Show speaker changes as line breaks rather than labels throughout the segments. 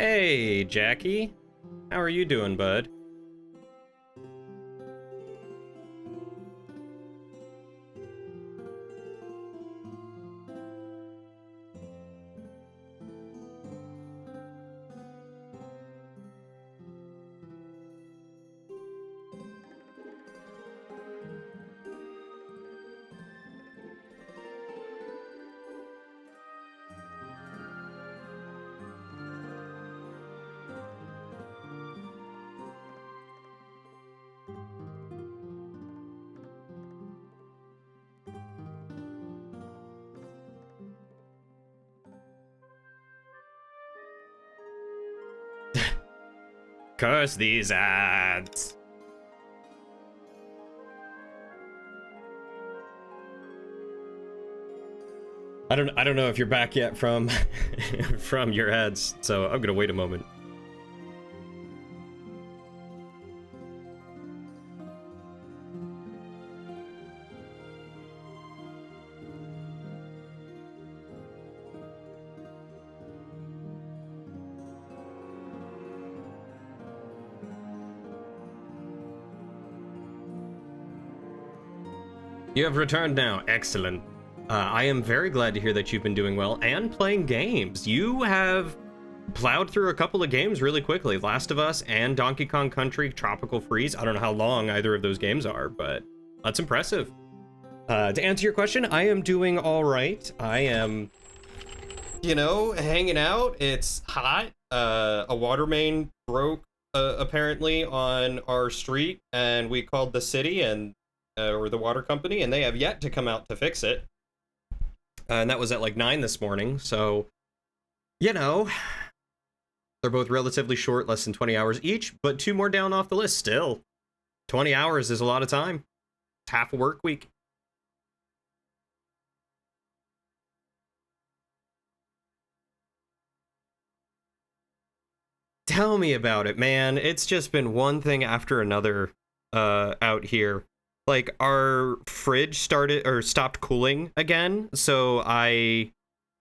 Hey, Jackie. How are you doing, bud? Curse these ads. I don't know if you're back yet from from your ads, so I'm gonna wait a moment. You have returned now. Excellent. I am very glad to hear that you've been doing well and playing games. You have plowed through a couple of games really quickly. Last of Us and Donkey Kong Country Tropical Freeze. I don't know how long either of those games are, but that's impressive. To answer your question, I am doing all right. I am, hanging out. It's hot. A water main broke apparently on our street, and we called the city and or the water company, and they have yet to come out to fix it. And that was at like 9 this morning, so, they're both relatively short, less than 20 hours each, but 2 more down off the list still. 20 hours is a lot of time. It's half a work week. Tell me about it, man. It's just been one thing after another out here. Like, our fridge stopped cooling again, so I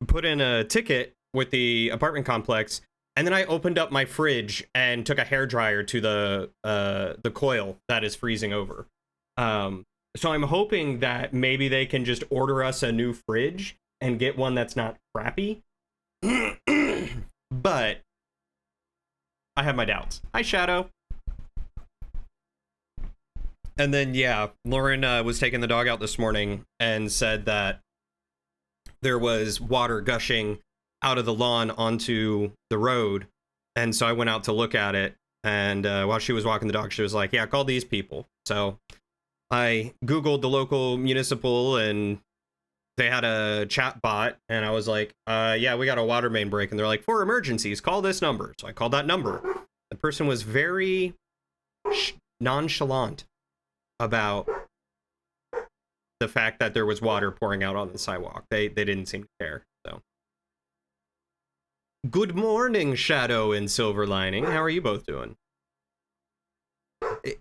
put in a ticket with the apartment complex, and then I opened up my fridge and took a hairdryer to the coil that is freezing over. So I'm hoping that maybe they can just order us a new fridge and get one that's not crappy. But I have my doubts. Hi, Shadow. And then, Lauren was taking the dog out this morning and said that there was water gushing out of the lawn onto the road. And so I went out to look at it. And while she was walking the dog, she was like, yeah, call these people. So I Googled the local municipal, and they had a chat bot. And I was like, yeah, we got a water main break. And they're like, for emergencies, call this number. So I called that number. The person was very nonchalant about the fact that there was water pouring out on the sidewalk. They didn't seem to care. So, good morning, Shadow and Silver Lining. How are you both doing?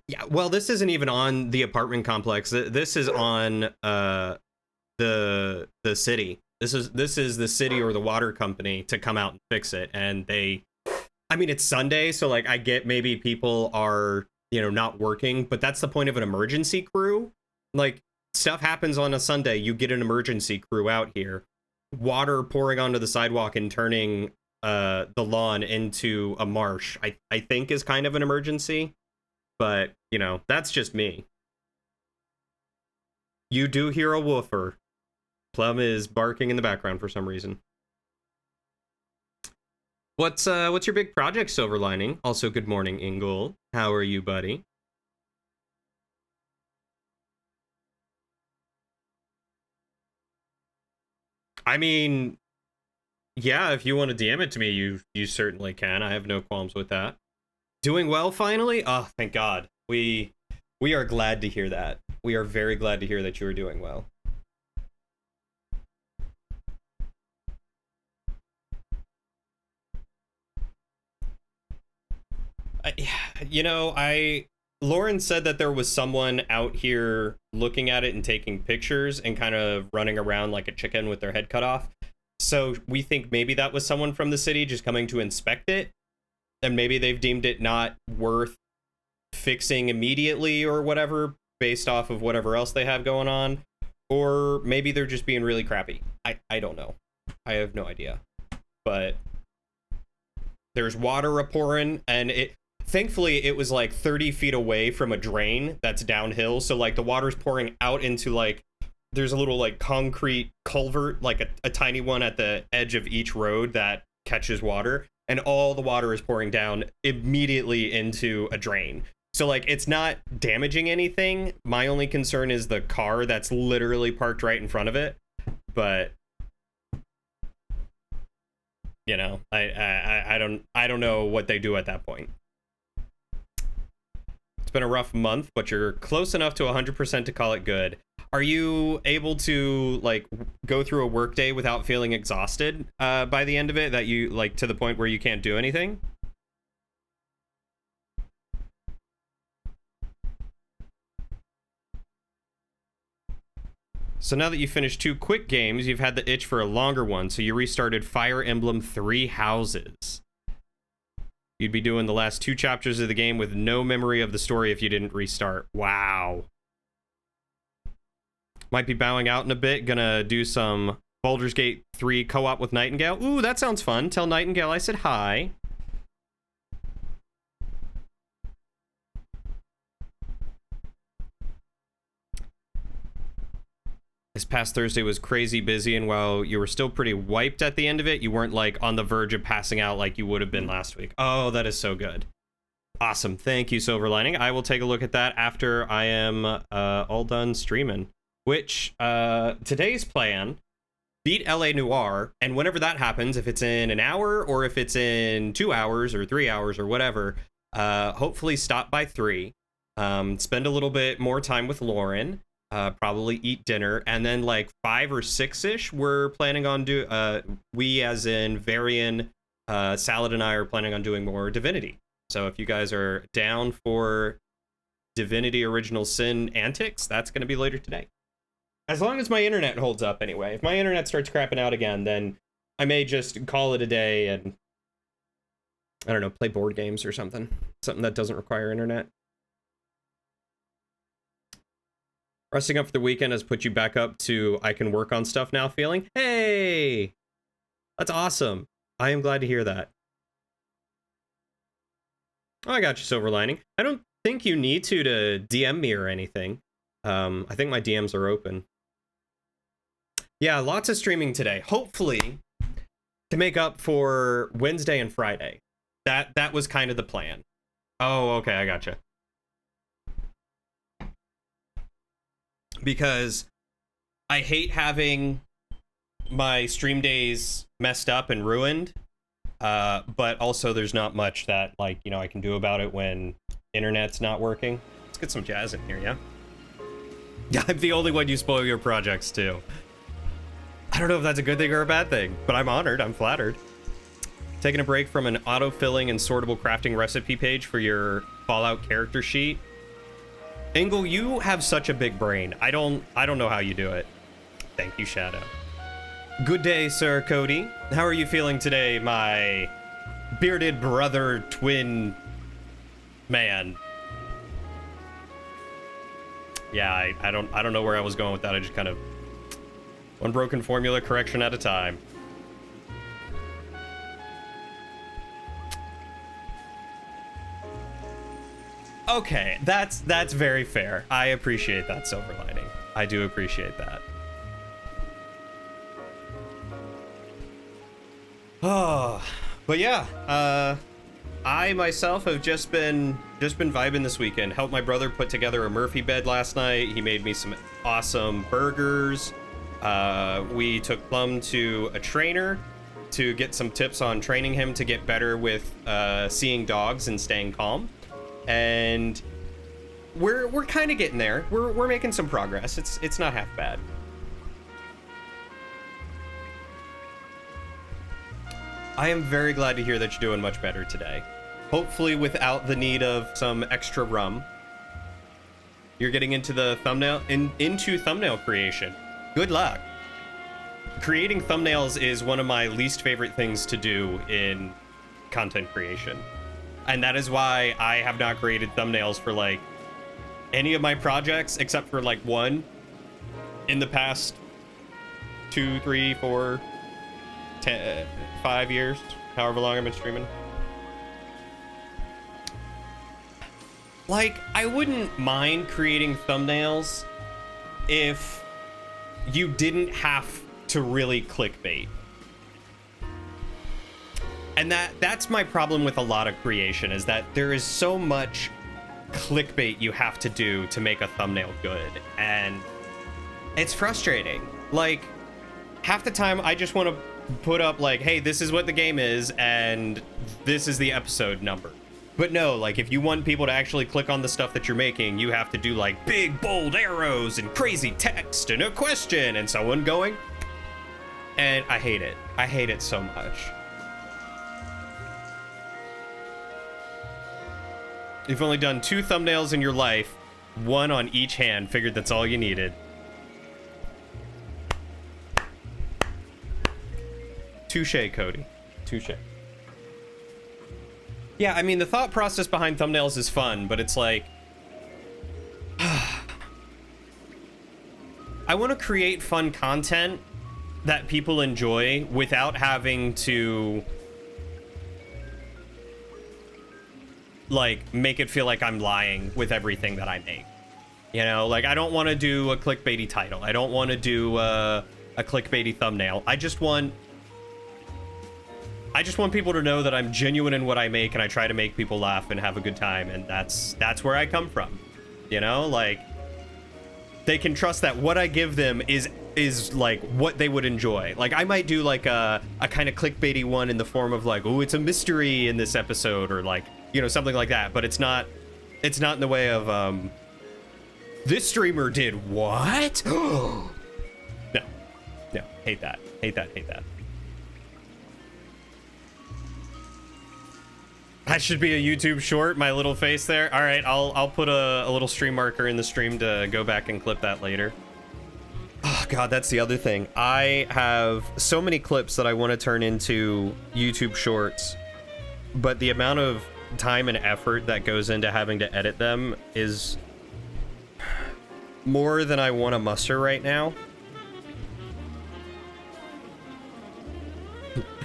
Yeah, well, this isn't even on the apartment complex. This is on the city. This is the city or the water company to come out and fix it. And it's Sunday, so like I get maybe people are not working, but that's the point of an emergency crew. Like, stuff happens on a Sunday, you get an emergency crew out here. Water pouring onto the sidewalk and turning the lawn into a marsh, I think is kind of an emergency. But, that's just me. You do hear a woofer. Plum is barking in the background for some reason. What's your big project, Silver Lining? Also, good morning, Ingle. How are you, buddy? I mean, yeah, if you want to DM it to me, you certainly can. I have no qualms with that. Doing well, finally? Oh, thank God. We are glad to hear that. We are very glad to hear that you are doing well. Lauren said that there was someone out here looking at it and taking pictures and kind of running around like a chicken with their head cut off. So we think maybe that was someone from the city just coming to inspect it. and maybe they've deemed it not worth fixing immediately or whatever, based off of whatever else they have going on. Or maybe they're just being really crappy. I don't know. I have no idea. But there's water a-pouring, and thankfully it was like 30 feet away from a drain that's downhill, so like the water's pouring out into like, there's a little like concrete culvert, like a tiny one at the edge of each road that catches water, and all the water is pouring down immediately into a drain. So like it's not damaging anything. My only concern is the car that's literally parked right in front of it. But you know, I don't know what they do at that point. It's been a rough month, but you're close enough to 100% to call it good. Are you able to like go through a workday without feeling exhausted by the end of it, that you like to the point where you can't do anything? So now that you finished 2 quick games, you've had the itch for a longer one, so you restarted Fire Emblem 3 Houses. You'd be doing the last 2 chapters of the game with no memory of the story if you didn't restart. Wow. Might be bowing out in a bit. Gonna do some Baldur's Gate 3 co-op with Nightingale. Ooh, that sounds fun. Tell Nightingale I said hi. This past Thursday was crazy busy, and while you were still pretty wiped at the end of it, you weren't like on the verge of passing out like you would have been last week. Oh, that is so good. Awesome. Thank you, Silver Lining. I will take a look at that after I am all done streaming. Which, today's plan, beat LA Noire, and whenever that happens, if it's in an hour or if it's in 2 hours or 3 hours or whatever, hopefully stop by 3, spend a little bit more time with Lauren, probably eat dinner, and then like 5 or 6-ish, we're planning on we as in Varian, Salad and I are planning on doing more Divinity. So if you guys are down for Divinity Original Sin antics, that's going to be later today. As long as my internet holds up anyway. If my internet starts crapping out again, then I may just call it a day and, I don't know, play board games or something. Something that doesn't require internet. Resting up for the weekend has put you back up to I can work on stuff now feeling. Hey! That's awesome. I am glad to hear that. Oh, I got you, Silver Lining. I don't think you need to DM me or anything. I think my DMs are open. Yeah, lots of streaming today. Hopefully, to make up for Wednesday and Friday. That was kind of the plan. Oh, okay, I gotcha. Because I hate having my stream days messed up and ruined. But also there's not much that, like, you know, I can do about it when internet's not working. Let's get some jazz in here, yeah? Yeah, I'm the only one you spoil your projects to. I don't know if that's a good thing or a bad thing, but I'm honored, I'm flattered. Taking a break from an auto-filling and sortable crafting recipe page for your Fallout character sheet. Engel, you have such a big brain. I don't know how you do it. Thank you, Shadow. Good day, Sir Cody. How are you feeling today, my bearded brother twin man? Yeah, I don't know where I was going with that. I just kind of one broken formula correction at a time. Okay, that's very fair. I appreciate that, Silver Lining. I do appreciate that. Oh, but yeah, I myself have just been vibing this weekend. Helped my brother put together a Murphy bed last night. He made me some awesome burgers. We took Plum to a trainer to get some tips on training him to get better with seeing dogs and staying calm. And we're kind of getting there. We're making some progress. It's not half bad. I am very glad to hear that you're doing much better today. Hopefully without the need of some extra rum. You're getting into the into thumbnail creation. Good luck. Creating thumbnails is one of my least favorite things to do in content creation. And that is why I have not created thumbnails for like any of my projects except for like one in the past 2, 3, 4, 10, 5 years, however long I've been streaming. Like, I wouldn't mind creating thumbnails if you didn't have to really clickbait. And that's my problem with a lot of creation, is that there is so much clickbait you have to do to make a thumbnail good, and it's frustrating. Like, half the time I just want to put up like, hey, this is what the game is and this is the episode number. But no, like, if you want people to actually click on the stuff that you're making, you have to do like big bold arrows and crazy text and a question and someone going, and I hate it. I hate it so much. You've only done 2 thumbnails in your life, 1 on each hand. Figured that's all you needed. Touche, Cody. Touche. Yeah, I mean, the thought process behind thumbnails is fun, but it's like... I want to create fun content that people enjoy without having to... like, make it feel like I'm lying with everything that I make. You know, like, I don't want to do a clickbaity title. I don't want to do a clickbaity thumbnail. I just want people to know that I'm genuine in what I make, and I try to make people laugh and have a good time, and that's where I come from. You know, like, they can trust that what I give them is like what they would enjoy. Like, I might do like a kind of clickbaity one in the form of like, oh, it's a mystery in this episode, or like, you know, something like that, but it's not in the way of this streamer did what? No, hate that. That should be a YouTube short, my little face there. All right, I'll put a little stream marker in the stream to go back and clip that later. Oh god, that's the other thing. I have so many clips that I want to turn into YouTube shorts, but the amount of time and effort that goes into having to edit them is more than I want to muster right now.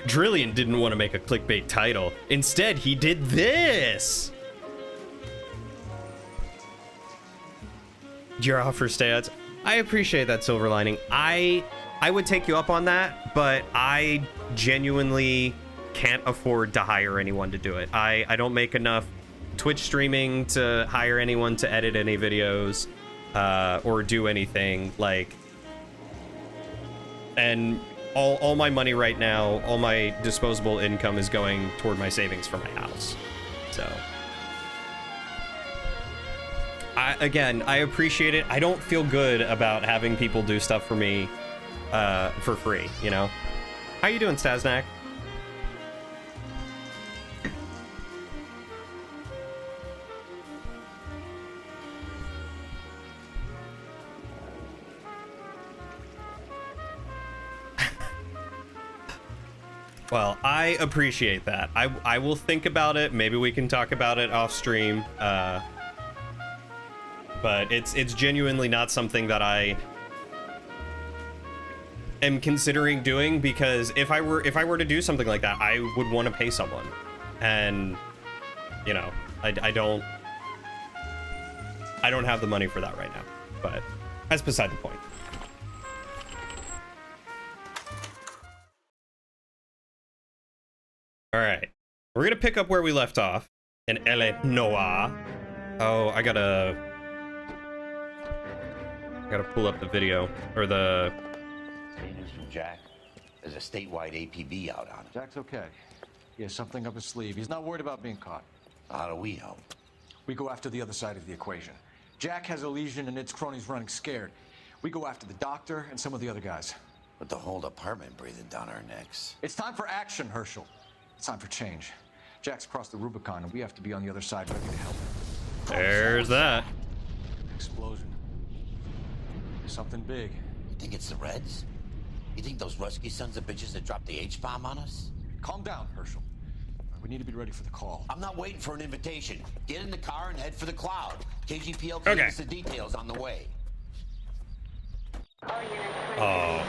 Drillian didn't want to make a clickbait title. Instead, he did this. Your offer stands. I appreciate that, Silver Lining. I would take you up on that, but I genuinely can't afford to hire anyone to do it. I don't make enough Twitch streaming to hire anyone to edit any videos or do anything, like, and all my money right now, all my disposable income is going toward my savings for my house. So I appreciate it. I don't feel good about having people do stuff for me for free, you know? How you doing, Stasnak? Well, I appreciate that. I will think about it. Maybe we can talk about it off stream. But it's genuinely not something that I am considering doing, because if I were to do something like that, I would want to pay someone, and you know, I don't have the money for that right now. But that's beside the point. All right, we're gonna pick up where we left off in LA Noire. Oh, I gotta pull up the video, or the...
Any news from Jack? There's a statewide APB out on him.
Jack's okay. He has something up his sleeve. He's not worried about being caught.
How do we help?
We go after the other side of the equation. Jack has a legion and its cronies running scared. We go after the doctor and some of the other guys.
With the whole department breathing down our necks.
It's time for action, Herschel. It's time for change. Jack's crossed the Rubicon, and we have to be on the other side ready to help him.
There's that.
Explosion. Something big.
You think it's the Reds? You think those Rusky sons of bitches that dropped the H-bomb on us?
Calm down, Herschel. We need to be ready for the call.
I'm not waiting for an invitation. Get in the car and head for the cloud. KGPL
Okay.
gives us the details on the way.
Oh,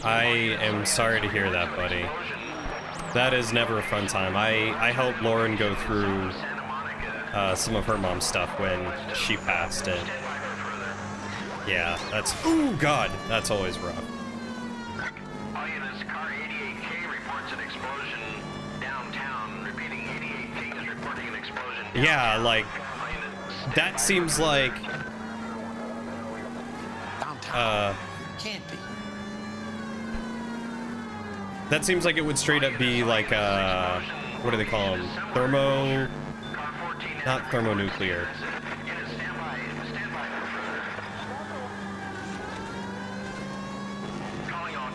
I am sorry to hear that, buddy. That is never a fun time. I helped Lauren go through some of her mom's stuff when she passed it. Yeah, that's, ooh, God, that's always rough.
All units, car 88K reports an explosion downtown. Repeating, 88K is reporting an explosion downtown.
Yeah, like, that seems like,
Downtown. Can't be.
that seems like it would straight up be like, what do they call them? Not thermonuclear.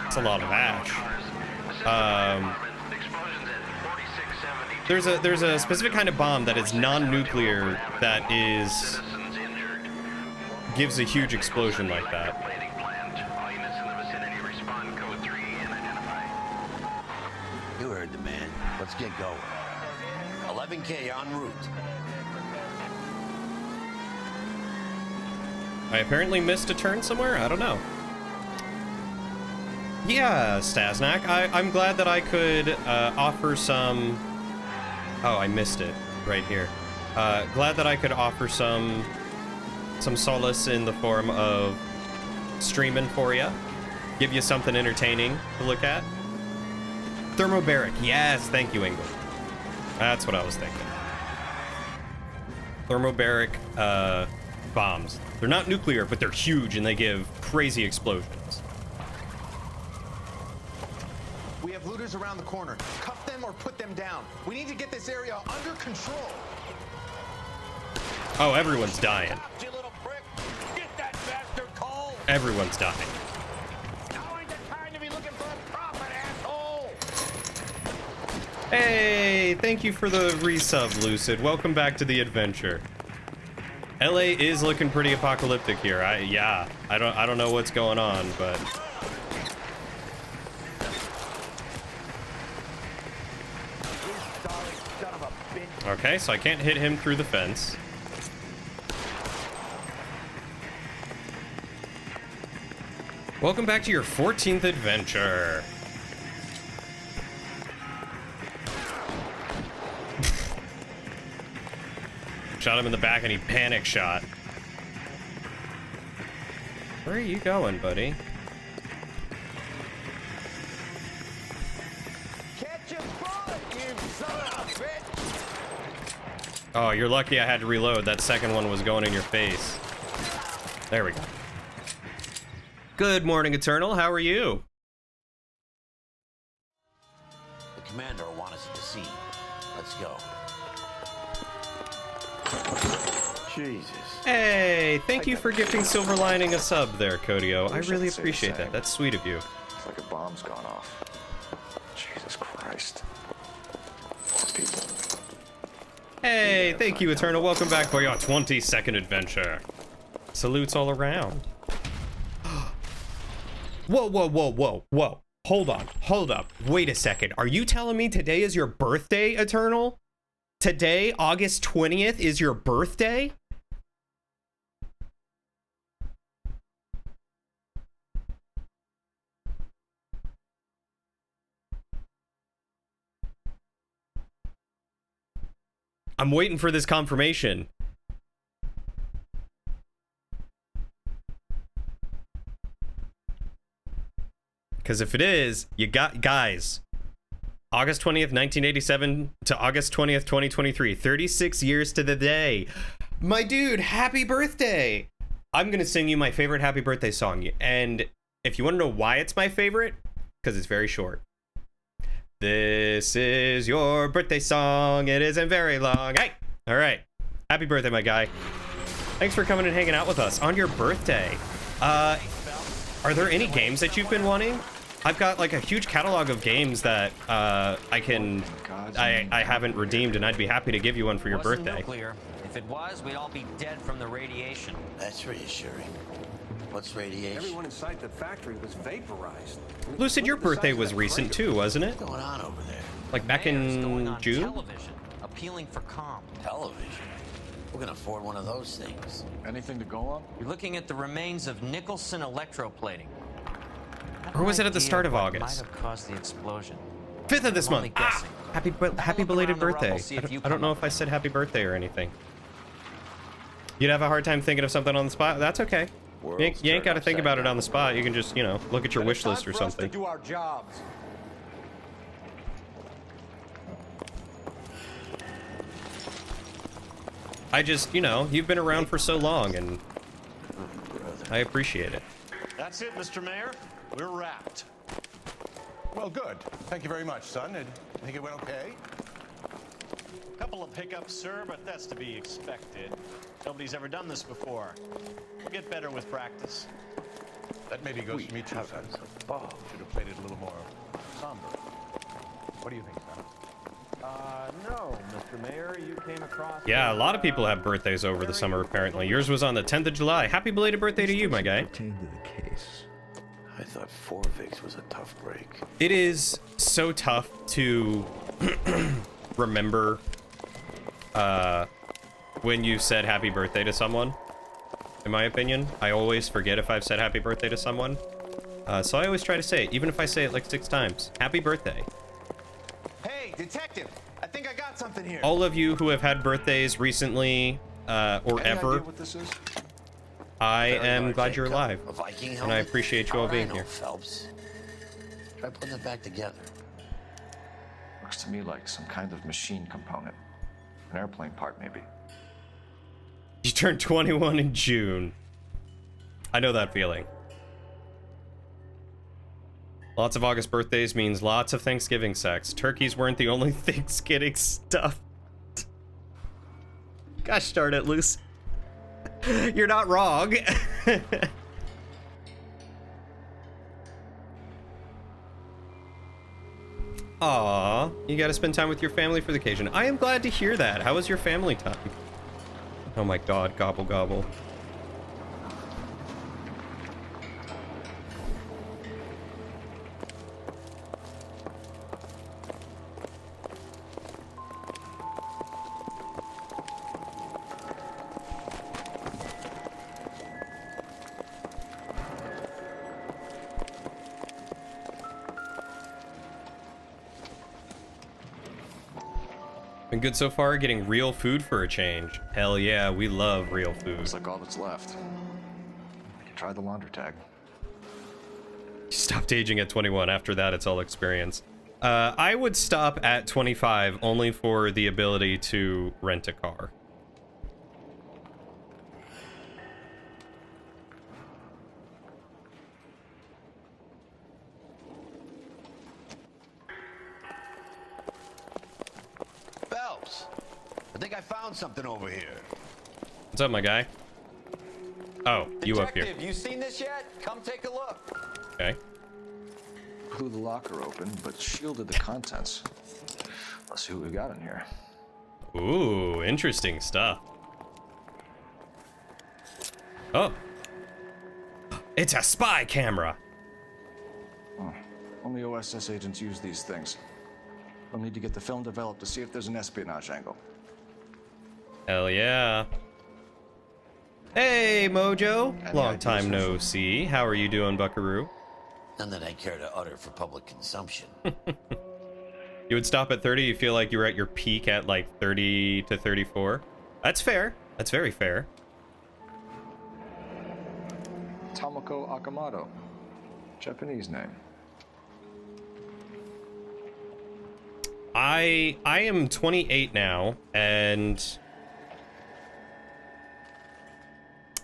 It's a lot of ash. There's a specific kind of bomb that is non-nuclear that is gives a huge explosion like that.
You heard the man. Let's get going. 11K en route.
I apparently missed a turn somewhere? I don't know. Yeah, Stasnak, I'm glad that I could offer some... Oh, I missed it right here. Glad that I could offer some solace in the form of streaming for you. Give you something entertaining to look at. Thermobaric, yes, thank you, Engel. That's what I was thinking. Thermobaric bombs. They're not nuclear, but they're huge and they give crazy explosions.
We have looters around the corner. Cuff them or put them down. We need to get this area under control.
Oh, everyone's dying.
You little prick. Get that bastard call.
Everyone's dying.
Now ain't the time to be looking for a profit, asshole.
Hey, thank you for the resub, Lucid. Welcome back to the adventure. LA is looking pretty apocalyptic here. I don't know what's going on, but okay, so I can't hit him through the fence. Welcome back to your 14th adventure. Shot him in the back and he panic shot. Where are you going, buddy?
Catch a bullet, you son of a bitch!
Oh, you're lucky I had to reload. That second one was going in your face. There we go. Good morning, Eternal. How are you?
The commander will want us at the scene. Let's go. Jesus.
Hey, thank you for gifting Silver Lining a sub there, Codio. I really appreciate that. That's sweet of you.
It's like a bomb's gone off. Jesus Christ. Poor people.
Hey, thank you, Eternal. Welcome back for your 22nd adventure. Salutes all around. Whoa, whoa, whoa, whoa, whoa. Hold on, hold up. Wait a second. Are you telling me today is your birthday, Eternal? Today, August 20th, is your birthday? I'm waiting for this confirmation. Because if it is, you got, guys, August 20th, 1987 to August 20th, 2023, 36 years to the day. My dude, happy birthday. I'm going to sing you my favorite happy birthday song. And if you want to know why it's my favorite, because it's very short. This is your birthday song. It isn't very long. Hey, all right. Happy birthday, my guy. Thanks for coming and hanging out with us on your birthday. Are there any games that you've been wanting? I've got like a huge catalog of games that I haven't redeemed, and I'd be happy to give you one for your birthday.
Nuclear. If it was, we'd all be dead from the radiation.
That's reassuring. What's radiation?
Everyone inside the factory was vaporized.
Lucid, your birthday was recent too, wasn't it?
What's going on over there?
Like back
Mayor's going
in
on
June?
television, appealing for calm.
Television. We're gonna afford one of those things.
Anything to go on?
You're looking at the remains of Nicholson electroplating.
Or was it at the start of
Might
August?
have caused the explosion.
5th of this
I'm only
month. Ah!
guessing.
Happy
look
belated
around the rubble,
birthday.
see if you
I don't
come
know
up
if I said happy birthday or anything. You'd have a hard time thinking of something on the spot? That's okay. You ain't got to think about it on the spot. You can just, you know, look at your wish list or something.
Do our jobs.
I just, you know, you've been around for so long, and I appreciate it.
That's it, Mr. Mayor. We're wrapped.
Well, good. Thank you very much, son. I think it went okay.
Couple of hiccups, sir, but that's to be expected. Nobody's ever done this before. We'll get better with practice.
That maybe goes for me too, son. Should have played it a little more somber. What do you think, son?
No, Mr. Mayor, you came across...
Yeah, a lot of people have birthdays over the summer, apparently. Yours was on the 10th of July. Happy belated birthday to you, my guy.
Pertain to the case.
I thought 4 Vicks was a tough break.
It is so tough to remember when you said happy birthday to someone, in my opinion. I always forget if I've said happy birthday to someone. So I always try to say it, even if I say it like 6 times. Happy birthday.
Hey, detective! I think I got something here.
All of you who have had birthdays recently or
Any
ever,
idea what this is?
I
Very
am
large
glad you're
income.
alive.
A Viking
And I
helmet?
appreciate you all
How'd
being
I know,
here.
Phelps. Try putting it back together.
Looks to me like some kind of machine component. An airplane part, maybe.
You turned 21 in June. I know that feeling. Lots of August birthdays means lots of Thanksgiving sex. Turkeys weren't the only things getting stuffed. Gosh darn it, Luce. You're not wrong. Aw, you gotta spend time with your family for the occasion. I am glad to hear that. How was your family time? Oh my god, gobble gobble. Been good so far, getting real food for a change. Hell yeah, we love real food.
Looks like all that's left. Try the launder tag.
You stopped aging at 21. After that, it's all experience. I would stop at 25 only for the ability to rent a car.
Phelps, I think I found something over here.
What's up, my guy? Oh, you up here.
Detective, you seen this yet? Come take a look.
Okay.
Blew the locker open, but shielded the contents. Let's see what we got in here.
Ooh, interesting stuff. Oh. It's a spy camera.
Only OSS agents use these things. We'll need to get the film developed to see if there's an espionage angle.
Hell yeah. Hey, Mojo.
Any
Long time
ideas,
no
Fisher?
see. How are you doing, Buckaroo?
None that I care to utter for public consumption.
You would stop at 30? You feel like you were at your peak at like 30 to 34? That's fair. That's very fair.
Tomoko Akamoto. Japanese name.
I am 28 now, and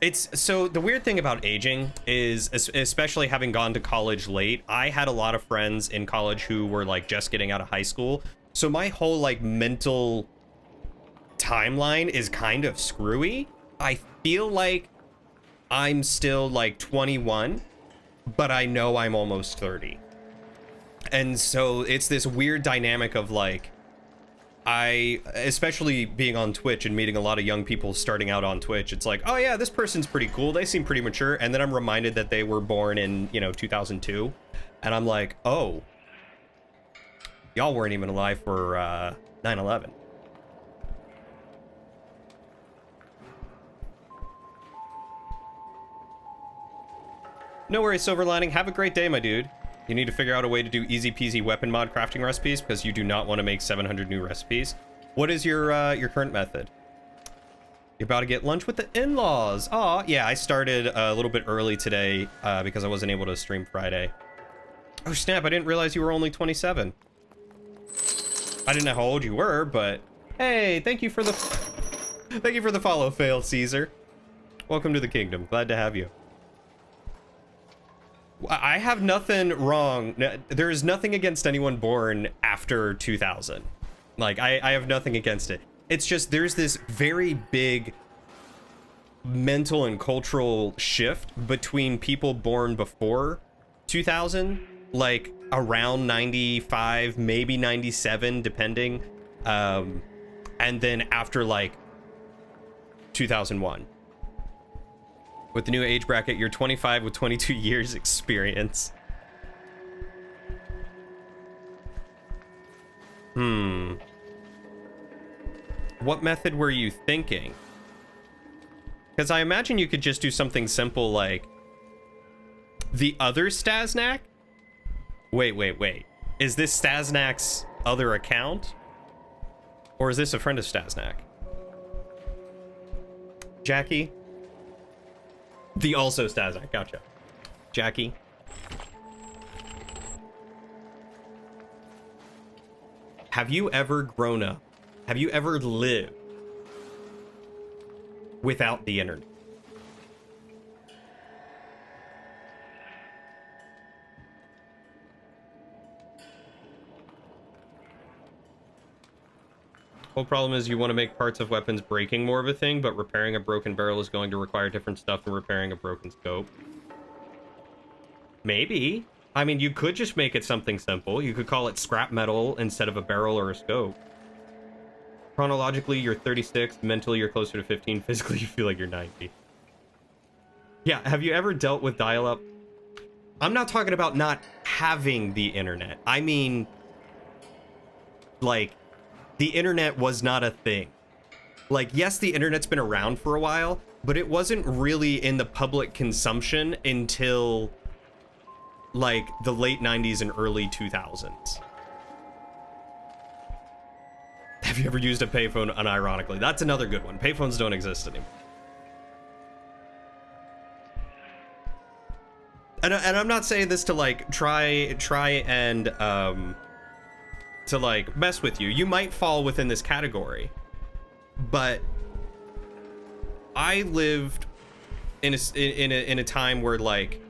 it's so the weird thing about aging is, especially having gone to college late, I had a lot of friends in college who were like just getting out of high school. So my whole like mental timeline is kind of screwy. I feel like I'm still like 21, but I know I'm almost 30. And so it's this weird dynamic of like, especially being on Twitch and meeting a lot of young people starting out on Twitch, it's like, oh yeah, this person's pretty cool. They seem pretty mature. And then I'm reminded that they were born in, 2002. And I'm like, oh, Y'all weren't even alive for 9/11. No worries, Silver Lining. Have a great day, my dude. You need to figure out a way to do easy peasy weapon mod crafting recipes because you do not want to make 700 new recipes. What is your current method? You're about to get lunch with the in-laws. Aw, yeah, I started a little bit early today because I wasn't able to stream Friday. Oh snap, I didn't realize you were only 27. I didn't know how old you were, but hey, thank you for the follow, failed Caesar. Welcome to the kingdom. Glad to have you. I have nothing wrong. There is nothing against anyone born after 2000. Like, I have nothing against it. It's just there's this very big mental and cultural shift between people born before 2000, like around 95, maybe 97, depending, and then after like 2001. With the new age bracket, you're 25 with 22 years experience. What method were you thinking? Because I imagine you could just do something simple like the other Stasnak? Wait. Is this Stasnak's other account? Or is this a friend of Stasnak? Jackie? The also Stasnak, gotcha. Jackie? Have you ever grown up? Have you ever lived without the internet? Whole problem is you want to make parts of weapons breaking more of a thing, but repairing a broken barrel is going to require different stuff than repairing a broken scope. Maybe. I mean, you could just make it something simple. You could call it scrap metal instead of a barrel or a scope. Chronologically, you're 36. Mentally, you're closer to 15. Physically, you feel like you're 90. Yeah, have you ever dealt with dial-up? I'm not talking about not having the internet. I mean, like, the internet was not a thing. Like, yes, the internet's been around for a while, but it wasn't really in the public consumption until, like, the late 90s and early 2000s. Have you ever used a payphone unironically? That's another good one. Payphones don't exist anymore. And I'm not saying this to, like, try and, to, like, mess with you. You might fall within this category. But I lived in a time where, like,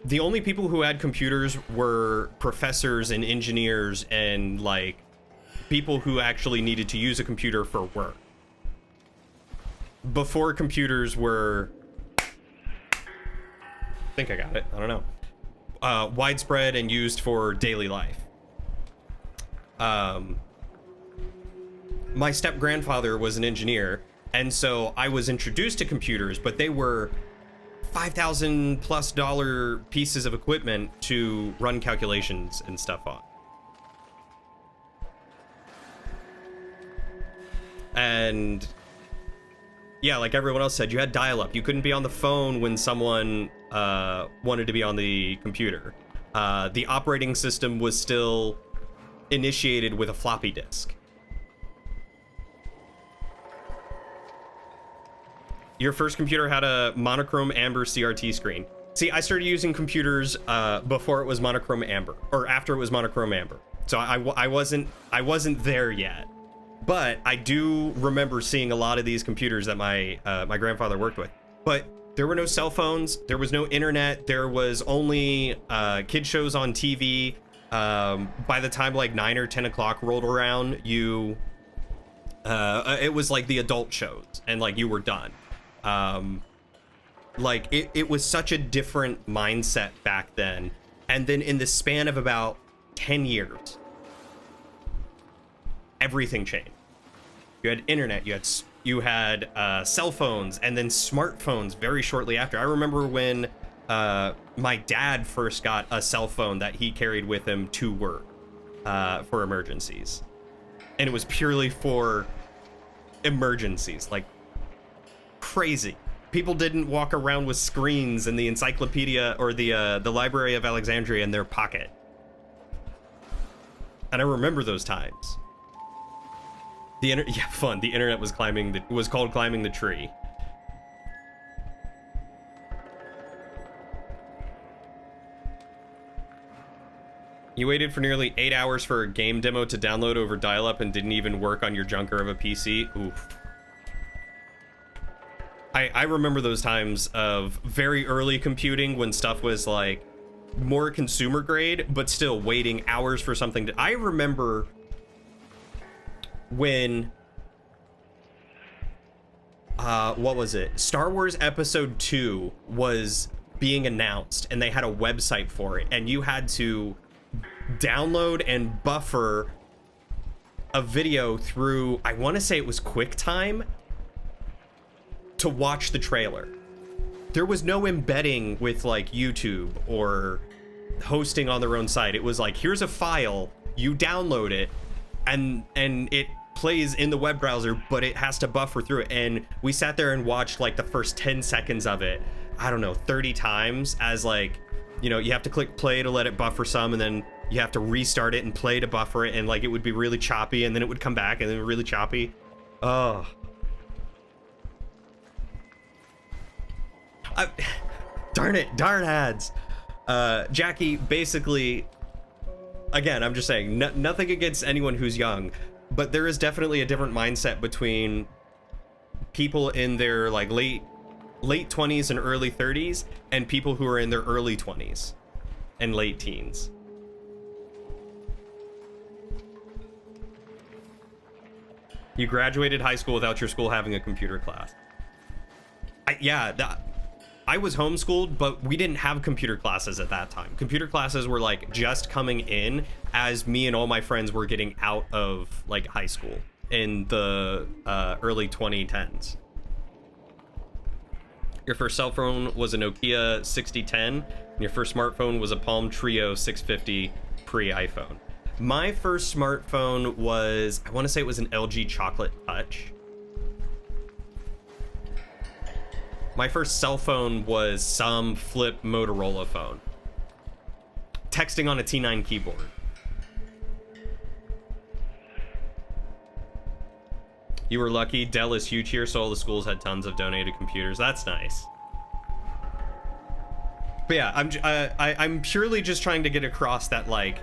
the only people who had computers were professors and engineers and, like, people who actually needed to use a computer for work. Before computers were... I think I got it. I don't know. Widespread and used for daily life. My step-grandfather was an engineer, and so I was introduced to computers, but they were $5,000+ pieces of equipment to run calculations and stuff on. And yeah, like everyone else said, you had dial-up. You couldn't be on the phone when someone wanted to be on the computer. The operating system was still initiated with a floppy disk. Your first computer had a monochrome amber CRT screen. See, I started using computers before it was monochrome amber, or after it was monochrome amber. So I wasn't there yet. But I do remember seeing a lot of these computers that my grandfather worked with. But there were no cell phones, there was no internet, there was only kid shows on TV. By the time like 9 or 10 o'clock rolled around, it was like the adult shows, and like you were done. Like it was such a different mindset back then. And then in the span of about 10 years, everything changed. You had internet, you had cell phones, and then smartphones very shortly after. I remember when my dad first got a cell phone that he carried with him to work. for emergencies. And it was purely for emergencies, like crazy. People didn't walk around with screens and the encyclopedia or the Library of Alexandria in their pocket. And I remember those times. Yeah, fun. The internet was called climbing the tree. You waited for nearly 8 hours for a game demo to download over dial-up and didn't even work on your junker of a PC? Oof. I remember those times of very early computing when stuff was like more consumer grade, but still waiting hours for something to... I remember when... what was it? Star Wars Episode 2 was being announced, and they had a website for it, and you had to download and buffer a video through, I want to say it was QuickTime, to watch the trailer. There was no embedding with like YouTube or hosting on their own site. It was like, here's a file, you download it, and it plays in the web browser, but it has to buffer through it. And we sat there and watched like the first 10 seconds of it, I don't know, 30 times, as like, you know, you have to click play to let it buffer some, and then you have to restart it and play to buffer it, and like it would be really choppy, and then it would come back and then really choppy. Oh. Darn it, darn ads. Jackie, basically, again, I'm just saying, nothing against anyone who's young, but there is definitely a different mindset between people in their like late 20s and early 30s and people who are in their early 20s and late teens. You graduated high school without your school having a computer class. I was homeschooled, but we didn't have computer classes at that time. Computer classes were like just coming in as me and all my friends were getting out of like high school in the early 2010s. Your first cell phone was a Nokia 6010, and your first smartphone was a Palm Trio 650 pre-iPhone. My first smartphone was, I want to say it was an LG Chocolate Touch. My first cell phone was some flip Motorola phone. Texting on a T9 keyboard. You were lucky. Dell is huge here, so all the schools had tons of donated computers. That's nice. But yeah, I'm purely just trying to get across that, like,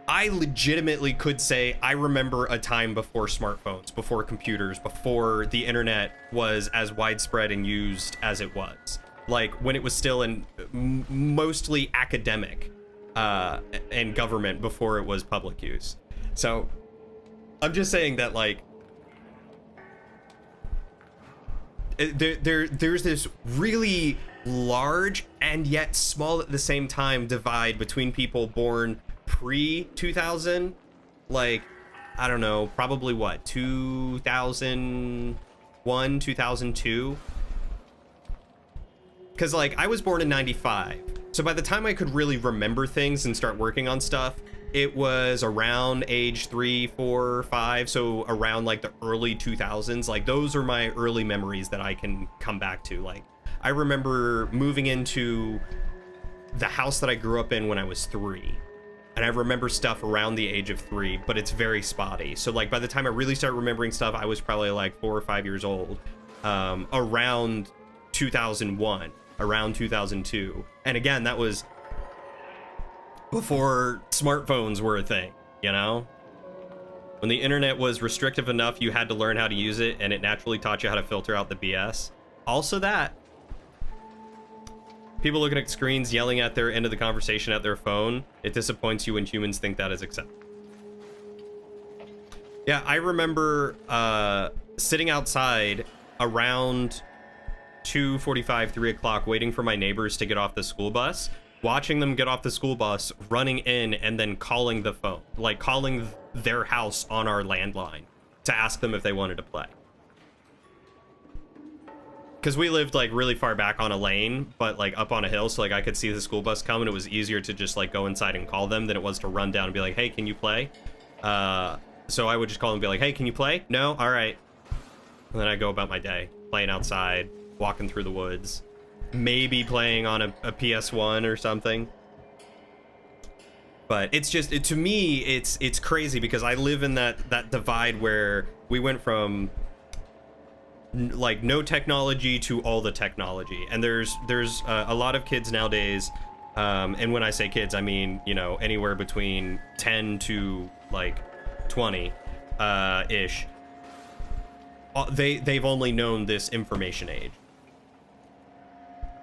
I legitimately could say I remember a time before smartphones, before computers, before the internet was as widespread and used as it was. Like when it was still in mostly academic and government before it was public use. So I'm just saying that, like, there's this really large and yet small at the same time divide between people born pre-2000, like, I don't know, probably what, 2001, 2002? Because, like, I was born in 95, so by the time I could really remember things and start working on stuff, it was around age 3, 4, 5, so around, like, the early 2000s. Like, those are my early memories that I can come back to. Like, I remember moving into the house that I grew up in when I was 3. And I remember stuff around the age of 3, but it's very spotty. So like by the time I really start remembering stuff, I was probably like 4 or 5 years old, around 2001, around 2002. And again, that was before smartphones were a thing, you know? When the internet was restrictive enough, you had to learn how to use it, and it naturally taught you how to filter out the BS. Also that. People looking at screens, yelling at their end of the conversation at their phone. It disappoints you when humans think that is acceptable. Yeah, I remember sitting outside around 2:45, 3 o'clock, waiting for my neighbors to get off the school bus, watching them get off the school bus, running in, and then calling the phone, like calling their house on our landline to ask them if they wanted to play. because we lived like really far back on a lane, but like up on a hill, so like I could see the school bus come, and it was easier to just like go inside and call them than it was to run down and be like, hey, can you play? So I would just call them and be like, hey, can you play? No? All right. And then I go about my day, playing outside, walking through the woods, maybe playing on a PS1 or something. But it's just, to me, it's crazy because I live in that divide where we went from like no technology to all the technology, and there's a lot of kids nowadays, and when I say kids, I mean, you know, anywhere between 10 to like 20 ish. They've only known this information age,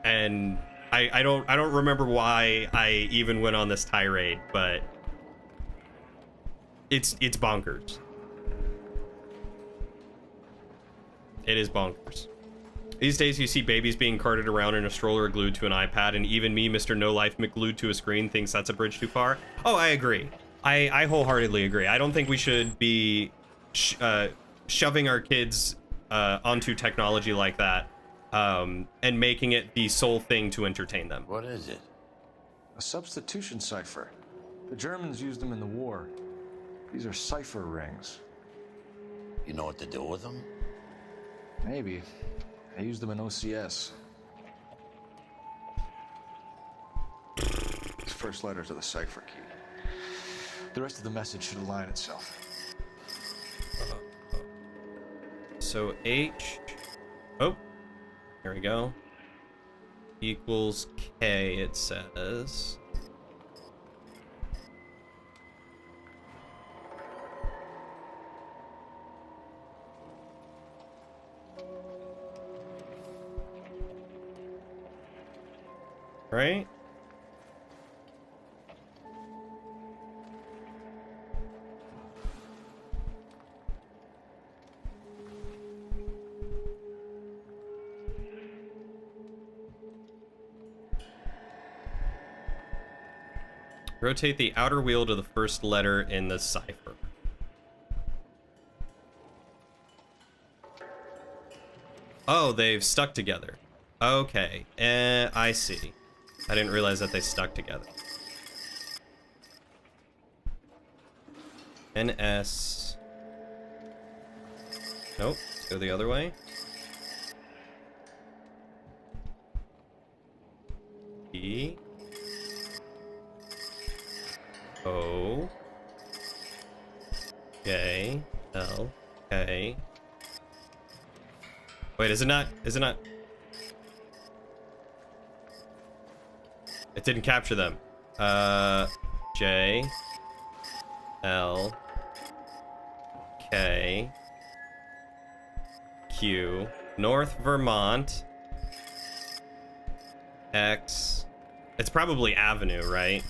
and I don't remember why I even went on this tirade, but it's bonkers. It is bonkers. These days, you see babies being carted around in a stroller glued to an iPad, and even me, Mr. No Life McGlued to a screen, thinks that's a bridge too far. Oh, I agree. I wholeheartedly agree. I don't think we should be shoving our kids onto technology like that, and making it the sole thing to entertain them.
What is it?
A substitution cipher. The Germans used them in the war. These are cipher rings.
You know what to do with them?
Maybe. I used them in OCS. These first letters are the cipher key. The rest of the message should align itself.
So H, oh, here we go, equals K, it says. Right? Rotate the outer wheel to the first letter in the cipher. Oh, they've stuck together. Okay, I see. I didn't realize that they stuck together. NS. Nope, let's go the other way. E. O. J. L. K. Wait, is it not? Is it not? It didn't capture them. J. L. K. Q. North Vermont. X. It's probably Avenue, right?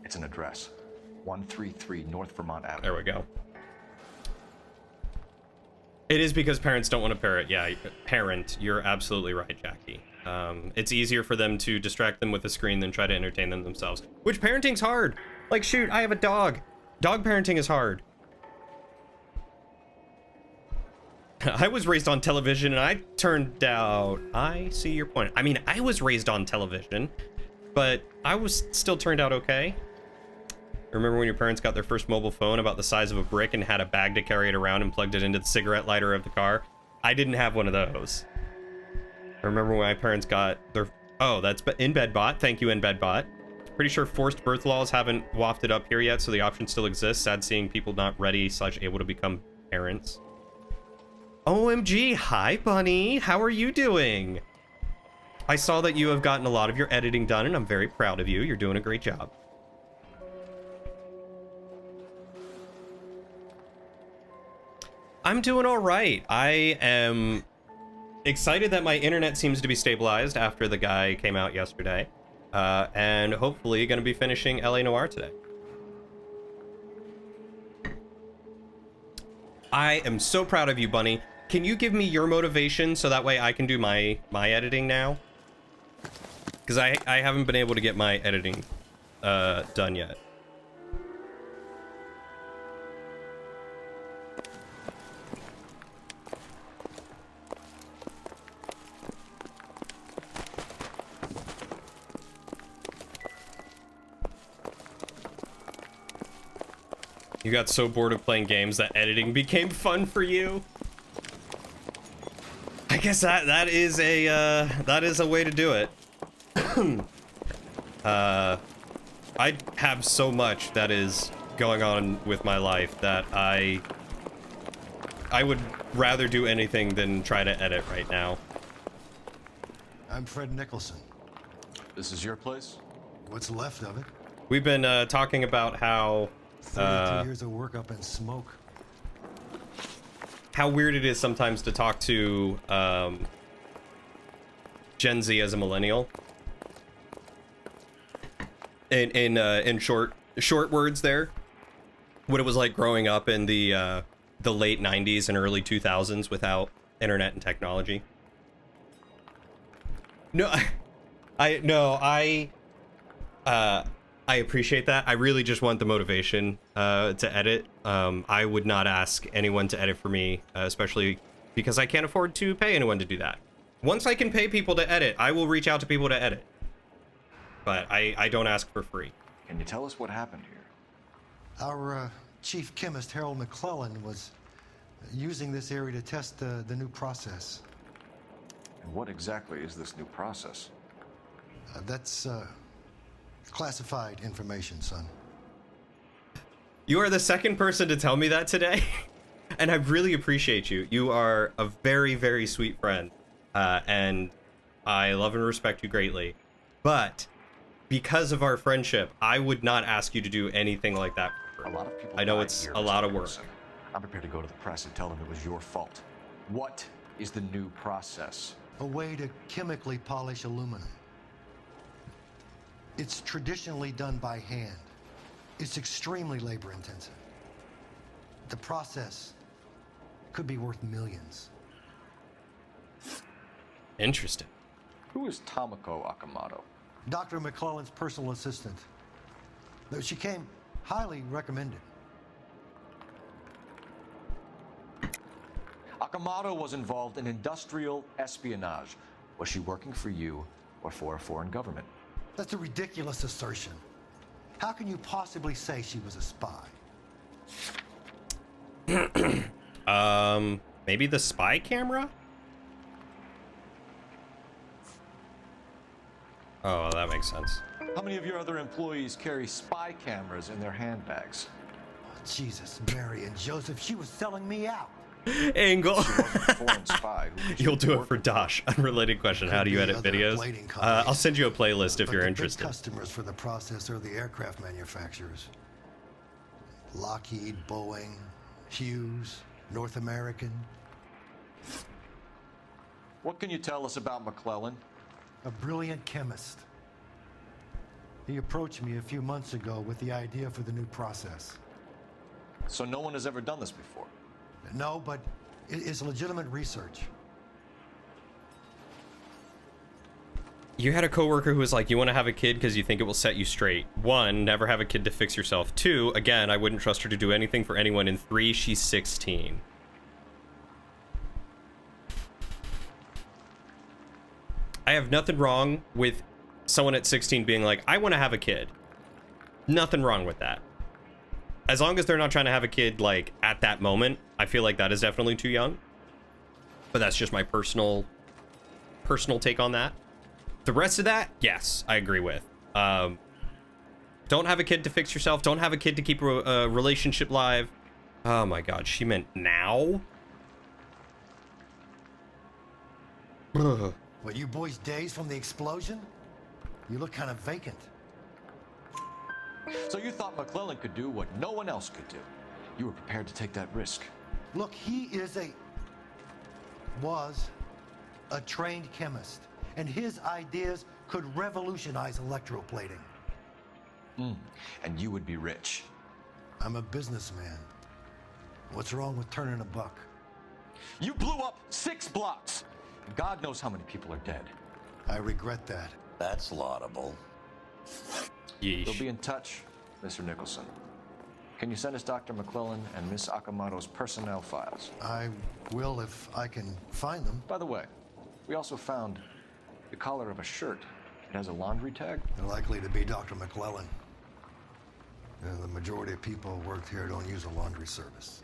It's an address. 133 North Vermont Avenue.
There we go. It is because parents don't want to parent. Yeah, parent. You're absolutely right, Jackie. It's easier for them to distract them with a screen than try to entertain them themselves. Which parenting's hard. Like, shoot, I have a dog. Dog parenting is hard. I was raised on television and I turned out... I see your point. I mean, I was raised on television, but I was still turned out okay. Remember when your parents got their first mobile phone about the size of a brick and had a bag to carry it around and plugged it into the cigarette lighter of the car? I didn't have one of those. I remember when my parents got their... Oh, that's InBedBot. Thank you, InBedBot. Pretty sure forced birth laws haven't wafted up here yet, so the option still exists. Sad seeing people not ready / able to become parents. OMG, hi, Bunny. How are you doing? I saw that you have gotten a lot of your editing done, and I'm very proud of you. You're doing a great job. I'm doing all right. I am excited that my internet seems to be stabilized after the guy came out yesterday. And hopefully going to be finishing LA Noire today. I am so proud of you, Bunny. Can you give me your motivation so that way I can do my editing now? Because I haven't been able to get my editing done yet. You got so bored of playing games that editing became fun for you? I guess that is a way to do it. I have so much that is going on with my life that I would rather do anything than try to edit right now.
I'm Fred Nicholson.
This is your place?
What's left of it?
We've been talking about how
32 years of work up in smoke.
How weird it is sometimes to talk to Gen Z as a millennial. In short words there, what it was like growing up in the late 90s and early 2000s without internet and technology. I appreciate that. I really just want the motivation to edit. I would not ask anyone to edit for me, especially because I can't afford to pay anyone to do that. Once I can pay people to edit, I will reach out to people to edit. But I don't ask for free.
Can you tell us what happened here?
Our chief chemist, Harold McClellan, was using this area to test the new process.
And what exactly is this new process?
That's classified information, son.
You are the second person to tell me that today, and I really appreciate you. You are a very, very sweet friend, and I love and respect you greatly. But because of our friendship, I would not ask you to do anything like that.
A lot of people.
I know it's a lot of work.
I'm prepared to go to the press and tell them it was your fault. What is the new process?
A way to chemically polish aluminum. It's traditionally done by hand. It's extremely labor intensive. The process could be worth millions.
Interesting.
Who is Tomoko Akamoto?
Dr. McClellan's personal assistant. She came highly recommended.
Akamoto was involved in industrial espionage. Was she working for you or for a foreign government?
That's a ridiculous assertion. How can you possibly say she was a spy?
Maybe the spy camera? Oh, that makes sense.
How many of your other employees carry spy cameras in their handbags?
Oh, Jesus, Mary and Joseph, she was selling me out.
Angle.
She wasn't a foreign spy.
You'll do it for Dosh. Unrelated question. How do you edit videos? I'll send you a playlist if you're interested.
The big customers for the process are the aircraft manufacturers. Lockheed, Boeing, Hughes, North American.
What can you tell us about McClellan?
A brilliant chemist. He approached me a few months ago with the idea for the new process.
So no one has ever done this before?
No, but it's legitimate research.
You had a coworker who was like, you want to have a kid because you think it will set you straight. 1, never have a kid to fix yourself. 2, again, I wouldn't trust her to do anything for anyone. And 3, she's 16. I have nothing wrong with someone at 16 being like, I want to have a kid. Nothing wrong with that. As long as they're not trying to have a kid, like, at that moment, I feel like that is definitely too young. But that's just my personal take on that. The rest of that, yes, I agree with. Don't have a kid to fix yourself. Don't have a kid to keep a relationship live. Oh my God, she meant now?
What, you boys dazed from the explosion? You look kind of vacant.
So you thought McClellan could do what no one else could do. You were prepared to take that risk.
Look, he was a trained chemist, and his ideas could revolutionize electroplating.
And you would be rich.
I'm a businessman. What's wrong with turning a buck?
You blew up 6 blocks. God knows how many people are dead.
I regret that.
That's laudable.
Yeesh.
We'll be in touch, Mr. Nicholson. Can you send us Dr. McClellan and Miss Akamoto's personnel files?
I will if I can find them.
By the way, we also found the collar of a shirt. It has a laundry tag.
They're likely to be Dr. McClellan. The majority of people who work here don't use a laundry service.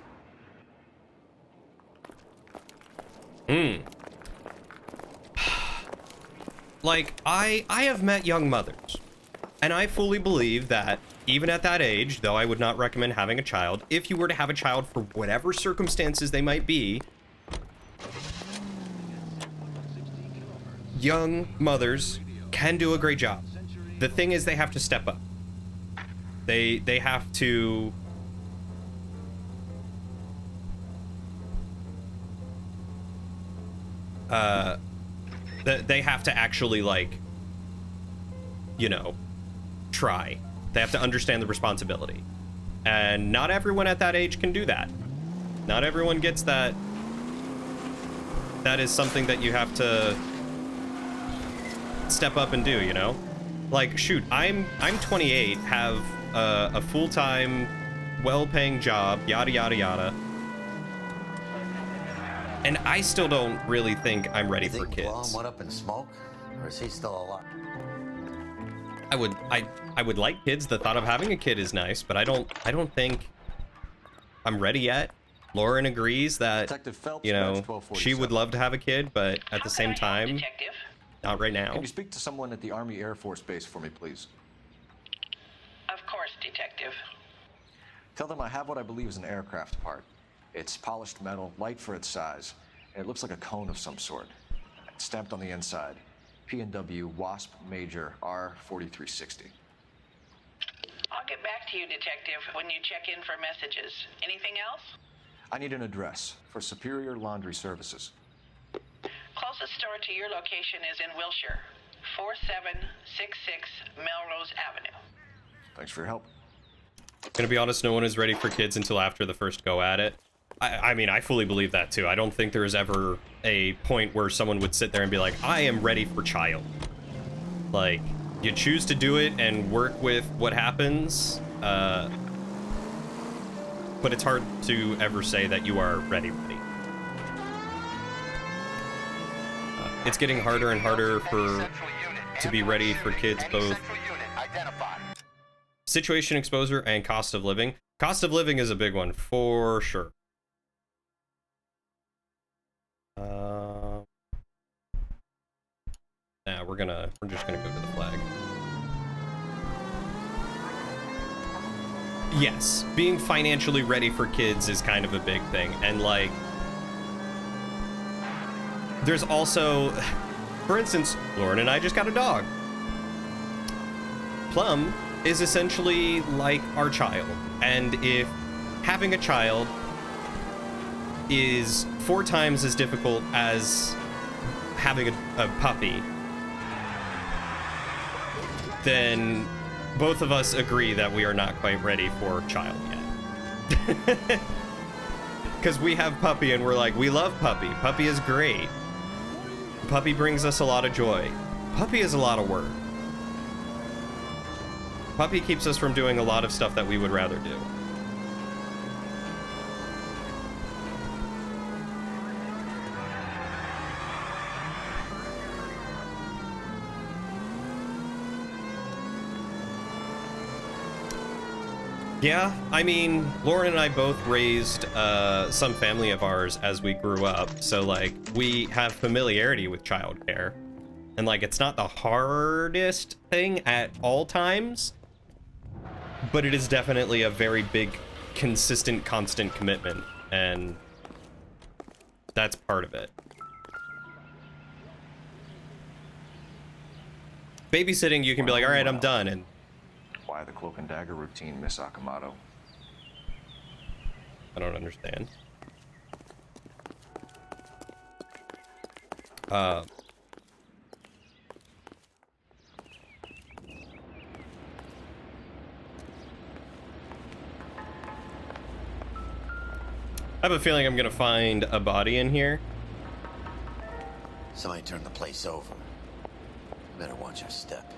Like, I have met young mothers, and I fully believe that even at that age, though I would not recommend having a child, if you were to have a child for whatever circumstances they might be, young mothers can do a great job. The thing is, they have to step up. They have to they have to actually, like, you know, try. They have to understand the responsibility. And not everyone at that age can do that. Not everyone gets that. That is something that you have to step up and do, you know? Like, shoot, I'm 28, have a full-time, well-paying job, yada, yada, yada. And I still don't really think I'm ready for kids.
Blom went up in smoke, or is he still alive?
I would like kids. The thought of having a kid is nice, but I don't think I'm ready yet. Lauren agrees that,
Detective Phelps,
you know,
badge 1247.
she would love to have a kid, but at the same time, not right now.
Can you speak to someone at the Army Air Force Base for me, please?
Of course, Detective.
Tell them I have what I believe is an aircraft part. It's polished metal, light for its size, and it looks like a cone of some sort. It's stamped on the inside. P&W Wasp Major R4360.
I'll get back to you, Detective, when you check in for messages. Anything else?
I need an address for Superior Laundry Services.
Closest store to your location is in Wilshire, 4766 Melrose Avenue.
Thanks for your help.
Gonna be honest, no one is ready for kids until after the first go at it. I mean, I fully believe that too. I don't think there is ever a point where someone would sit there and be like, I am ready for child. Like, you choose to do it and work with what happens, but it's hard to ever say that you are ready. It's getting harder and harder to be ready for kids, both situation exposure and cost of living. Cost of living is a big one for sure. Nah, we're just gonna go to the flag. Yes, being financially ready for kids is kind of a big thing, and like, there's also, for instance, Lauren and I just got a dog. Plum is essentially like our child, and if having a child is 4 times as difficult as having a puppy, then both of us agree that we are not quite ready for child yet. Because we have puppy and we're like, we love puppy. Puppy is great. Puppy brings us a lot of joy. Puppy is a lot of work. Puppy keeps us from doing a lot of stuff that we would rather do. Yeah, I mean, Lauren and I both raised some family of ours as we grew up, so like we have familiarity with childcare, and like it's not the hardest thing at all times, but it is definitely a very big, consistent, constant commitment, and that's part of it. Babysitting, you can be like, all right, I'm done, and
Why the cloak and dagger routine, Miss Akamoto?
I don't understand. I have a feeling I'm gonna find a body in here.
Somebody turned the place over. Better watch your step.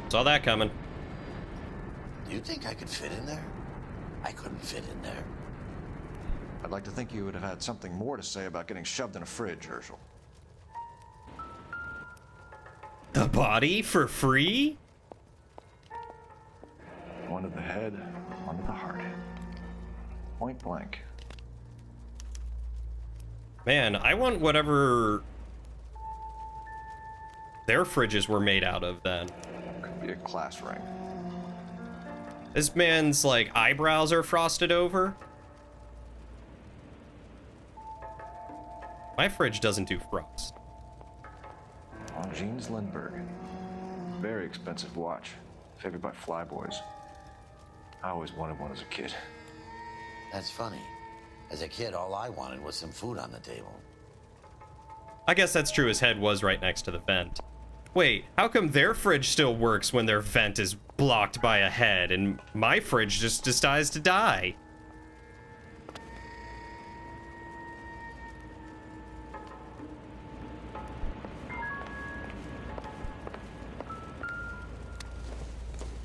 Saw that coming.
Do you think I could fit in there? I couldn't fit in there.
I'd like to think you would have had something more to say about getting shoved in a fridge, Herschel.
The body for free?
One to the head, one to the heart. Point blank.
Man, I want whatever their fridges were made out of then.
Could be a class ring.
This man's, like, eyebrows are frosted over. My fridge doesn't do frost.
Oh, Jeans Lindbergh. Very expensive watch. Favored by flyboys. I always wanted one as a kid.
That's funny. As a kid, all I wanted was some food on the table.
I guess that's true. His head was right next to the vent. Wait, how come their fridge still works when their vent is blocked by a head and my fridge just decides to die?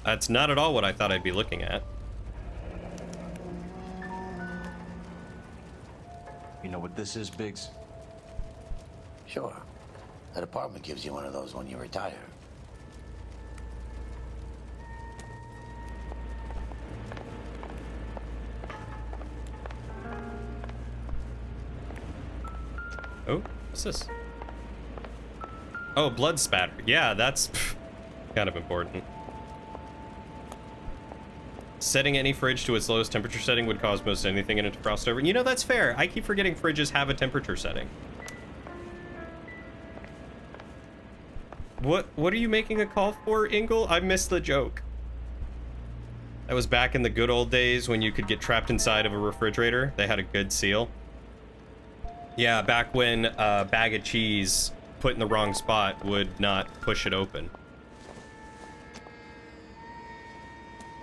That's not at all what I thought I'd be looking at.
You know what this is, Biggs?
Sure. That apartment gives you one of those when you retire.
Oh, what's this? Oh, blood spatter. Yeah, that's kind of important. Setting any fridge to its lowest temperature setting would cause most anything in it to frost over. You know, that's fair. I keep forgetting fridges have a temperature setting. What are you making a call for, Ingle? I missed the joke. That was back in the good old days when you could get trapped inside of a refrigerator. They had a good seal. Yeah, back when a bag of cheese put in the wrong spot would not push it open.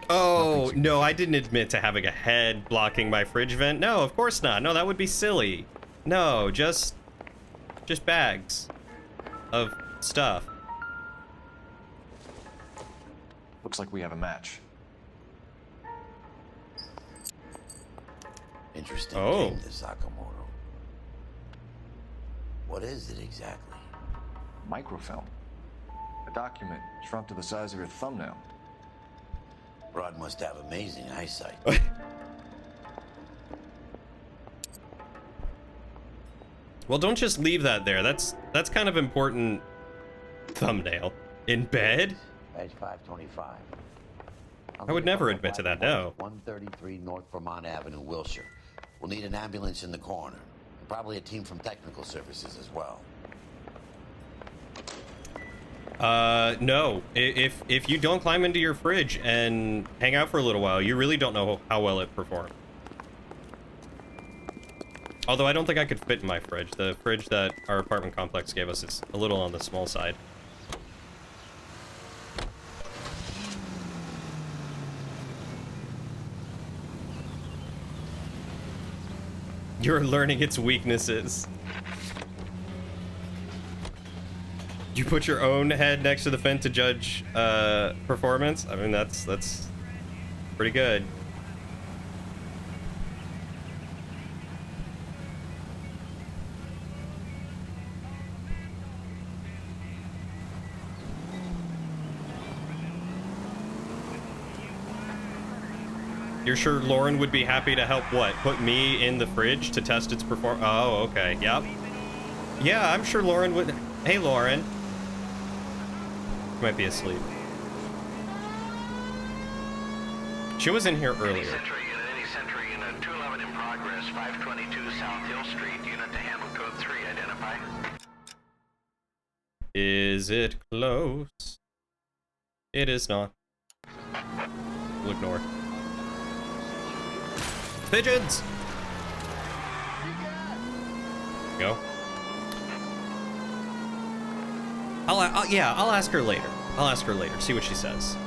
Oh, no, I didn't admit to having a head blocking my fridge vent. No, of course not. No, that would be silly. No, just bags of stuff.
Looks like we have a match.
Interesting
Oh.
thing, this Sakamoto. What is it exactly?
Microfilm. A document shrunk to the size of your thumbnail.
Rod must have amazing eyesight.
Well, don't just leave that there. That's kind of important. Thumbnail. In bed?
Page 525.
I would never admit to that, no.
133 North Vermont Avenue, Wilshire. We'll need an ambulance in the corner. And probably a team from technical services as well.
No. If you don't climb into your fridge and hang out for a little while, you really don't know how well it performed. Although I don't think I could fit in my fridge. The fridge that our apartment complex gave us is a little on the small side. You're learning its weaknesses. You put your own head next to the vent to judge performance? I mean, that's pretty good. You're sure Lauren would be happy to help what? Put me in the fridge to test its performance? Oh, okay. Yep. Yeah, I'm sure Lauren would. Hey, Lauren. Might be asleep. She was in here earlier.
Any Century Unit 211 in progress, 522 South Hill Street, unit to handle code 3, identify.
Is it close? It is not. We'll ignore. Pigeons! Go. I'll ask her later. I'll ask her later. See what she says.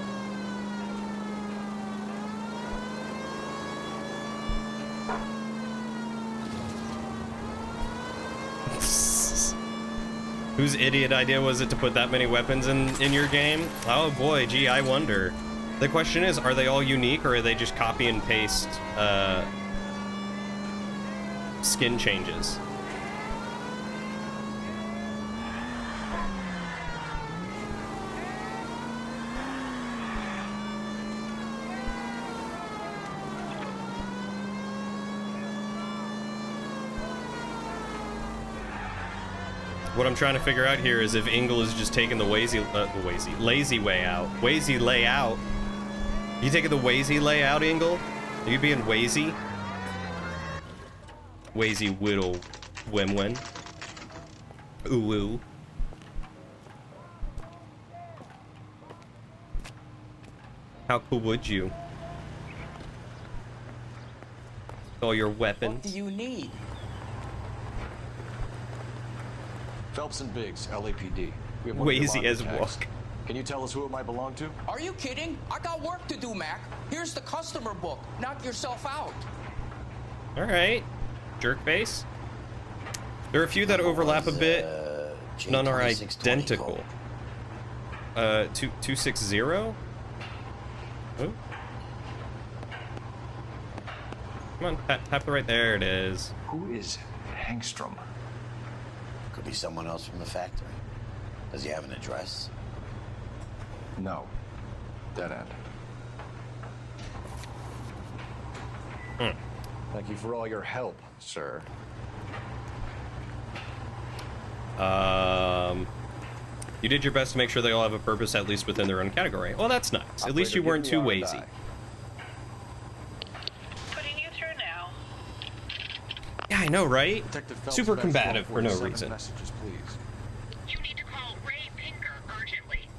Whose idiot idea was it to put that many weapons in your game? Oh boy, gee, I wonder. The question is, are they all unique or are they just copy and paste skin changes? What I'm trying to figure out here is if Ingle is just taking the lazy way out. Wazy layout. You taking the Wazy layout, Ingle? Are you being Wazy? Wazy whittle win. Ooh ooh. How cool would you? All your weapons.
What do you need?
Phelps and Biggs, LAPD. We have
Wazy as
tags.
walk.
Can you tell us who it might belong to?
Are you kidding? I got work to do, Mac. Here's the customer book. Knock yourself out.
All right, jerkface. There are a few that overlap a bit. None are identical. 260. Oh. Come on, tap the right. There it is.
Who is Hangstrom?
Could be someone else from the factory. Does he have an address?
No. Dead end. Thank you for all your help, sir.
You did your best to make sure they all have a purpose, at least within their own category. Well, that's nice. At least you weren't too lazy.
Putting you through now.
Yeah, I know, right?
Detective
Super combative for no reason.
Messages, please.
You need to call Ray Pinker urgently.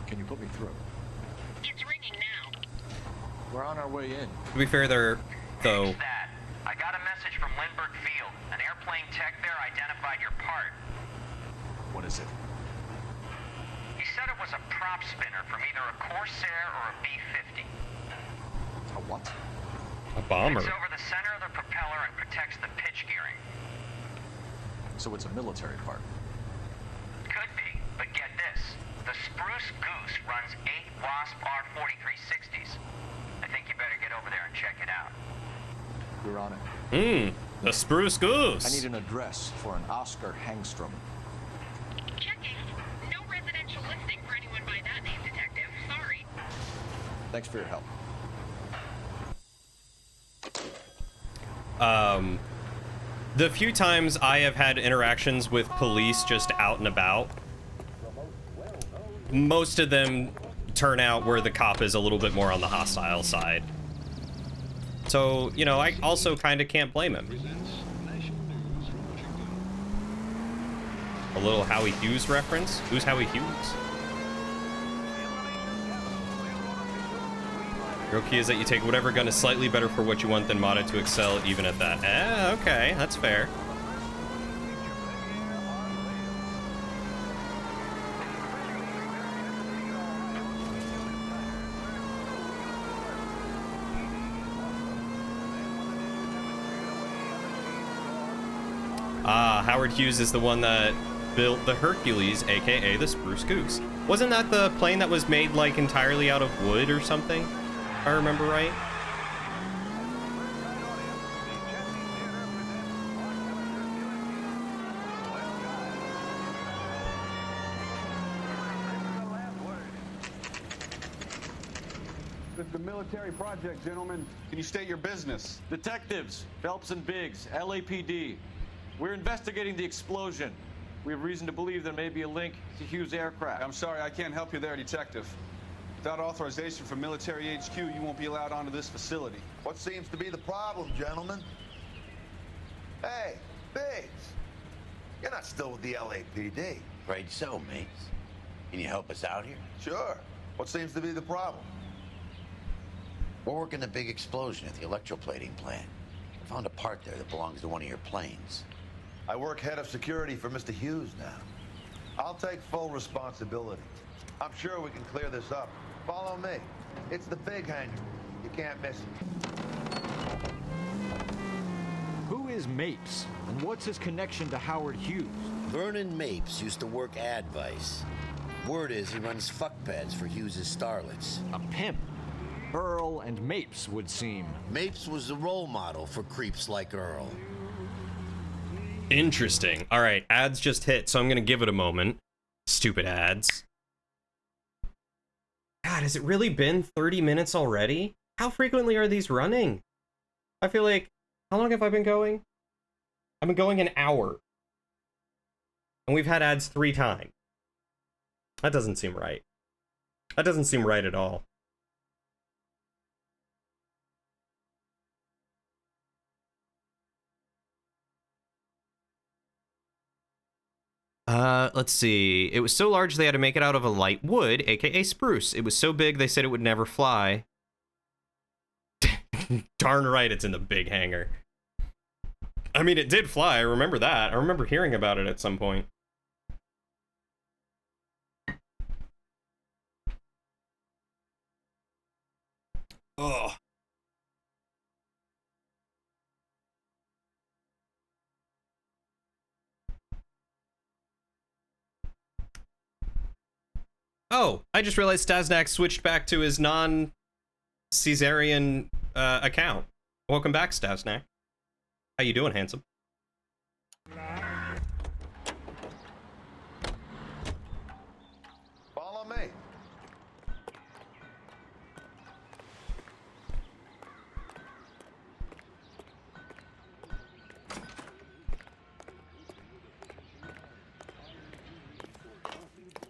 Can you put me through?
It's ringing now.
We're on our way in.
To be fair, though.
Fix that. I got a message from Lindbergh Field. An airplane tech there identified your part.
What is it?
He said it was a prop spinner from either a Corsair or a B-50.
A what?
A bomber.
It's over the center of the propeller and protects the pitch gearing.
So it's a military part.
Could be, but get this. The Spruce Goose runs 8 Wasp R-4360s. I think you better get over there and check it out.
We're on it.
The Spruce Goose.
I need an address for an Oscar Hangstrom.
Checking. No residential listing for anyone by that name, Detective. Sorry.
Thanks for your help.
The few times I have had interactions with police just out and about, most of them turn out where the cop is a little bit more on the hostile side. So, you know, I also kind of can't blame him. A little Howie Hughes reference? Who's Howie Hughes? Real key is that you take whatever gun is slightly better for what you want, then mod it to excel even at that. Okay, that's fair. Howard Hughes is the one that built the Hercules, aka the Spruce Goose. Wasn't that the plane that was made like entirely out of wood or something? If I remember right.
This is a military project, gentlemen.
Can you state your business?
Detectives, Phelps and Biggs, LAPD. We're investigating the explosion. We have reason to believe there may be a link to Hughes' aircraft.
I'm sorry, I can't help you there, Detective. Without authorization from military HQ, you won't be allowed onto this facility.
What seems to be the problem, gentlemen? Hey, Biggs. You're not still with the LAPD. Afraid so, mates. Can you help us out here? Sure. What seems to be the problem? We're working a big explosion at the electroplating plant. I found a part there that belongs to one of your planes. I work head of security for Mr. Hughes now. I'll take full responsibility. I'm sure we can clear this up. Follow me. It's the big hangar. You can't miss it.
Who is Mapes, and what's his connection to Howard Hughes?
Vernon Mapes used to work Advice. Word is he runs fuck pads for Hughes' starlets.
A pimp. Earl and Mapes would seem.
Mapes was the role model for creeps like Earl.
Interesting. All right, ads just hit, so I'm gonna give it a moment. Stupid ads. God, has it really been 30 minutes already? How frequently are these running? I feel like, how long have I been going? I've been going an hour. And we've had ads 3 times. That doesn't seem right. That doesn't seem right at all. Let's see. It was so large they had to make it out of a light wood, aka spruce. It was so big they said it would never fly. Darn right it's in the big hangar. I mean, it did fly, I remember that. I remember hearing about it at some point. Ugh. Oh, I just realized Stasnak switched back to his non-Caesarian account. Welcome back, Stasnak. How you doing, handsome?
Follow me.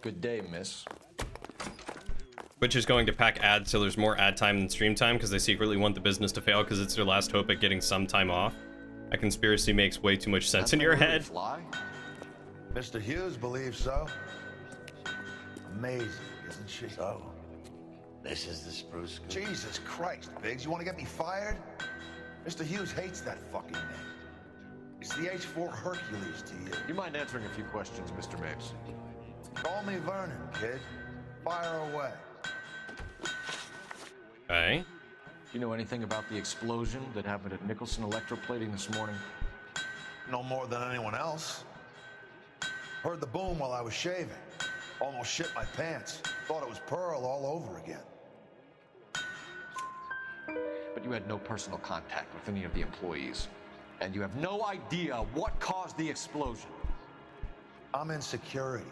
Good day, miss.
Which is going to pack ads so there's more ad time than stream time because they secretly want the business to fail because it's their last hope at getting some time off. A conspiracy makes way too much sense in your head.
Fly?
Mr. Hughes believes so. Amazing, isn't she? So, this is the spruce goose. Jesus Christ, Biggs, you want to get me fired? Mr. Hughes hates that fucking name. It's the H4 Hercules to you.
You mind answering a few questions, Mr. Mapes?
Call me Vernon, kid. Fire away.
Okay.
Do you know anything about the explosion that happened at Nicholson Electroplating this morning?
No more than anyone else. Heard the boom while I was shaving. Almost shit my pants. Thought it was Pearl all over again.
But you had no personal contact with any of the employees. And you have no idea what caused the explosion.
I'm in security.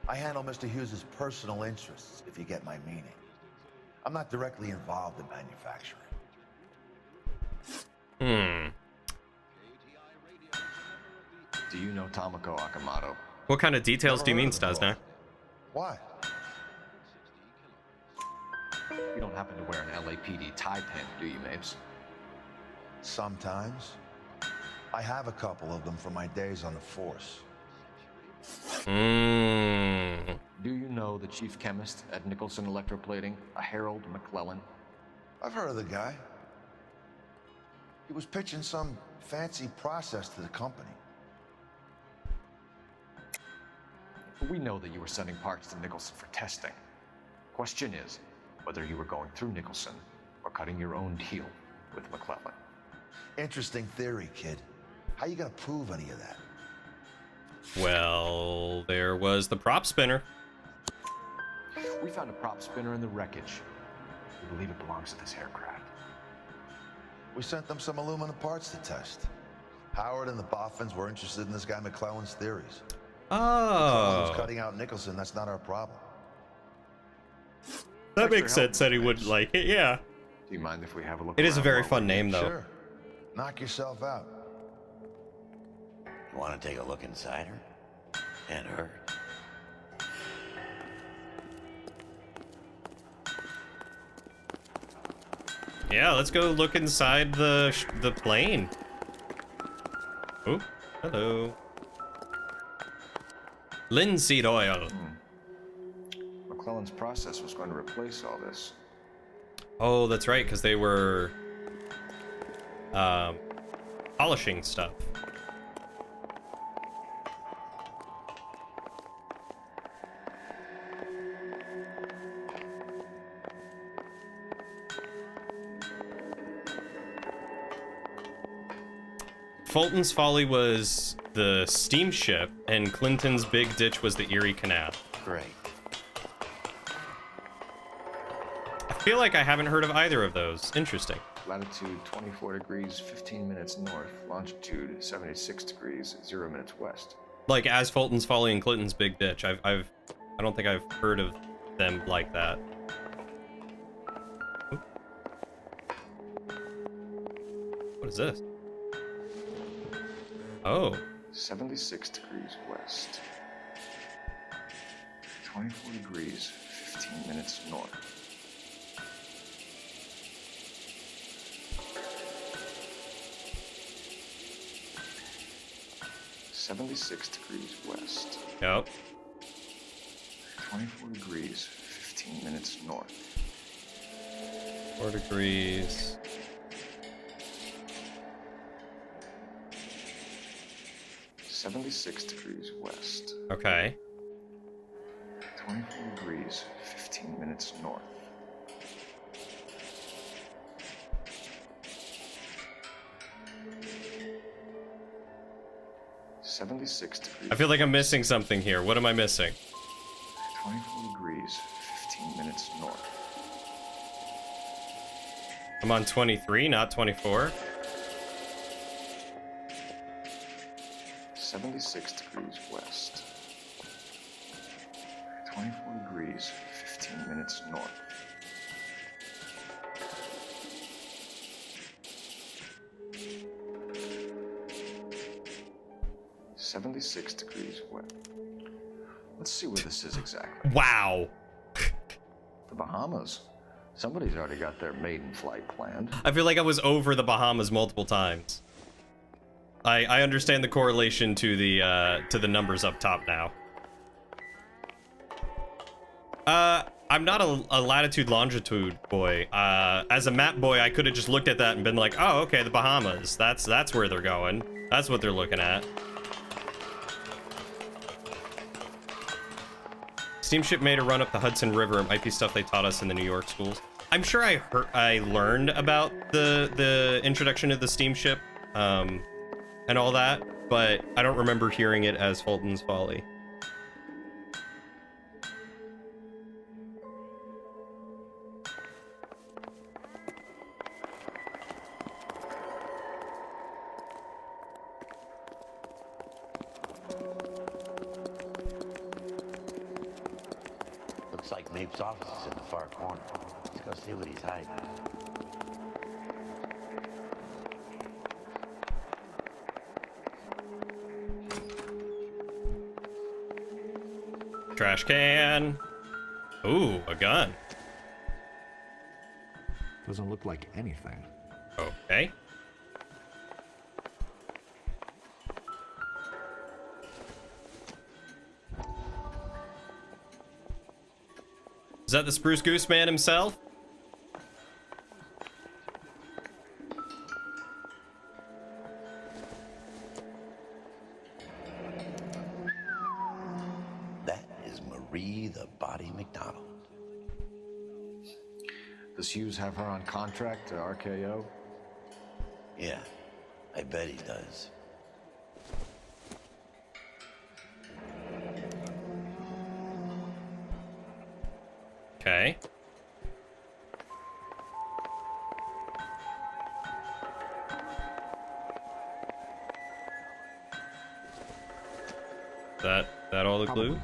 I handle Mr. Hughes' personal interests, if you get my meaning. I'm not directly involved in manufacturing.
Do you know Tomoko Akamoto?
What kind of details do you mean, Stasnak?
Why?
You don't happen to wear an LAPD tie pin, do you, Mapes?
Sometimes. I have a couple of them from my days on the force.
Do you know the chief chemist at Nicholson Electroplating, a Harold McClellan?
I've heard of the guy. He was pitching some fancy process to the company.
We know that you were sending parts to Nicholson for testing. Question is, whether you were going through Nicholson or cutting your own deal with McClellan.
Interesting theory, kid. How you gonna prove any of that?
Well, there was the prop spinner.
We found a prop spinner in the wreckage. We believe it belongs to this aircraft.
We sent them some aluminum parts to test. Howard and the Boffins were interested in this guy McClellan's theories. McClellan was cutting out Nicholson, that's not our problem.
That makes sense that he wouldn't like it, yeah.
Do you mind if we have a look?
It is a very fun name, though.
Sure. Knock yourself out.
You want to take a look inside her? And her?
Yeah, let's go look inside the plane. Oh, hello. Linseed oil.
McClellan's process was going to replace all this.
Oh, that's right, because they were polishing stuff. Fulton's Folly was the steamship, and Clinton's Big Ditch was the Erie Canal.
Great.
I feel like I haven't heard of either of those. Interesting.
Latitude 24 degrees, 15 minutes north. Longitude 76 degrees, 0 minutes west.
Like as Fulton's Folly and Clinton's Big Ditch. I don't think I've heard of them like that. Oop. What is this? Oh.
76 degrees west. 24 degrees, 15 minutes north. 76 degrees west.
Yep.
24 degrees, 15 minutes north.
4 degrees.
76 degrees west.
Okay.
24 degrees, 15 minutes north. 76 degrees.
I feel like I'm missing something here. What am I missing?
24 degrees, 15 minutes north.
I'm on 23, not 24.
76 degrees west. 24 degrees, 15 minutes north. 76 degrees west. Let's see where this is exactly.
Wow.
The Bahamas. Somebody's already got their maiden flight planned.
I feel like I was over the Bahamas multiple times. I understand the correlation to the numbers up top now. I'm not a latitude longitude boy. As a map boy, I could have just looked at that and been like, oh, okay, the Bahamas. That's where they're going. That's what they're looking at. Steamship made a run up the Hudson River. It might be stuff they taught us in the New York schools. I'm sure I learned about the introduction of the steamship, and all that, but I don't remember hearing it as Fulton's Folly.
Looks like Mape's office is in the far corner. Let's go see what he's hiding.
Trash can. Ooh, a gun.
Doesn't look like anything.
Okay. Is that the Spruce Goose Man himself?
That is Marie the Body McDonald.
Does Hughes have her on contract to RKO?
Yeah, I bet he does.
Okay. That all the clues?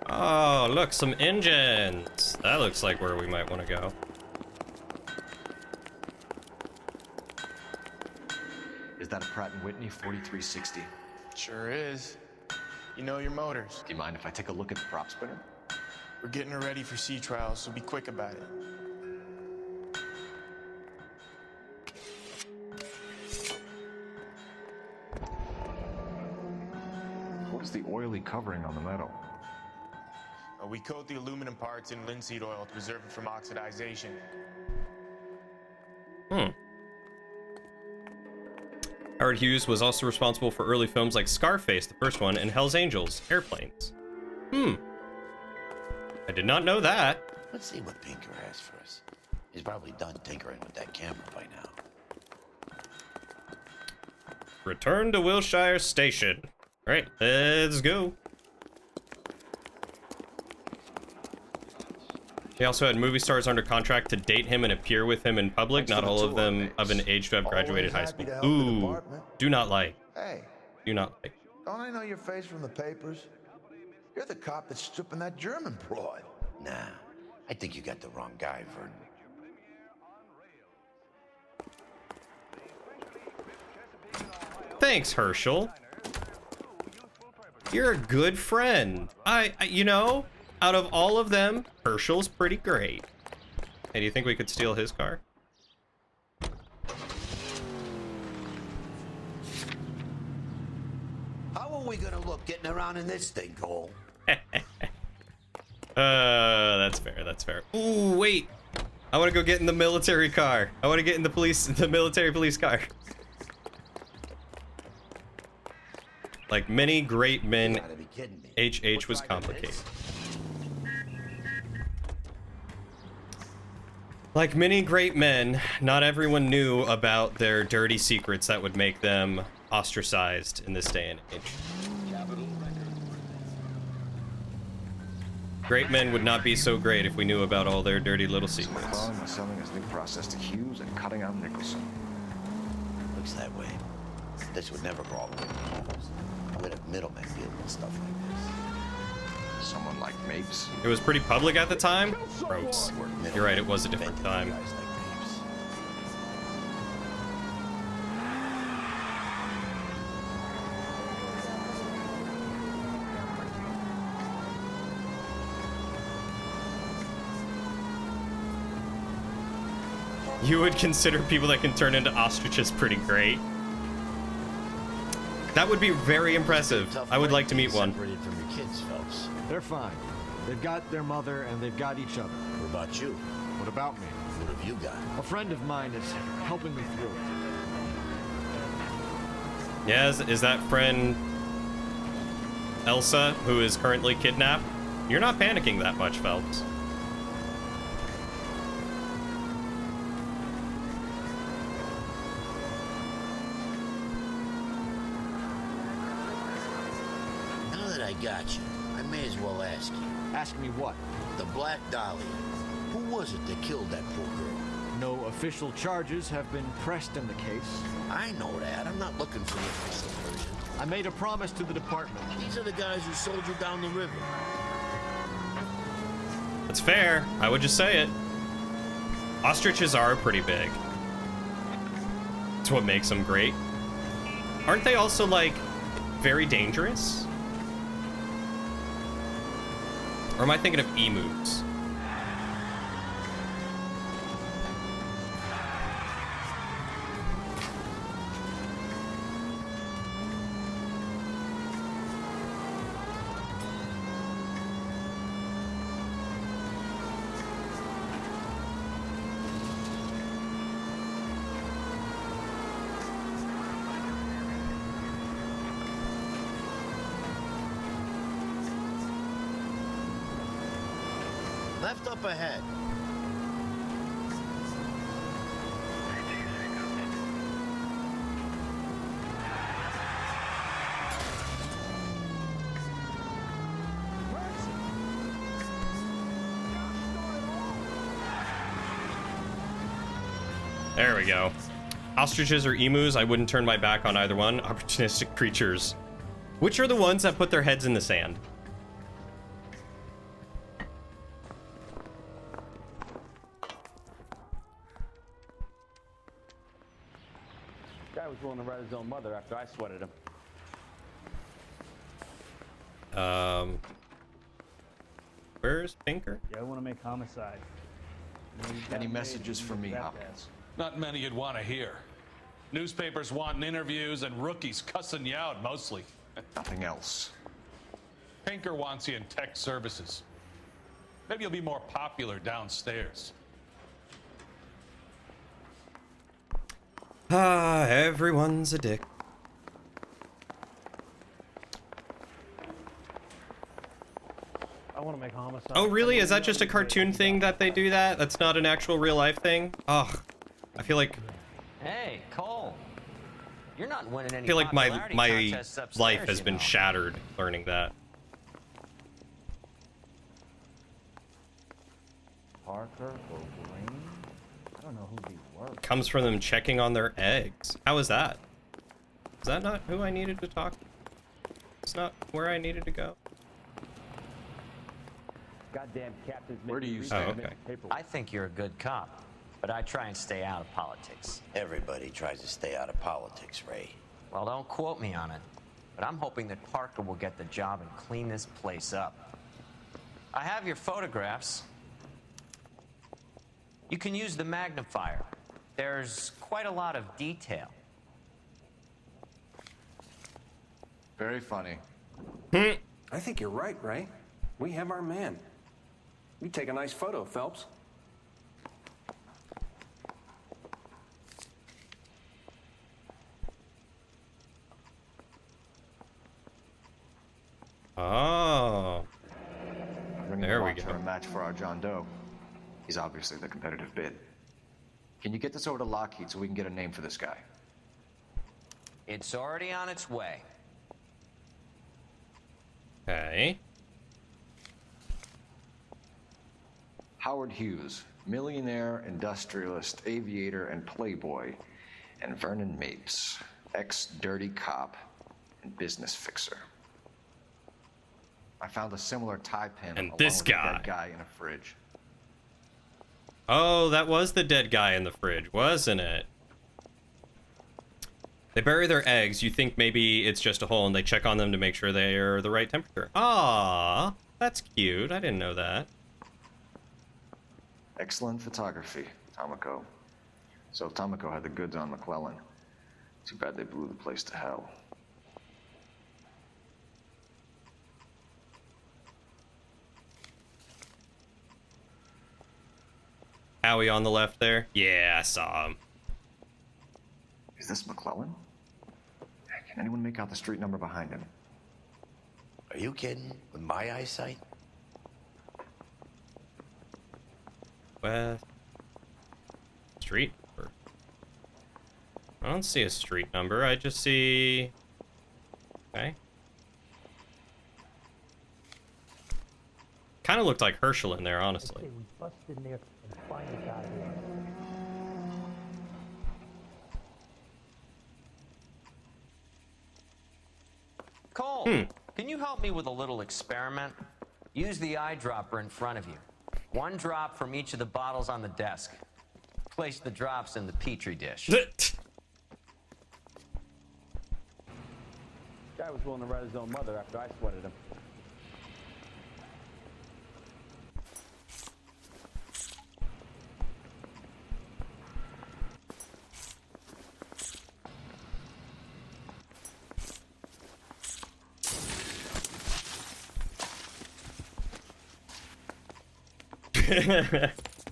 Oh, look, some engines. That looks like where we might want to go.
Is that a Pratt & Whitney 4360?
Sure is. You know your motors.
Do you mind if I take a look at the prop spinner?
We're getting her ready for sea trials, so be quick about it.
What is the oily covering on the metal?
A We coat the aluminum parts in linseed oil to preserve it from oxidization.
Howard Hughes was also responsible for early films like Scarface, the first one, and Hell's Angels, Airplanes. I did not know that.
Let's see what Pinker has for us. He's probably done tinkering with that camera by now.
Return to Wilshire Station. All right, let's go. He also had movie stars under contract to date him and appear with him in public. Not all of them of an age to have graduated high school. Ooh, do not like.
Hey.
Do not like.
Don't I know your face from the papers? You're the cop that's stripping that German broad.
Nah, I think you got the wrong guy, Vernon.
Thanks, Herschel. You're a good friend. You know, out of all of them, Herschel's pretty great. Hey, do you think we could steal his car?
How are we gonna look getting around in this thing, Cole?
That's fair, that's fair. Ooh, wait. I want to go get in the military car. I want to get in the military police car. Like many great men, H.H. was complicated. Like many great men, not everyone knew about their dirty secrets that would make them ostracized in this day and age. Great men would not be so great if we knew about all their dirty little secrets.
Calling and selling his new process to Hughes and cutting out Nicholson.
Looks that way. This would never go all the way to homes. We'd have middlemen dealing with stuff like this.
Someone like Mapes.
It was pretty public at the time. Gross. You're right, it was a different time. You would consider people that can turn into ostriches pretty great. That would be very impressive. I would like to meet one.
Separated from your kids, Phelps.
They're fine. They've got their mother and they've got each other.
What about you?
What about me?
What have you got?
A friend of mine is helping me through it.
Yeah, is that friend Elsa, who is currently kidnapped? You're not panicking that much, Phelps.
Got you. I may as well ask you.
Ask me what?
The Black Dahlia. Who was it that killed that poor girl?
No official charges have been pressed in the case.
I know that. I'm not looking for the official version.
I made a promise to the department.
These are the guys who sold you down the river.
That's fair. I would just say it. Ostriches are pretty big. It's what makes them great. Aren't they also, like, very dangerous? Or am I thinking of emus?
Left up ahead.
There we go. Ostriches or emus, I wouldn't turn my back on either one. Opportunistic creatures. Which are the ones that put their heads in the sand?
Guy was willing to write his own mother after I sweated him.
Where's Pinker?
Yeah, I want to make homicide.
Any messages for me, Hopkins?
Not many you'd want to hear. Newspapers wanting interviews and rookies cussing you out mostly.
Nothing else.
Pinker wants you in tech services. Maybe you'll be more popular downstairs.
Everyone's a dick.
I want to make homicide.
Oh, really? Is that just a cartoon thing that they do that? That's not an actual real life thing? Ugh. I feel like...
Hey, Cole. You're not winning any
I feel like my
contests upstairs,
life has
you
been
know.
shattered learning that.
Parker or Green? I don't know who'd be worse.
Comes from them checking on their eggs. How is that? Is that not who I needed to talk to? It's not where I needed to go.
Goddamn captain's
Where do you
Oh,
stand?
okay.
I think you're a good cop, but I try and stay out of politics.
Everybody tries to stay out of politics, Ray.
Well, don't quote me on it, but I'm hoping that Parker will get the job and clean this place up. I have your photographs. You can use the magnifier. There's quite a lot of detail.
Very funny.
I think you're right, Ray. We have our man. You take a nice photo, Phelps.
Oh. There we
For
go.
a match for our John Doe. He's obviously the competitive bid. Can you get this over to Lockheed so we can get a name for this guy?
It's already on its way.
Okay.
Howard Hughes, millionaire, industrialist, aviator, and playboy, and Vernon Mapes, ex-dirty cop and business fixer. I found a similar tie pin
And
along
this
with a
guy.
dead guy in a fridge.
Oh, that was the dead guy in the fridge, wasn't it? They bury their eggs. You think maybe it's just a hole, and they check on them to make sure they are the right temperature. Ah, that's cute. I didn't know that.
Excellent photography, Tomoko. So Tomoko had the goods on McClellan. Too bad they blew the place to hell.
Howie on the left there. Yeah, I saw him.
Is this McClellan? Can anyone make out the street number behind him?
Are you kidding? With my eyesight?
West street number. I don't see a street number. I just see. Okay. Kind of looked like Herschel in there, honestly.
We bust in there and find the guy there.
Cole, can you help me with a little experiment? Use the eyedropper in front of you. One drop from each of the bottles on the desk. Place the drops in the petri dish.
Guy was willing to write his own mother after I sweated him.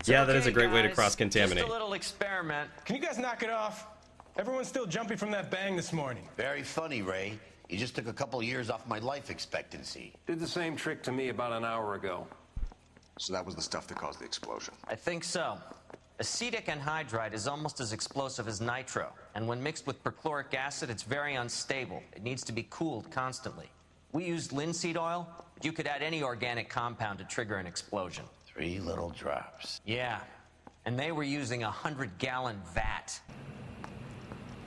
Yeah, that is a great way to
guys.
cross-contaminate.
Just a little experiment.
Can you guys knock it off? Everyone's still jumping from that bang this morning.
Very funny, Ray. You just took a couple years off my life expectancy.
Did the same trick to me about an hour ago.
So that was the stuff that caused the explosion.
I think so. Acetic anhydride is almost as explosive as nitro, and when mixed with perchloric acid, it's very unstable. It needs to be cooled constantly. We used linseed oil, but you could add any organic compound to trigger an explosion.
3 little drops.
Yeah, and they were using a 100-gallon vat.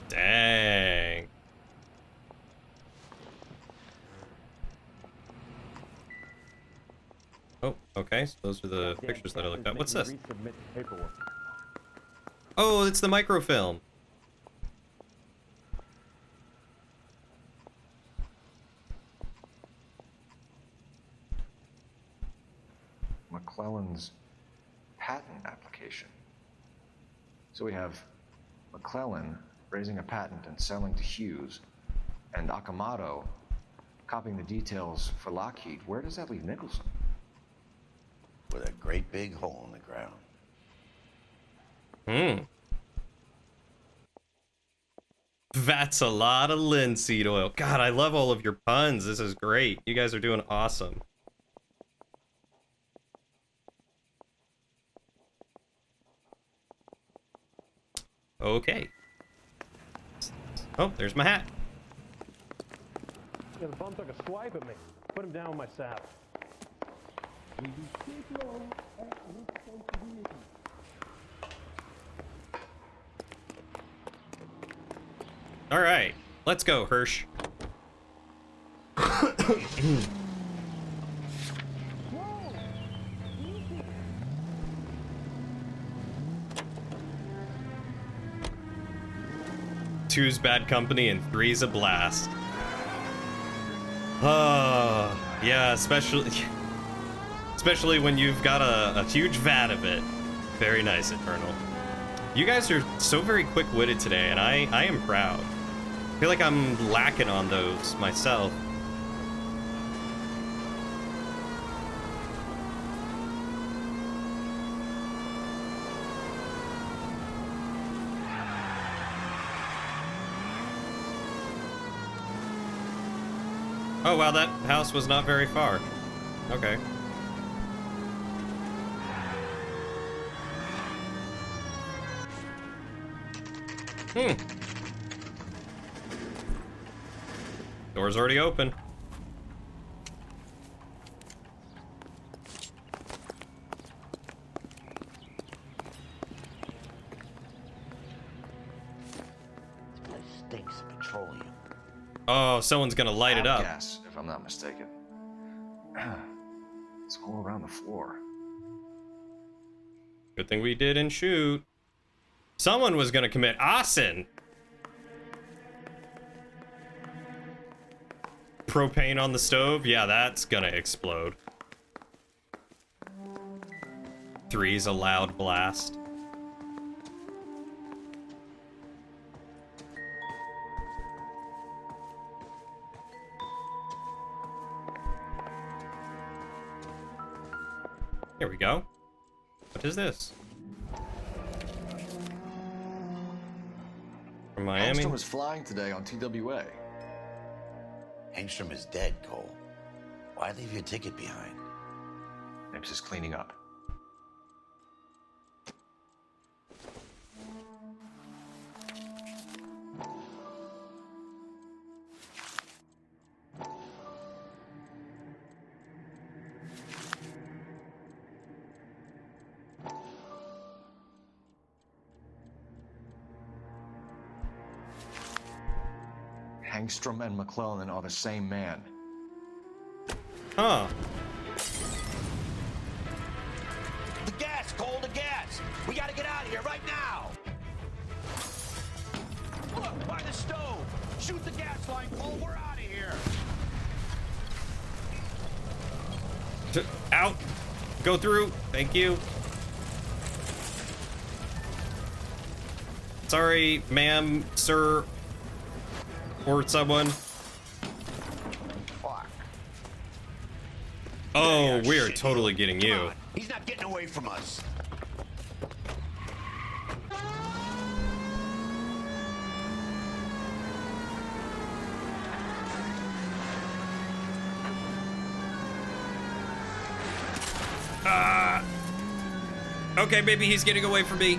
Dang. Oh, okay. So those are the pictures that I looked at. What's this?
Resubmit the paperwork.
Oh, it's the microfilm.
McClellan's patent application. So we have McClellan raising a patent and selling to Hughes, and Akamoto copying the details for Lockheed. Where does that leave Nicholson?
with a great big hole in the ground.
That's a lot of linseed oil. God, I love all of your puns. This is great. You guys are doing awesome. Okay. Oh, there's my hat.
Yeah, the bum took a swipe at me. Put him down with my saddle.
All right, let's go, Hirsch. Two's bad company and three's a blast. Oh, yeah, especially when you've got a huge vat of it. Very nice, Eternal. You guys are so very quick-witted today, and I am proud. I feel like I'm lacking on those myself. Oh, wow, that house was not very far. Okay. Door's already open.
This place stinks of petroleum.
Oh, someone's gonna light it up.
Gas, if I'm not mistaken. It's all around the floor.
Good thing we didn't shoot. Someone was gonna commit arson. Propane on the stove? Yeah, that's gonna explode. Three's a loud blast. Here we go. What is this? From Miami?
Engstrom was flying today on TWA.
Engstrom is dead, Cole. Why leave your ticket behind?
Maybe just cleaning up. Engstrom and McClellan are the same man.
Huh.
The gas, Cole, the gas! We gotta get out of here right now! Look, by the stove! Shoot the gas line, Cole, we're out of here!
Out! Go through! Thank you. Sorry, ma'am, sir, or someone.
Fuck.
Oh, we're totally getting you.
He's not getting away from us.
Okay, maybe he's getting away from me.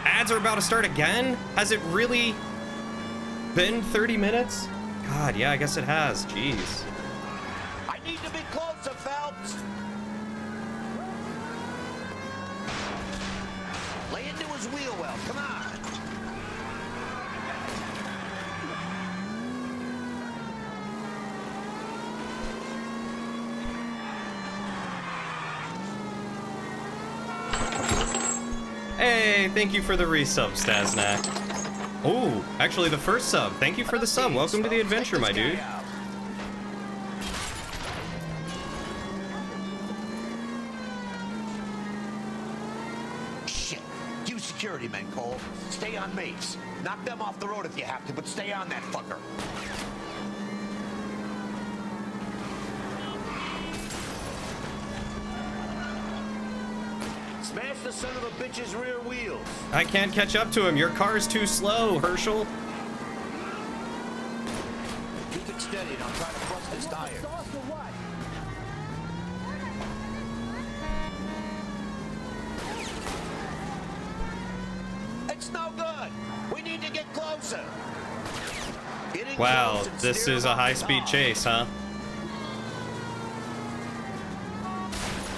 Ads are about to start again? Has it really been 30 minutes? God, yeah, I guess it has. Jeez.
I need to be closer, Phelps! Lay into his wheel well, come on!
Hey, thank you for the resub, Stasnak. Oh, actually the first sub. Thank you for the sub. Welcome to the adventure, my dude.
Shit! You security men, Cole. Stay on mates. Knock them off the road if you have to, but stay on that fucker. Smash the son of a bitch's rear wheels.
I can't catch up to him. Your car's too slow, Herschel.
Keep it steady and I'll try to bust his tires. It's no good. We need to get closer.
Wow, this is a high-speed chase, huh?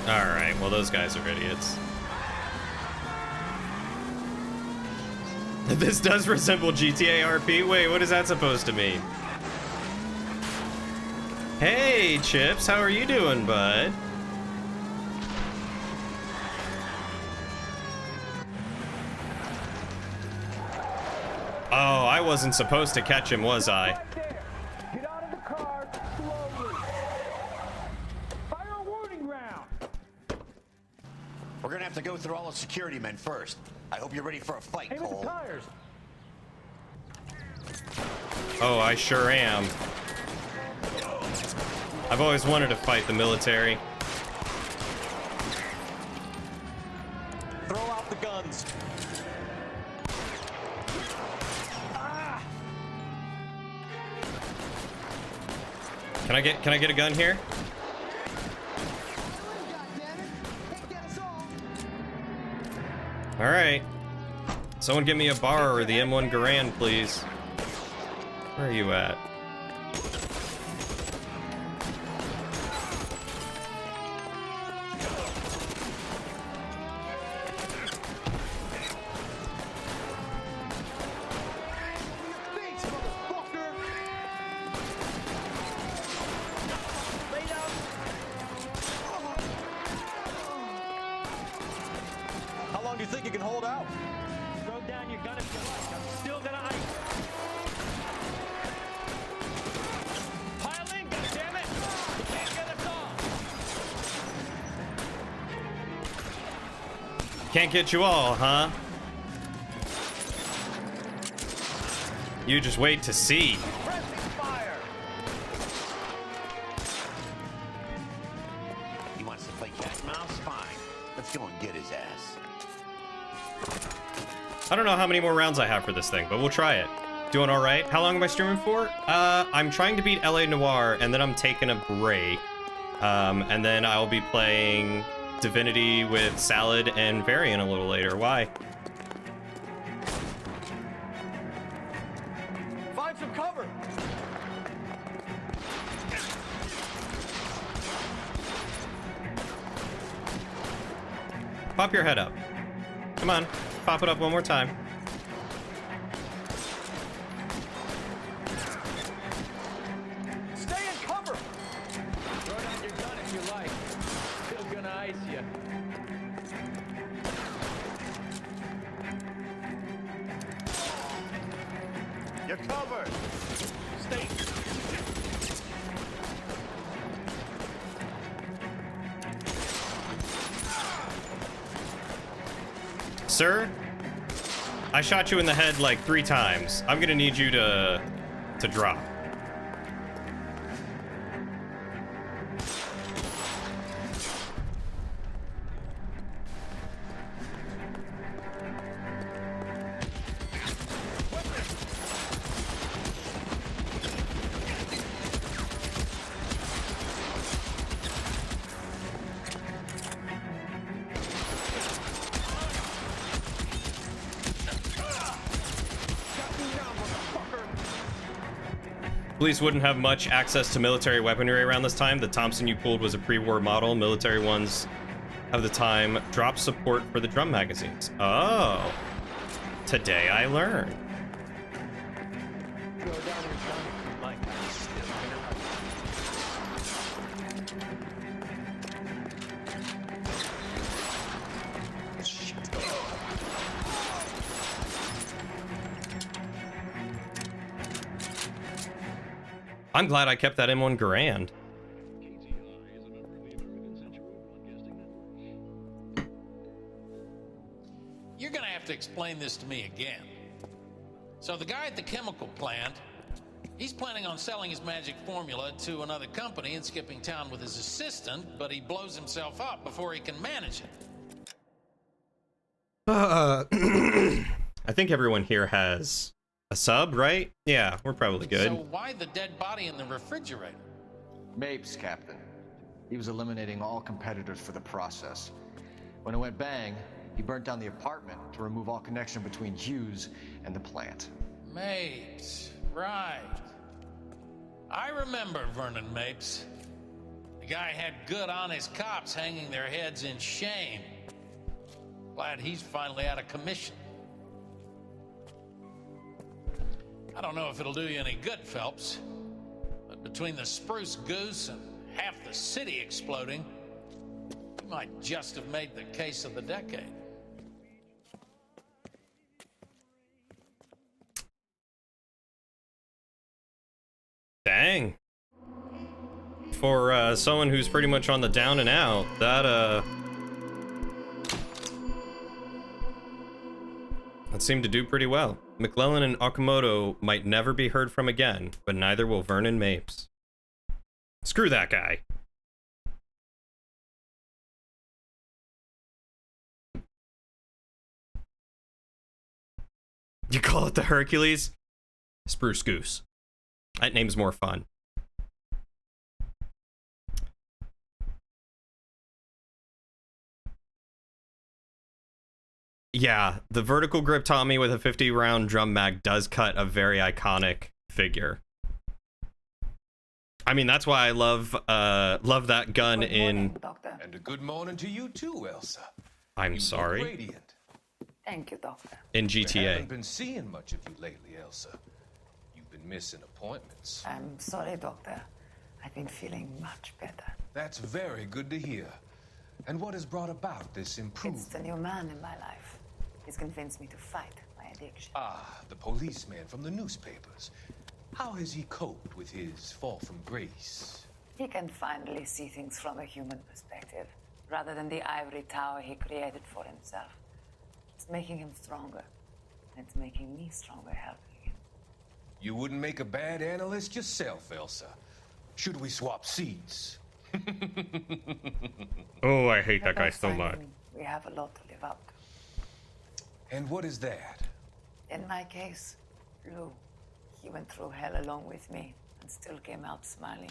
Alright, well those guys are idiots. This does resemble GTA RP? Wait, what is that supposed to mean? Hey, Chips, how are you doing, bud? Oh, I wasn't supposed to catch him, was I?
Get out of the car slowly. Fire a warning round.
We're gonna have to go through all the security men first. I hope you're ready for a fight,
Aim at
Cole.
the tires.
Oh, I sure am. I've always wanted to fight the military.
Throw out the guns.
Can I get a gun here? All right. Someone give me a bar or the M1 Garand, please. Where are you at?
How long do you think you can hold out?
Throw down your gun if you like. I'm still gonna ice. Pile in, goddammit! You can't get us all.
Can't get you all, huh? You just wait to see.
He wants to play cat and mouse? Fine. Let's go and get his ass.
I don't know how many more rounds I have for this thing, but we'll try it. Doing all right. How long am I streaming for? I'm trying to beat LA Noire, and then I'm taking a break. And then I'll be playing Divinity with Salad and Varian a little later. Why?
Find some cover.
Pop your head up. Come on. Pop it up one more time.
Stay in cover. Throw down your gun if you like. Still gonna ice you.
You're covered.
Stay.
Sir, I shot you in the head like 3 times. I'm gonna need you to drop. Police wouldn't have much access to military weaponry around this time. The Thompson you pulled was a pre-war model. Military ones of the time dropped support for the drum magazines. Oh, today I learned.
Throw down your gun if you like.
I'm glad I kept that M1 Garand.
You're gonna have
have to explain this to me again. So the guy at the chemical plant, he's planning on selling his magic formula to another company and skipping town with his assistant, but he blows himself up before he can manage it.
I think everyone here has a sub, right? Yeah, we're probably good.
So why the dead body in the refrigerator?
Mapes, Captain. He was eliminating all competitors for the process. When it went bang, he burnt down the apartment to remove all connection between Hughes and the plant.
Mapes, right. I remember Vernon Mapes. The guy had good, honest cops hanging their heads in shame. Glad he's finally out of commission. I don't know if it'll do you any good, Phelps, but between the spruce goose and half the city exploding, you might just have made the case of the decade.
Dang. For someone who's pretty much on the down and out, that seemed to do pretty well. McClellan and Okamoto might never be heard from again, but neither will Vernon Mapes. Screw that guy. You call it the Hercules? Spruce Goose. That name's more fun. Yeah, the vertical grip Tommy with a 50-round drum mag does cut a very iconic figure. I mean, that's why I love that gun in...
Doctor.
And a good morning to you too, Elsa.
I'm sorry.
Radiant.
Thank you, Doctor.
In GTA.
I haven't been seeing much of you lately, Elsa. You've been missing appointments.
I'm sorry, Doctor. I've been feeling much better.
That's very good to hear. And what has brought about this improvement?
It's the new man in my life. He's convinced me to fight my addiction.
Ah, the policeman from the newspapers. How has he coped with his fall from grace?
He can finally see things from a human perspective, rather than the ivory tower he created for himself. It's making him stronger. And it's making me stronger helping him.
You wouldn't make a bad analyst yourself, Elsa. Should we swap seats?
Oh, I hate that guy so much.
We have a lot to live up to.
And what is that?
In my case, Lou. He went through hell along with me and still came out smiling.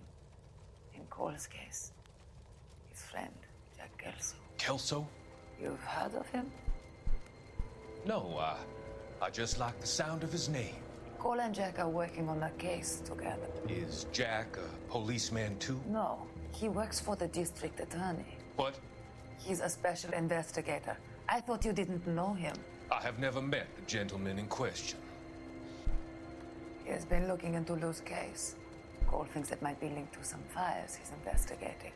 In Cole's case, his friend, Jack Kelso.
Kelso?
You've heard of him?
No, I just like the sound of his name.
Cole and Jack are working on a case together.
Is Jack a policeman too?
No, he works for the district attorney.
What?
He's a special investigator. I thought you didn't know him.
I have never met the gentleman in question.
He has been looking into Lou's case. Cole thinks it might be linked to some fires he's investigating.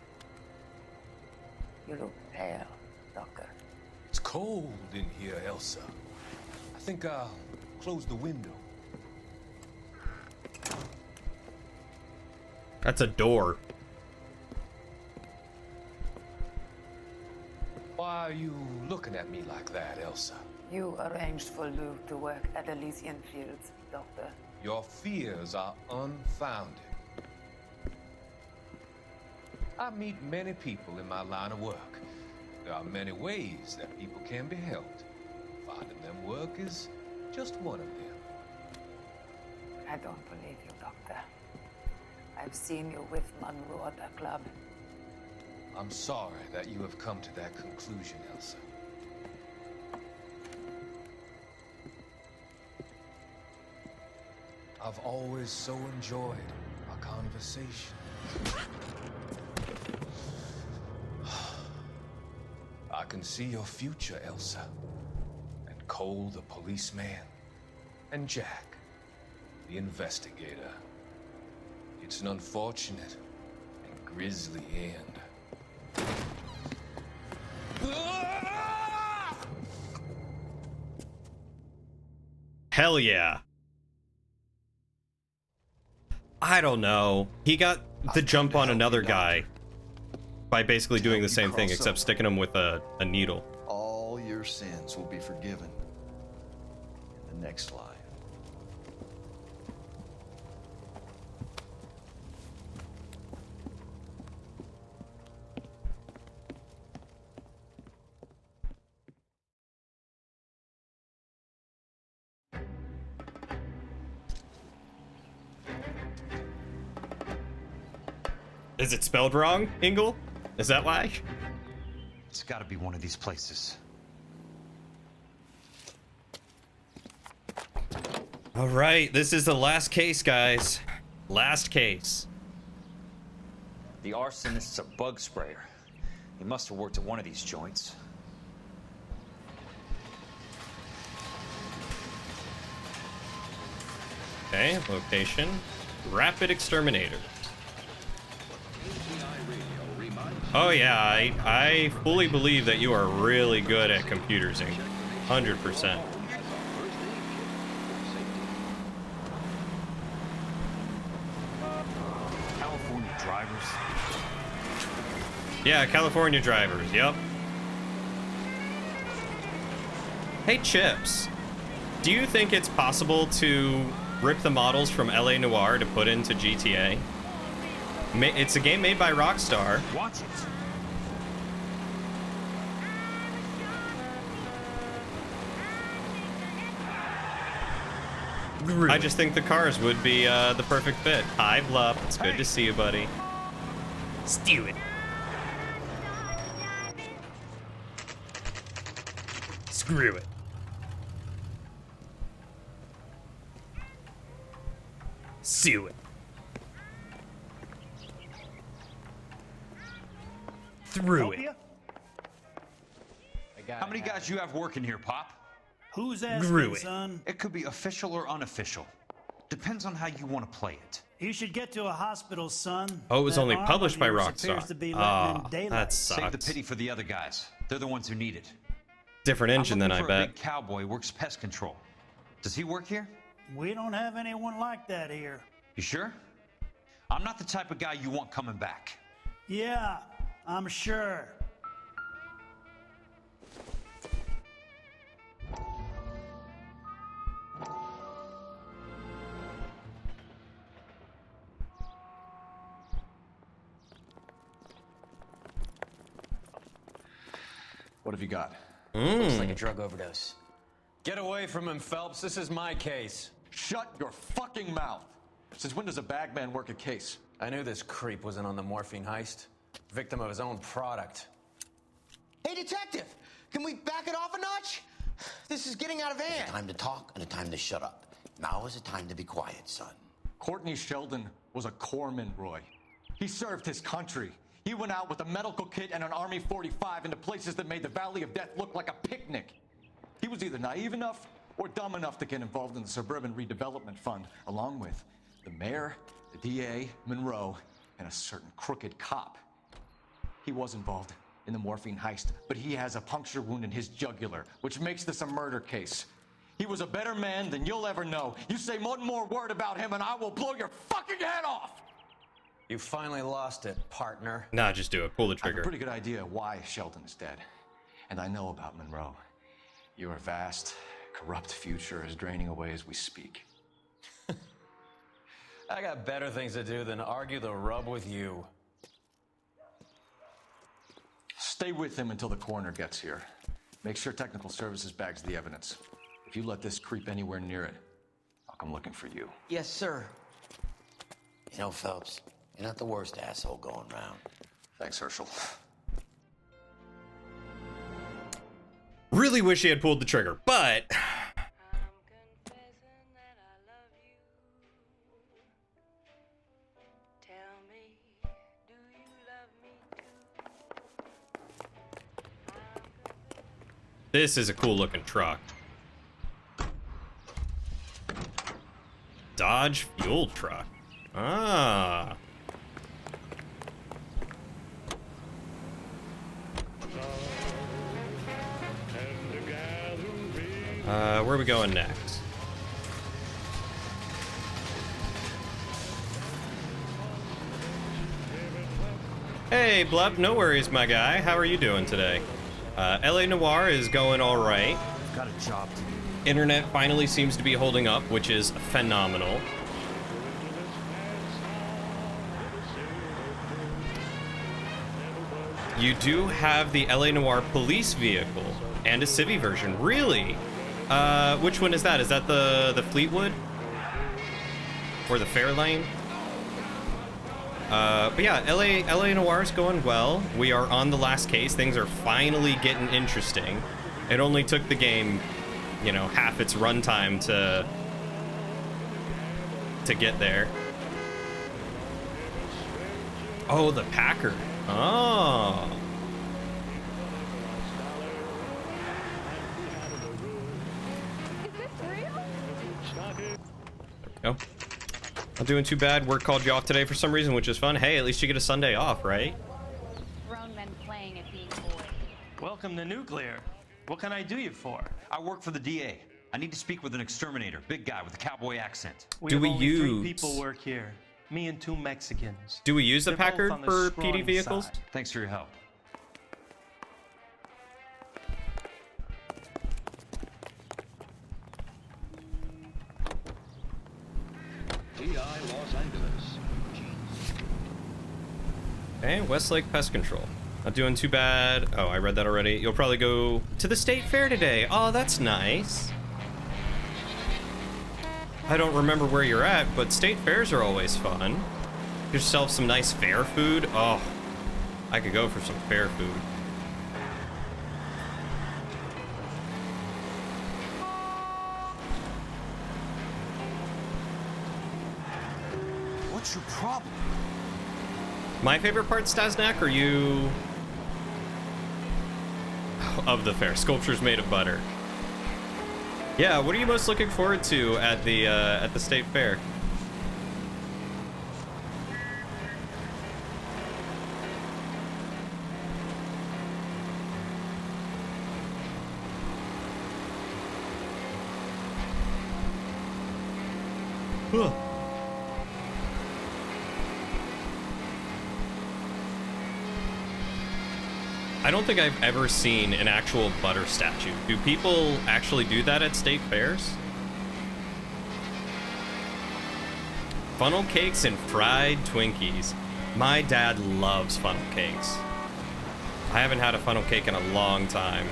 You look pale, Doctor.
It's cold in here, Elsa. I think I'll close the window.
That's a door.
Why are you looking at me like that, Elsa?
You arranged for Lou to work at Elysian Fields, Doctor.
Your fears are unfounded. I meet many people in my line of work. There are many ways that people can be helped. Finding them work is just one of them.
I don't believe you, Doctor. I've seen you with Monroe at the club.
I'm sorry that you have come to that conclusion, Elsa. I've always so enjoyed our conversation. I can see your future, Elsa. And Cole, the policeman. And Jack, the investigator. It's an unfortunate and grisly end.
Hell yeah. I don't know. He got the jump on another guy by basically doing the same thing, except sticking him with a needle.
All your sins will be forgiven.
Next slide.
Is it spelled wrong, Ingle? Is that why?
It's gotta be one of these places.
All right, this is the last case, guys. Last case.
The arsonist's a bug sprayer. He must have worked at one of these joints.
Okay, location. Rapid Exterminator. Oh yeah, I fully believe that you are really good at computers, Ingle. 100%.
California drivers.
Yeah, California drivers, yep. Hey, Chips. Do you think it's possible to rip the models from LA Noire to put into GTA? It's a game made by Rockstar.
Watch it.
I just think the cars would be the perfect fit. Hi, Bluff. It's good to see you, buddy. Stew it. Screw it. Sue it. Through it.
How many guys you have working here, Pop?
Who's
Grew
asking,
it.
son?
It could be official or unofficial. Depends on how you want to play it.
You should get to a hospital, son.
Oh, it was
That
only
arm
published
of
by
yours
Rockstar.
appears to be letting
Ah,
in daylight.
that
Save the
sucks.
pity for the other guys. They're the ones who need it.
Different engine
I'm
than I
looking for a
bet.
big cowboy who works pest control. Does he work here?
We don't have anyone like that here.
You sure? I'm not the type of guy you want coming back.
Yeah, I'm sure.
What have you got?
Looks like a drug overdose.
Get away from him, Phelps. This is my case.
Shut your fucking mouth! Since when does a bagman work a case?
I knew this creep wasn't on the morphine heist. Victim of his own product.
Hey, detective! Can we back it off a notch? This is getting out of hand.
Time to talk and a time to shut up. Now is the time to be quiet, son.
Courtney Sheldon was a corpsman, Roy. He served his country. He went out with a medical kit and an Army 45 into places that made the Valley of Death look like a picnic. He was either naive enough or dumb enough to get involved in the Suburban Redevelopment Fund, along with the mayor, the DA, Monroe, and a certain crooked cop. He was involved in the morphine heist, but he has a puncture wound in his jugular, which makes this a murder case. He was a better man than you'll ever know. You say one more word about him and I will blow your fucking head off!
You finally lost it, partner.
Nah, just do it. Pull the
I have a
trigger.
pretty good idea why Sheldon is dead. And I know about Monroe. Your vast, corrupt future is draining away as we speak.
I got better things to do than argue the rub with you.
Stay with him until the coroner gets here. Make sure technical services bags the evidence. If you let this creep anywhere near it, I'll come looking for you.
Yes, sir.
You know, Phelps, you're not the worst asshole going round.
Thanks, Herschel.
Really wish he had pulled the trigger, but this is a cool looking truck. Dodge fuel truck. Ah. Where are we going next? Hey, Blup, no worries, my guy. How are you doing today? LA Noire is going all right.
I've got a job to do.
internet finally seems to be holding up, which is phenomenal. You do have the LA Noire police vehicle and a civvy version. Really? Which one is that? Is that the Fleetwood? Or the Fairlane? But yeah, LA Noire is going well. We are on the last case. Things are finally getting interesting. It only took the game, you know, half its runtime to get there. Oh, the Packard. Oh. Oh. Not doing too bad. Work called you off today for some reason, which is fun. Hey, at least you get a Sunday off, right?
Grown men playing at being boys.
Welcome to Nuclear. What can I do you for?
I work for the DA. I need to speak with an exterminator, big guy with a cowboy accent.
Do we use...
3 people work here. Me and 2 Mexicans.
Do we use the
They're
Packard
both on the
for
strong
PD vehicles?
side.
Thanks for your help.
Los Angeles.
Okay, Westlake Pest Control. Not doing too bad. Oh, I read that already. You'll probably go to the state fair today. Oh, that's nice. I don't remember where you're at, but state fairs are always fun. Get yourself some nice fair food. Oh, I could go for some fair food.
What's your problem?
My favorite part, Stasnak, are you... of the fair. Sculptures made of butter. Yeah, what are you most looking forward to at the state fair? Huh. I don't think I've ever seen an actual butter statue. Do people actually do that at state fairs? Funnel cakes and fried Twinkies. My dad loves funnel cakes. I haven't had a funnel cake in a long time.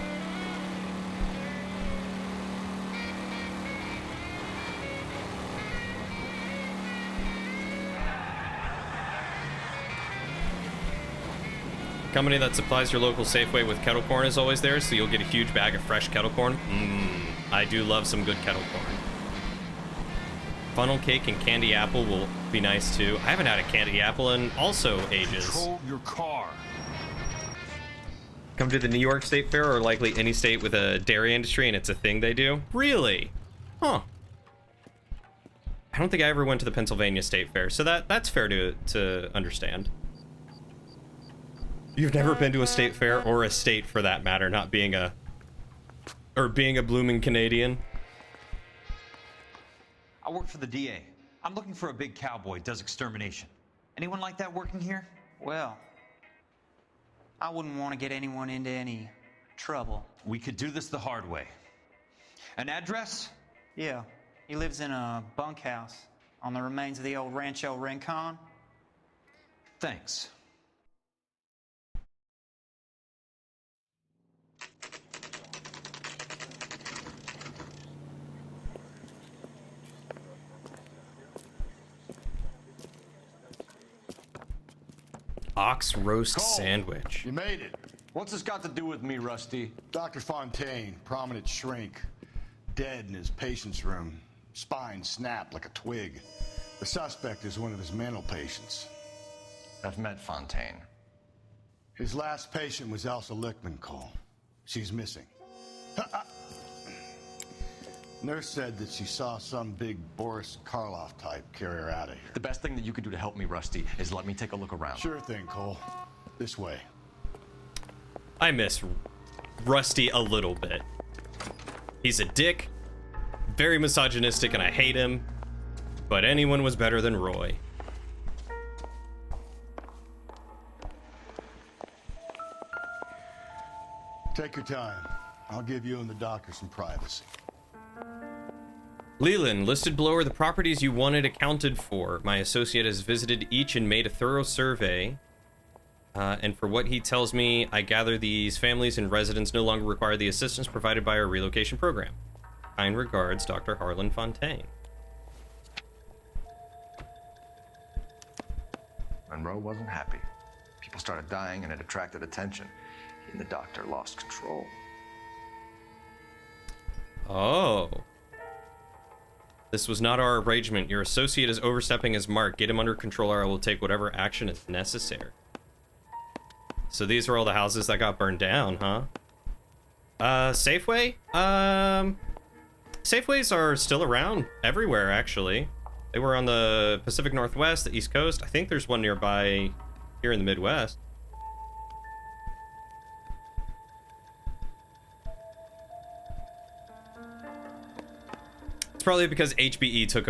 Company that supplies your local Safeway with kettle corn is always there, so you'll get a huge bag of fresh kettle corn. I do love some good kettle corn. Funnel cake and candy apple will be nice too. I haven't had a candy apple in also ages.
Control your car.
Come to the New York State Fair, or likely any state with a dairy industry, and it's a thing they do? Really? Huh. I don't think I ever went to the Pennsylvania State Fair, so that's fair to understand. You've never been to a state fair, or a state for that matter, not being a... or being a blooming Canadian?
I work for the DA. I'm looking for a big cowboy, does extermination. Anyone like that working here?
Well, I wouldn't want to get anyone into any trouble.
We could do this the hard way. An address?
Yeah, he lives in a bunkhouse on the remains of the old Rancho Rincon.
Thanks.
Ox roast sandwich.
You made it.
What's this got to do with me, Rusty?
Dr. Fontaine, prominent shrink, dead in his patient's room. Spine snapped like a twig. The suspect is one of his mental patients.
I've met Fontaine.
His last patient was Elsa Lichtman, Cole. She's missing. Nurse said that she saw some big Boris Karloff type carry her out of here.
The best thing that you can do to help me, Rusty, is let me take a look around.
Sure thing, Cole. This way.
I miss Rusty a little bit. He's a dick, very misogynistic, and I hate him. But anyone was better than Roy.
Take your time. I'll give you and the doctor some privacy.
Leland, listed below are the properties you wanted accounted for. My associate has visited each and made a thorough survey. And for what he tells me, I gather these families and residents no longer require the assistance provided by our relocation program. Kind regards, Dr. Harlan Fontaine.
Monroe wasn't happy. People started dying and it attracted attention. He and the doctor lost control.
Oh. This was not our arrangement. Your associate is overstepping his mark. Get him under control or I will take whatever action is necessary. So these are all the houses that got burned down, huh? Safeway? Safeways are still around everywhere, actually. They were on the Pacific Northwest, the East Coast. I think there's one nearby here in the Midwest. It's probably because HEB took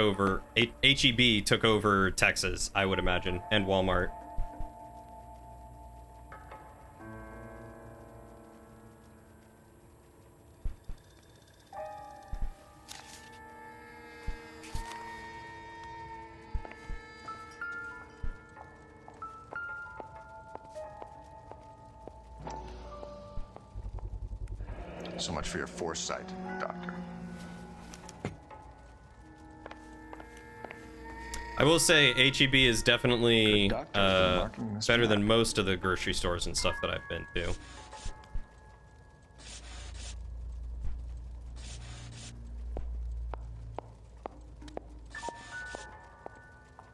over Texas, I would imagine, and Walmart.
So much for your foresight, Doctor.
I will say HEB is definitely better than most of the grocery stores and stuff that I've been to.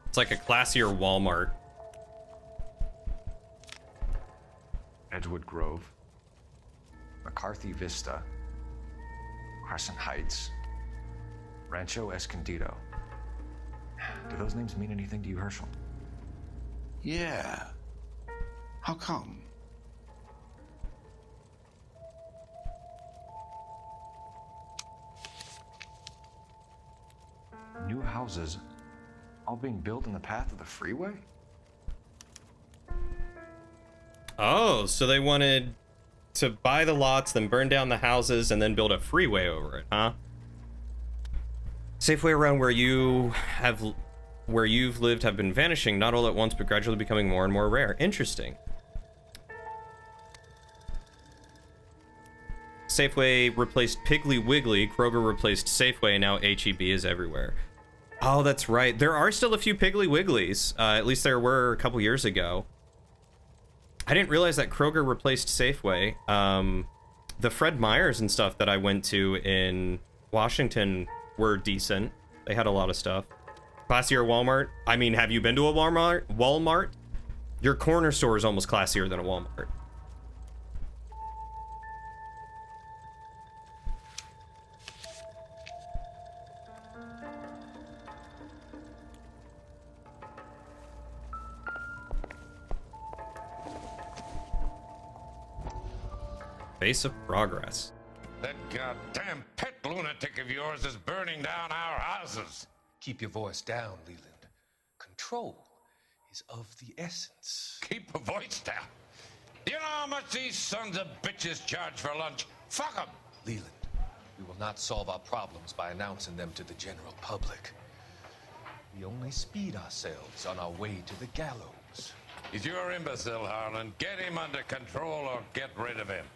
It's like a classier Walmart.
Edgewood Grove, McCarthy Vista, Carson Heights, Rancho Escondido. Do those names mean anything to you, Herschel?
Yeah. How come?
New houses all being built in the path of the freeway?
Oh, so they wanted to buy the lots, then burn down the houses, and then build a freeway over it, huh? Safeway around where you've lived have been vanishing, not all at once, but gradually becoming more and more rare. Interesting. Safeway replaced Piggly Wiggly, Kroger replaced Safeway, and now HEB is everywhere. Oh, that's right. There are still a few Piggly Wigglies. At least there were a couple years ago. I didn't realize that Kroger replaced Safeway. The Fred Meyers and stuff that I went to in Washington were decent. They had a lot of stuff. Classier Walmart. I mean, have you been to a Walmart? Your corner store is almost classier than a Walmart. Face of progress.
That goddamn pet lunatic of yours is burning down our houses. Keep your voice down, Leland. Control is of the essence. Keep your voice down? Do you know how much these sons of bitches charge for lunch? Fuck them! Leland, we will not solve our problems by announcing them to the general public. We only speed ourselves on our way to the gallows. He's your imbecile, Harlan. Get him under control or get rid of him.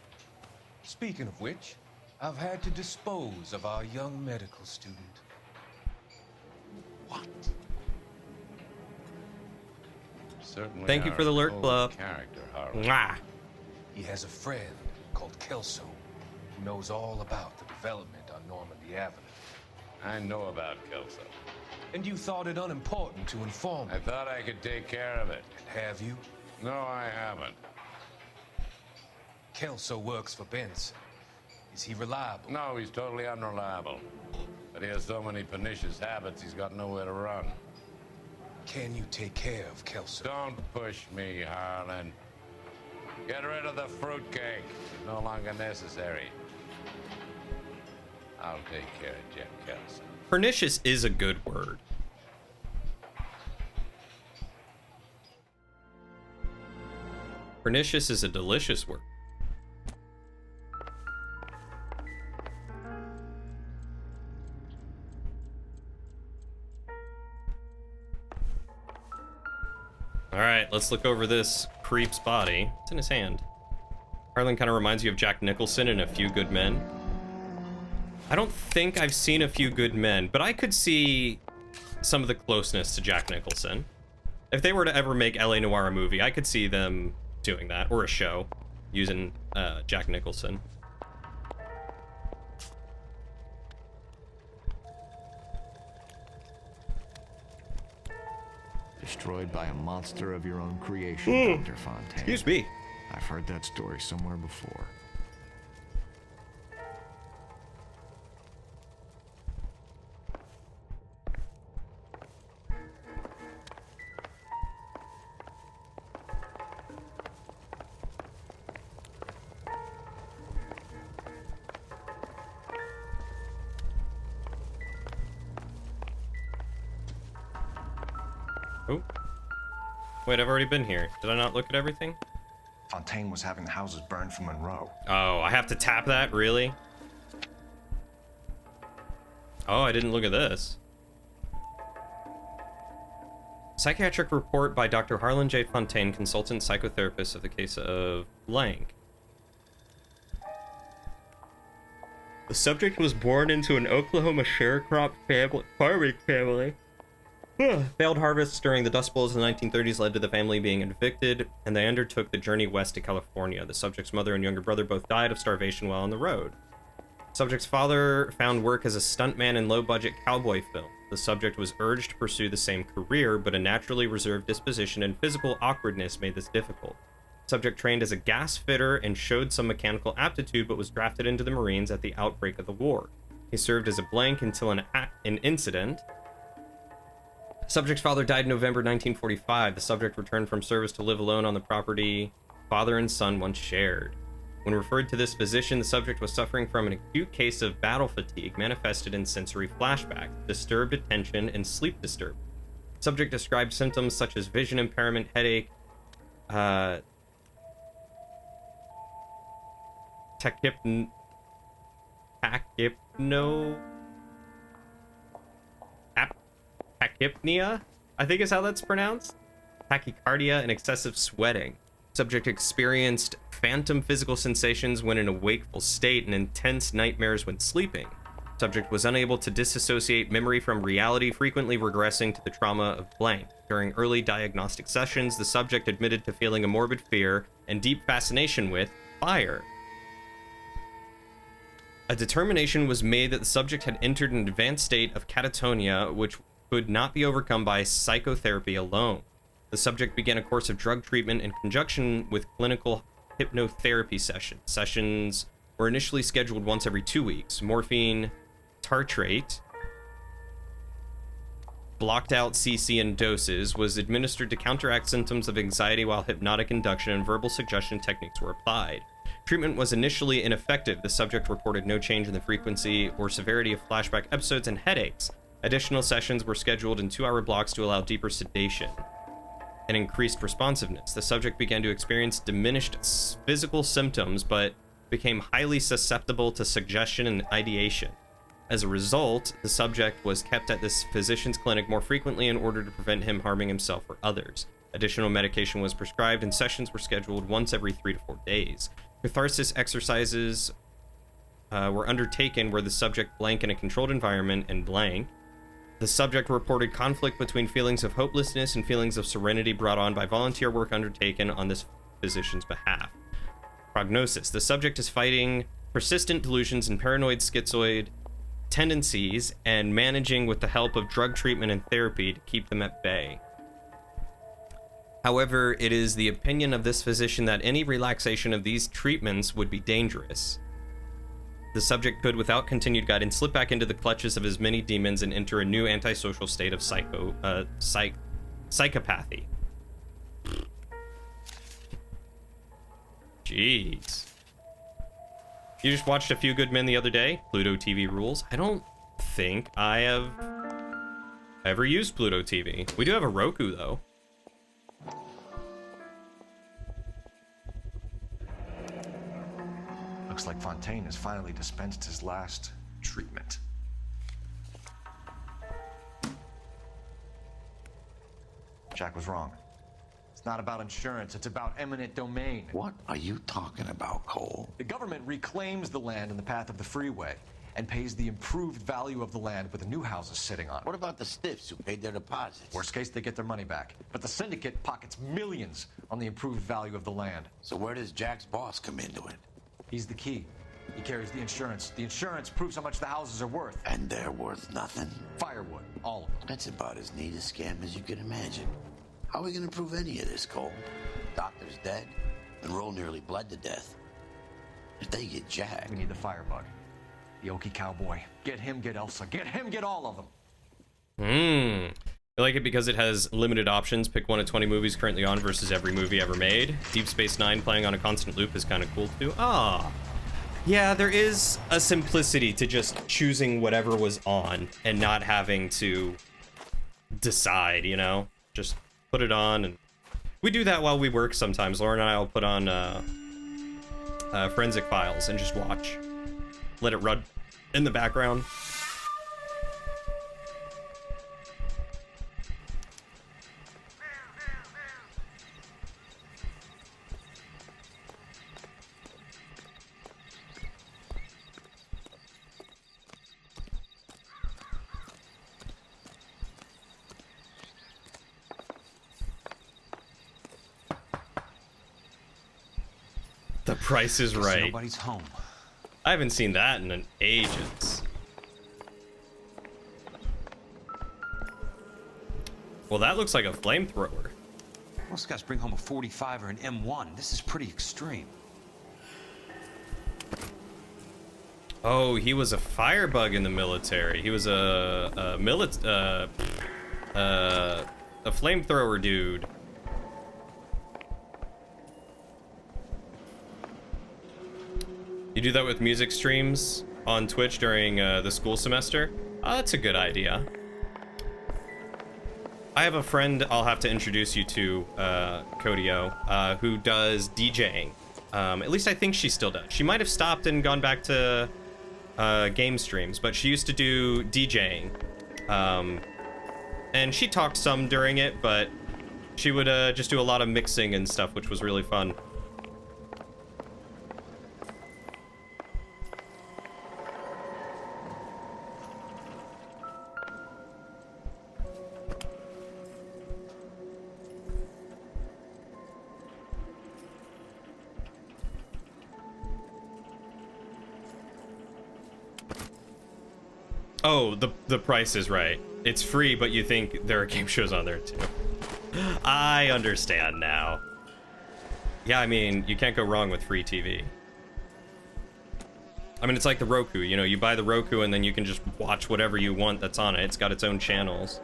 Speaking of which, I've had to dispose of our young medical student. What? Certainly.
Thank you for the alert, club.
Character, Harlan.
Mwah.
He has a friend called Kelso who knows all about the development on Normandy Avenue. I know about Kelso. And you thought it unimportant to inform me. I thought I could take care of it. And have you? No, I haven't. Kelso works for Benson. Is he reliable? No, he's totally unreliable. But he has so many pernicious habits, he's got nowhere to run. Can you take care of Kelso? Don't push me, Harlan. Get rid of the fruitcake. It's no longer necessary. I'll take care of Jeff Kelso.
Pernicious is a good word. Pernicious is a delicious word. Alright, let's look over this creep's body. It's in his hand. Harlan kind of reminds you of Jack Nicholson in A Few Good Men. I don't think I've seen A Few Good Men, but I could see some of the closeness to Jack Nicholson. If they were to ever make LA Noire a movie, I could see them doing that, or a show, using Jack Nicholson.
Destroyed by a monster of your own creation, Dr. Fontaine.
Excuse me.
I've heard that story somewhere before.
Oh. Wait, I've already been here. Did I not look at everything?
Fontaine was having the houses burned from Monroe.
Oh, I have to tap that? Really? Oh, I didn't look at this. Psychiatric report by Dr. Harlan J. Fontaine, consultant psychotherapist of the case of blank. The subject was born into an Oklahoma sharecrop farming family. Failed harvests during the Dust Bowls in the 1930s led to the family being evicted, and they undertook the journey west to California. The subject's mother and younger brother both died of starvation while on the road. The subject's father found work as a stuntman in low-budget cowboy films. The subject was urged to pursue the same career, but a naturally reserved disposition and physical awkwardness made this difficult. The subject trained as a gas fitter and showed some mechanical aptitude, but was drafted into the Marines at the outbreak of the war. He served as a blank until an incident. Subject's father died in November 1945. The subject returned from service to live alone on the property father and son once shared. When referred to this physician, the subject was suffering from an acute case of battle fatigue manifested in sensory flashbacks, disturbed attention, and sleep disturbance. Subject described symptoms such as vision impairment, headache, tachypnea, I think is how that's pronounced. Tachycardia and excessive sweating. Subject experienced phantom physical sensations when in a wakeful state and intense nightmares when sleeping. Subject was unable to disassociate memory from reality, frequently regressing to the trauma of blank. During early diagnostic sessions, the subject admitted to feeling a morbid fear and deep fascination with fire. A determination was made that the subject had entered an advanced state of catatonia, which could not be overcome by psychotherapy alone. The subject began a course of drug treatment in conjunction with clinical hypnotherapy sessions. Sessions were initially scheduled once every 2 weeks. Morphine tartrate, blocked out CC in doses, was administered to counteract symptoms of anxiety, while hypnotic induction and verbal suggestion techniques were applied. Treatment was initially ineffective. The subject reported no change in the frequency or severity of flashback episodes and headaches. Additional sessions were scheduled in 2-hour blocks to allow deeper sedation and increased responsiveness. The subject began to experience diminished physical symptoms, but became highly susceptible to suggestion and ideation. As a result, the subject was kept at this physician's clinic more frequently in order to prevent him harming himself or others. Additional medication was prescribed, and sessions were scheduled once every 3 to 4 days. Catharsis exercises were undertaken where the subject blank in a controlled environment and blank. The subject reported conflict between feelings of hopelessness and feelings of serenity brought on by volunteer work undertaken on this physician's behalf. Prognosis. The subject is fighting persistent delusions and paranoid schizoid tendencies and managing with the help of drug treatment and therapy to keep them at bay. However, it is the opinion of this physician that any relaxation of these treatments would be dangerous. The subject could, without continued guidance, slip back into the clutches of his many demons and enter a new antisocial state of psychopathy. Jeez. You just watched A Few Good Men the other day? Pluto TV rules? I don't think I have ever used Pluto TV. We do have a Roku, though.
Looks like Fontaine has finally dispensed his last treatment. Jack was wrong. Not about insurance, it's about eminent domain.
What are you talking about, Cole?
The government reclaims the land in the path of the freeway and pays the improved value of the land with the new houses sitting on it.
What about the stiffs who paid their deposits?
Worst case, they get their money back. But the syndicate pockets millions on the improved value of the land.
So where does Jack's boss come into it?
He's the key. He carries the insurance. The insurance proves how much the houses are worth.
And they're worth nothing?
Firewood, all of it.
That's about as neat a scam as you can imagine. How are we gonna prove any of this, Cole? Doctor's dead, and Roll nearly bled to death. If they get Jack...
We need the firebug. The Okie cowboy. Get him, get Elsa. Get him, get all of them.
I like it because it has limited options. Pick one of 20 movies currently on versus every movie ever made. Deep Space Nine playing on a constant loop is kind of cool too. Ah. Yeah, there is a simplicity to just choosing whatever was on and not having to decide, you know? Just put it on, and we do that while we work sometimes. Lauren and I will put on Forensic Files and just watch. Let it run in the background. The Price is Right.
Nobody's home.
I haven't seen that in ages. Well, that looks like a flamethrower.
Most guys bring home a 45 or an M1. This is pretty extreme.
Oh, he was a firebug in the military. He was a flamethrower dude. You do that with music streams on Twitch during the school semester? Oh, that's a good idea. I have a friend I'll have to introduce you to, Codio, who does DJing. At least I think she still does. She might have stopped and gone back to game streams, but she used to do DJing. And she talked some during it, but she would just do a lot of mixing and stuff, which was really fun. Oh, the Price is Right. It's free, but you think there are game shows on there too. I understand now. Yeah, I mean, you can't go wrong with free TV. I mean, it's like the Roku, you know, you buy the Roku and then you can just watch whatever you want that's on it. It's got its own channels.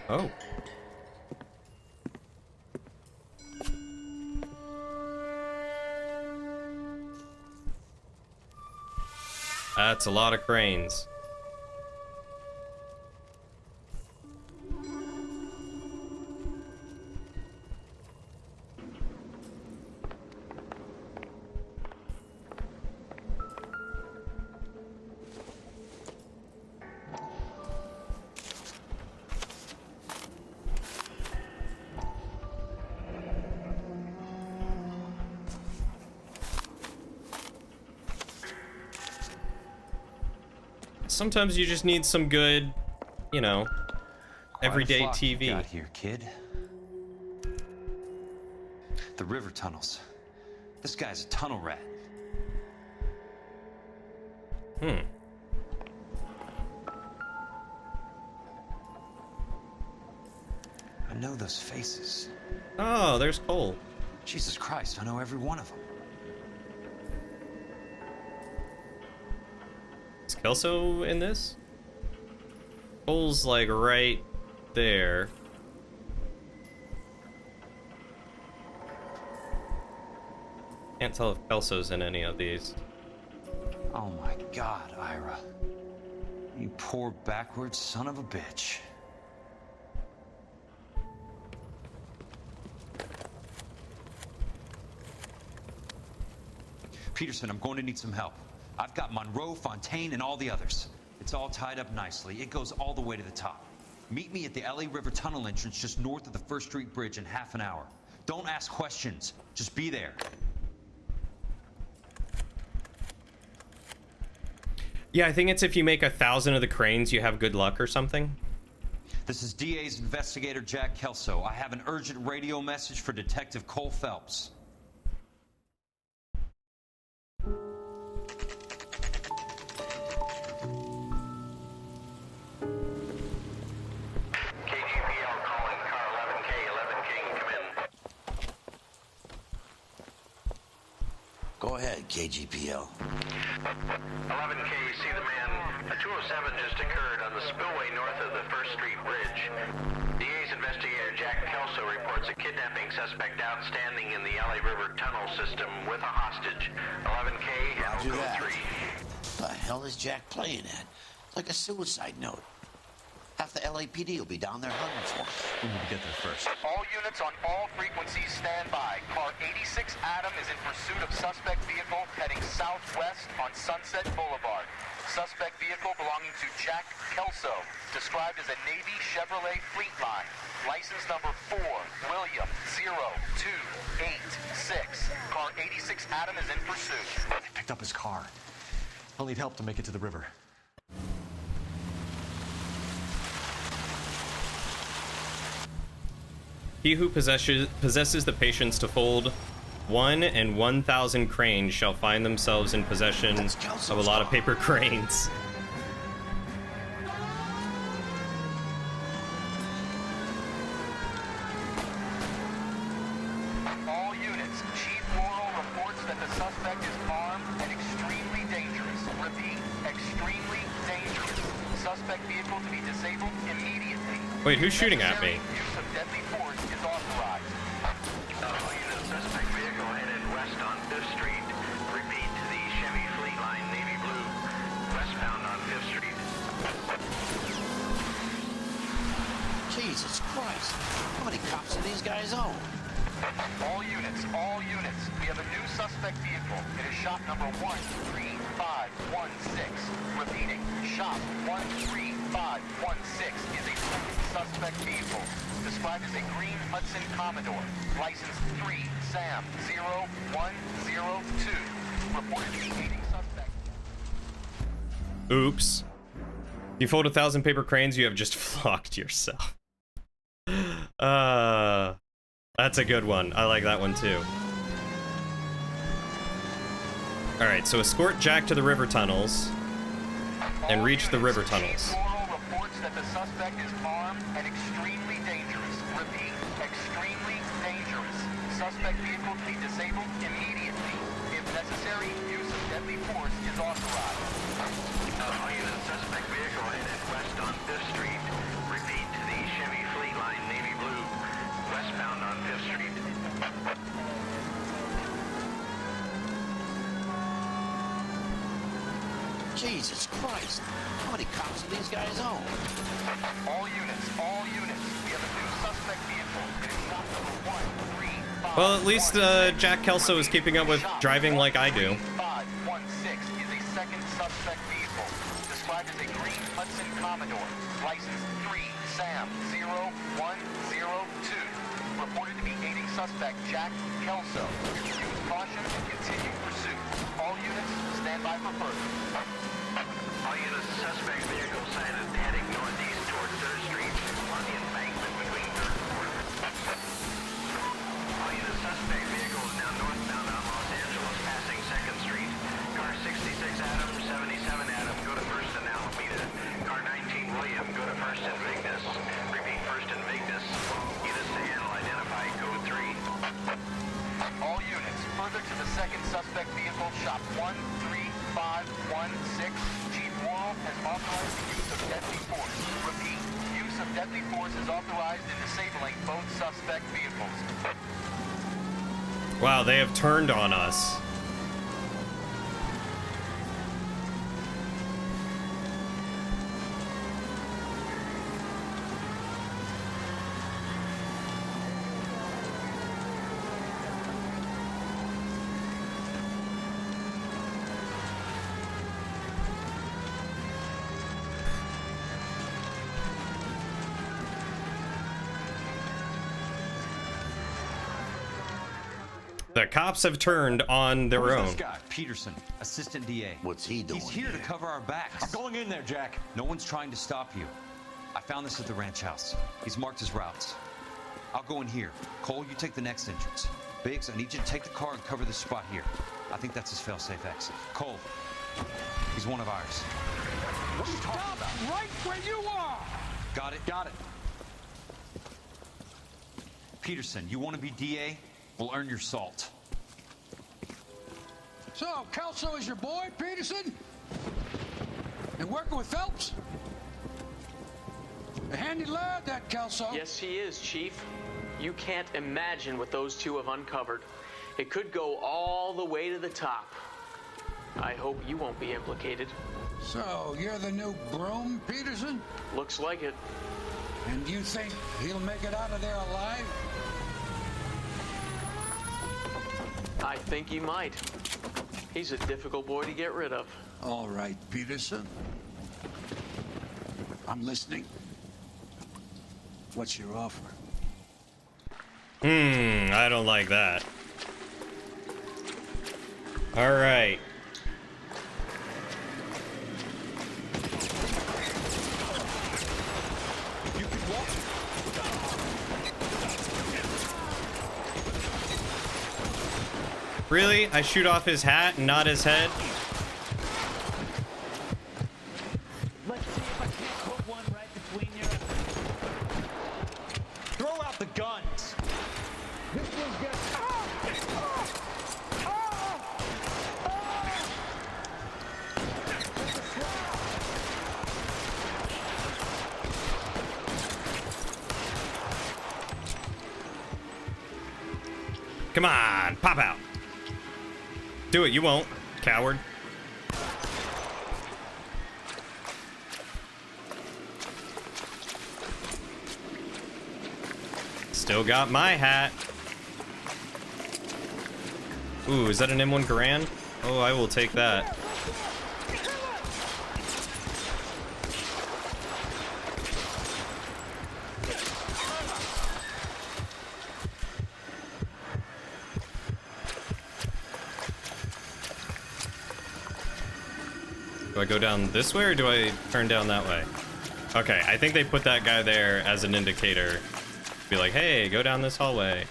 Oh. That's a lot of cranes. Sometimes you just need some good, you know, everyday TV.
Got here, kid. The river tunnels. This guy's a tunnel rat.
I
know those faces.
Oh, there's Cole.
Jesus Christ, I know every one of them.
Is Kelso in this? Cole's like right there. Can't tell if Kelso's in any of these.
Oh my God, Ira. poor backward son of a bitch. Peterson, I'm going to need some help. I've got Monroe, Fontaine, and all the others. It's all tied up nicely. It goes all the way to the top. Meet me at the LA River Tunnel entrance just north of the First Street Bridge in half an hour. Don't ask questions. Just be there.
Yeah, I think it's if you make 1,000 of the cranes, you have good luck or something.
This is DA's investigator Jack Kelso. I have an urgent radio message for Detective Cole Phelps.
Go ahead, KGPL.
11K, see the man. A 207 just occurred on the spillway north of the First Street Bridge. DA's investigator Jack Kelso reports a kidnapping suspect outstanding in the LA River tunnel system with a hostage. 11K,
Roger
Alco
that.
3.
What the hell is Jack playing at? Like a suicide note. Half the LAPD will be down there hunting for him.
We need to get there first.
All units on all frequencies stand by. Car 86 Adam is in pursuit of suspect vehicle heading southwest on Sunset Boulevard. Suspect vehicle belonging to Jack Kelso, described as a Navy Chevrolet Fleetline. License number 4, William 0286. Car 86 Adam is in pursuit.
They picked up his car. I'll need help to make it to the river.
He who possesses the patience to fold 1 and 1,000 cranes shall find themselves in possession of a lot of paper cranes.
All units, Chief Laurel reports that the suspect is armed and extremely dangerous. Repeat, extremely dangerous. Suspect vehicle to be disabled immediately.
Wait, who's shooting at me?
Use of deadly force is authorized.
Suspect vehicle headed west on 5th Street. Repeat, the Chevy Fleetline Navy Blue, westbound on 5th Street.
Jesus Christ. How many cops do these guys own?
All units, we have a new suspect vehicle. It is shop number 13516. Repeating, shop 13516 is a second suspect vehicle, described as a green Hudson Commodore, license 3 Sam 0102, reported to be aiding suspect.
Oops. You fold 1,000 paper cranes, you have just flocked yourself. That's a good one. I like that one too. Alright, so escort Jack to the river tunnels and reach the river tunnels.
Reports that the suspect is armed and extremely dangerous. Repeat, extremely dangerous. Suspect vehicle to be disabled immediately. If necessary, use of deadly force is authorized.
All units, suspect vehicle headed west on 5th Street. Repeat, the Chevy Fleetline Navy Blue, westbound on 5th Street.
Jesus Christ. How many cops do these guys own?
All units, we have a new suspect vehicle. It is shop number 135.
Well, at least Jack Kelso is keeping up with driving like I do.
516 is a second suspect vehicle, described as a green Hudson Commodore, license 3 Sam 0102, reported to be aiding suspect Jack Kelso. Use caution and continue pursuit. All units, stand by for further.
All units, suspect vehicle sighted heading northeast toward 3rd Street on the embankment between 3rd and 4th. All units, suspect vehicle is now northbound on Los Angeles, passing 2nd Street. Car 66 Adam, 77 Adam, go to 1st and Alameda. Car 19 William, go to 1st and Vignes. Repeat, 1st and Vignes. Units to handle, identify code 3.
All units, further to the second suspect vehicle, shop 13516. Chief Laurel has authorized the use of deadly force. Repeat, use of deadly force is authorized in disabling both suspect vehicles.
Wow, they have turned on us. The cops have turned on their
Who's
own.
this guy? Peterson, assistant DA.
What's he doing?
He's here to cover our backs.
I'm going in there, Jack.
No one's trying to stop you. I found this at the ranch house. He's marked his routes. I'll go in here. Cole, you take the next entrance. Biggs, I need you to take the car and cover this spot here. I think that's his fail-safe exit. Cole, he's one of ours.
What are you talking about?
Right where you are!
Got it?
Got it.
Peterson, you want to be DA? We'll earn your salt.
So, Kelso is your boy, Peterson? And working with Phelps? A handy lad, that Kelso.
Yes, he is, Chief. You can't imagine what those two have uncovered. It could go all the way to the top. I hope you won't be implicated.
So, you're the new broom, Peterson?
Looks like it.
And you think he'll make it out of there alive?
I think he might. He's a difficult boy to get rid of.
All right, Peterson. I'm listening. What's your offer?
I don't like that. All right. Really? I shoot off his hat and not his head?
Let's see if I can't put one right between your... Throw out the guns!
This one's got...
Come on, pop out. Do it, you won't, coward. Still got my hat. Ooh, is that an M1 Garand? Oh, I will take that. Do I go down this way or do I turn down that way? Okay, I think they put that guy there as an indicator. Be like, hey, go down this hallway.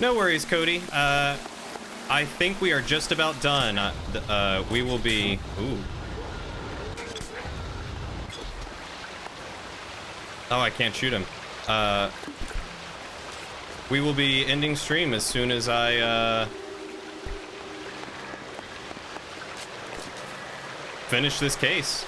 No worries, Cody. I think we are just about done. We will be... Ooh. Oh, I can't shoot him. We will be ending stream as soon as I, finish this case.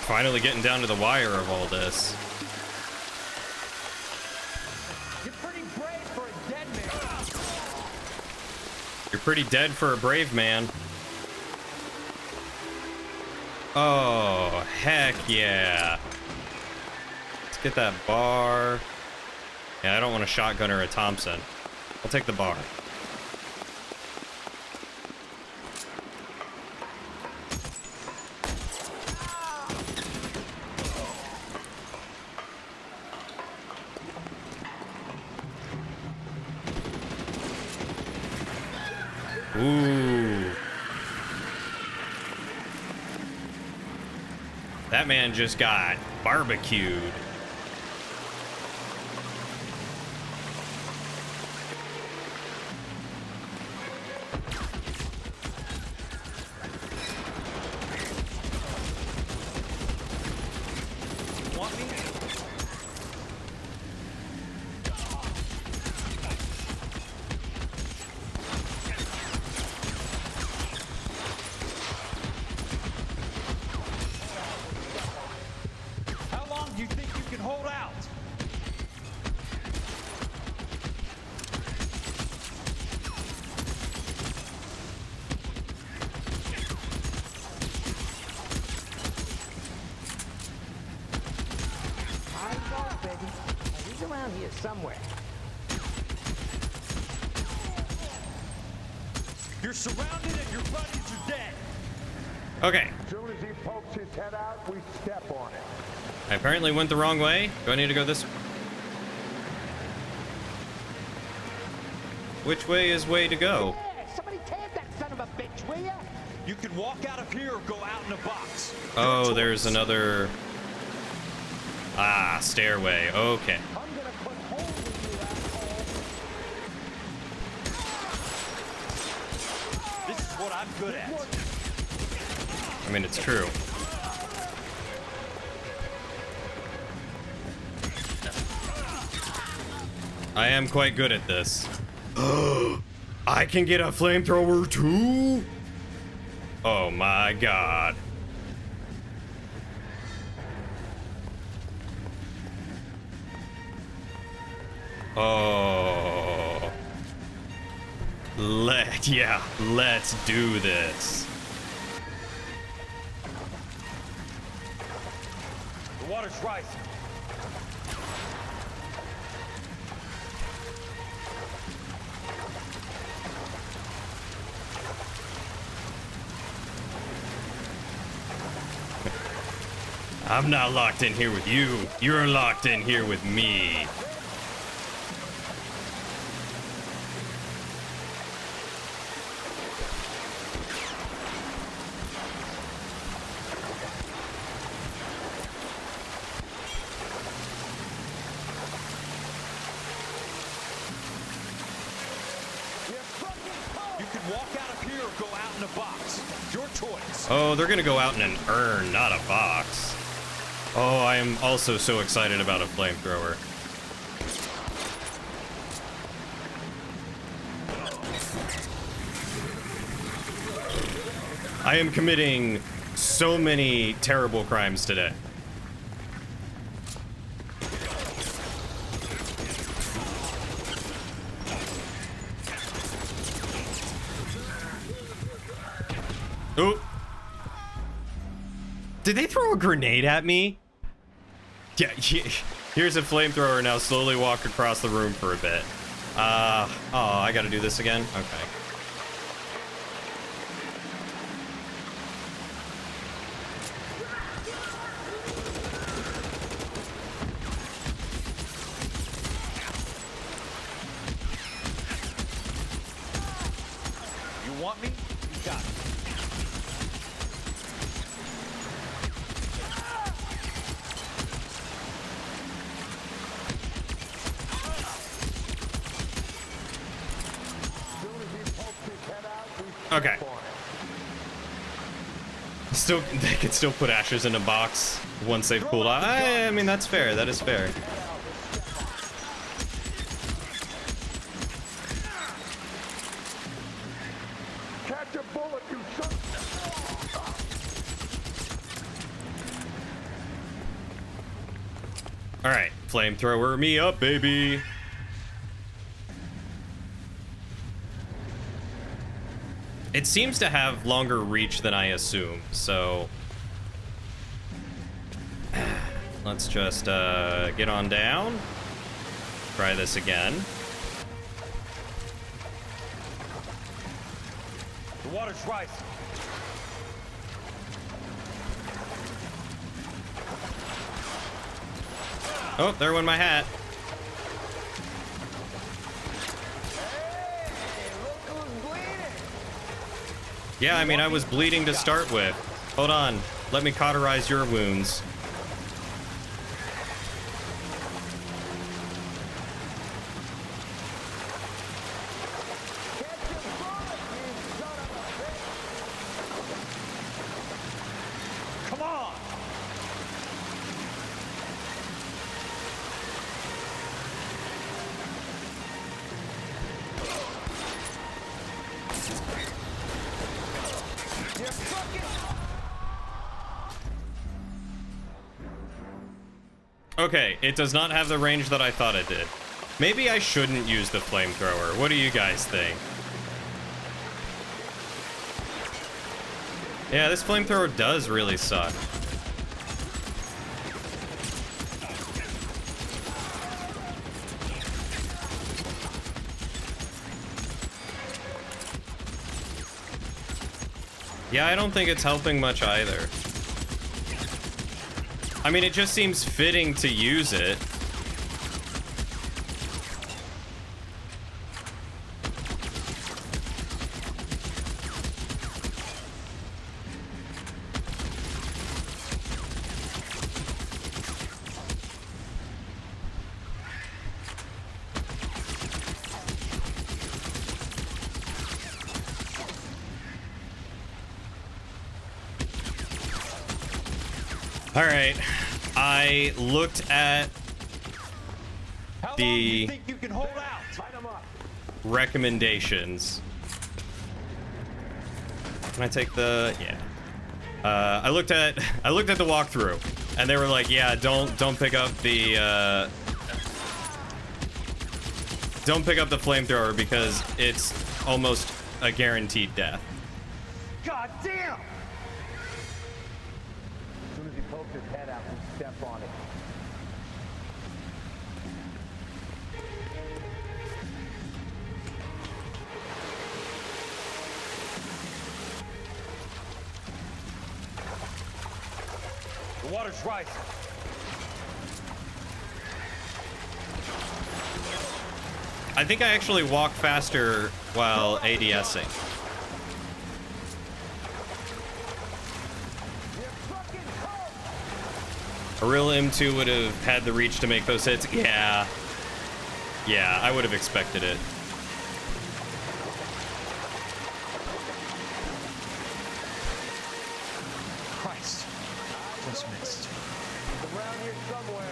Finally getting down to the wire of all this.
You're pretty brave for a dead man.
You're pretty dead for a brave man. Oh, heck yeah. Let's get that bar. Yeah, I don't want a shotgun or a Thompson. I'll take the bar. Ooh. That man just got barbecued.
Want me? How long do you think you somewhere.
You're surrounded and your buddies are dead.
Okay.
As soon as he pokes his head out, we step on it.
I apparently went the wrong way. Do I need to go this? Which way is way to go?
Yeah, somebody tag that son of a bitch, will ya?
You can walk out of here or go out in a box.
Oh, there's another... Ah, stairway. Okay.
I'm gonna put holes in you, asshole.
This is what I'm good at.
I mean, it's true. I am quite good at this. I can get a flamethrower too? Oh my god. Oh. Let's do this.
The water's rising.
I'm not locked in here with you. You're locked in here with me.
You can walk out of here or go out in a box. Your choice.
Oh, they're gonna go out in an urn, not a box. Oh, I am also so excited about a flamethrower. I am committing so many terrible crimes today. Ooh. Did they throw a grenade at me? Yeah, here's a flamethrower. Now slowly walk across the room for a bit. Oh, I gotta do this again? Okay.
You want me? You got it.
Okay. Still, they could still put ashes in a box once they've cooled off. I mean, that's fair. That is fair.
Catch a bullet, you son.
All right, flamethrower me up, baby. It seems to have longer reach than I assume, so let's just get on down. Try this again.
The water's rising.
Oh, there went my hat. Yeah, I mean, I was bleeding to start with. Hold on. Let me cauterize your wounds.
Come on.
Okay, it does not have the range that I thought it did. Maybe I shouldn't use the flamethrower. What do you guys think? Yeah, this flamethrower does really suck. Yeah, I don't think it's helping much either. I mean, it just seems fitting to use it. All right, I looked at the recommendations. Can I take the? Yeah. I looked at the walkthrough, and they were like, "Yeah, don't pick up the flamethrower because it's almost a guaranteed death."
God damn! As soon as he poked his head out, we stepped on it.
The water's rising.
I think I actually walk faster while ADSing. A real M2 would have had the reach to make those hits. Yeah. Yeah, I would have expected it.
Christ. Just missed.
Around here somewhere.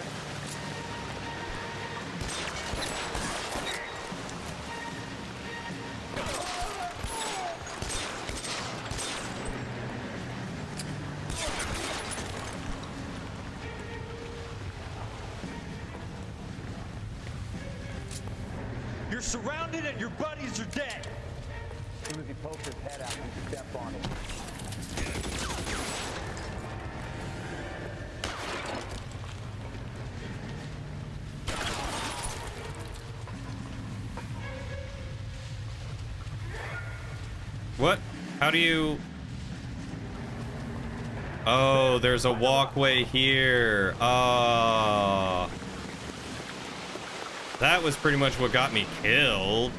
You're surrounded and your buddies are dead.
As soon as he poked his head out, we stepped on it.
What? How do you... Oh, there's a walkway here. Oh. That was pretty much what got me killed.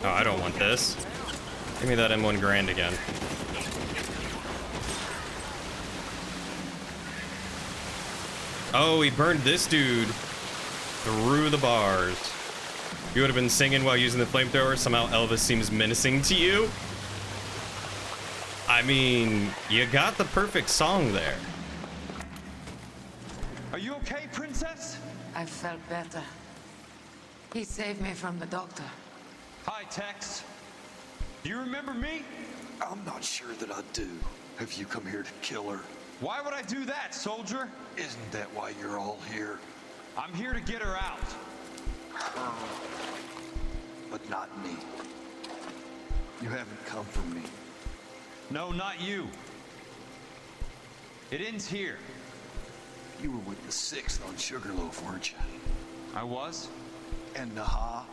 Oh, I don't want this. Give me that M1 Grand again. Oh, he burned this dude through the bars. You would have been singing while using the flamethrower. Somehow Elvis seems menacing to you. I mean, you got the perfect song there.
Are you okay, Princess?
I felt better. He saved me from the doctor.
Hi, Tex. Do you remember me?
I'm not sure that I do. Have you come here to kill her?
Why would I do that, soldier?
Isn't that why you're all here?
I'm here to get her out.
Her. But not me. You haven't come for me.
No, not you. It ends here.
You were with the 6th on Sugarloaf, weren't you?
I was?
And Naha?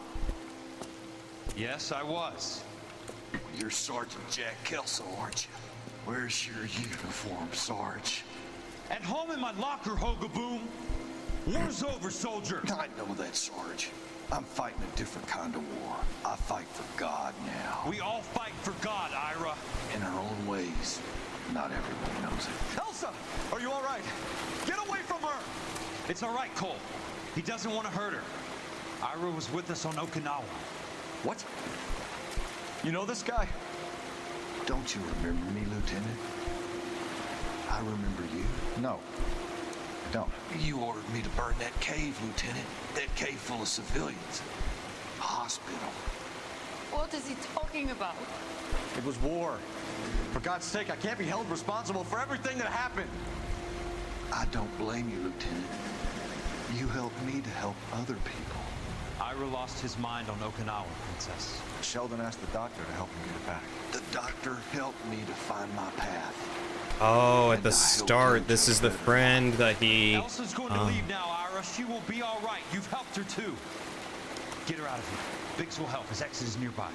Yes, I was.
You're Sergeant Jack Kelso, aren't you? Where's your uniform, Sarge?
At home in my locker, Hogaboom. War's over, soldier.
I know that, Sarge. I'm fighting a different kind of war. I fight for God now.
We all fight for God, Ira.
In our own ways. Not everyone knows it.
Elsa, are you all right? Get away from her! It's all right, Cole. He doesn't want to hurt her. Ira was with us on Okinawa.
What? You know this guy? Don't you remember me, Lieutenant? I remember you.
No. I don't.
You ordered me to burn that cave, Lieutenant. That cave full of civilians. A hospital.
What is he talking about?
It was war. For God's sake, I can't be held responsible for everything that happened.
I don't blame you, Lieutenant. You helped me to help other people.
Ira lost his mind on Okinawa, Princess.
Sheldon asked the doctor to help him get it back.
The doctor helped me to find my path.
Oh, at the start, this is the friend that he...
Elsa's going to leave now, Ira. She will be all right. You've helped her, too. Get her out of here. Biggs will help. His exit is nearby.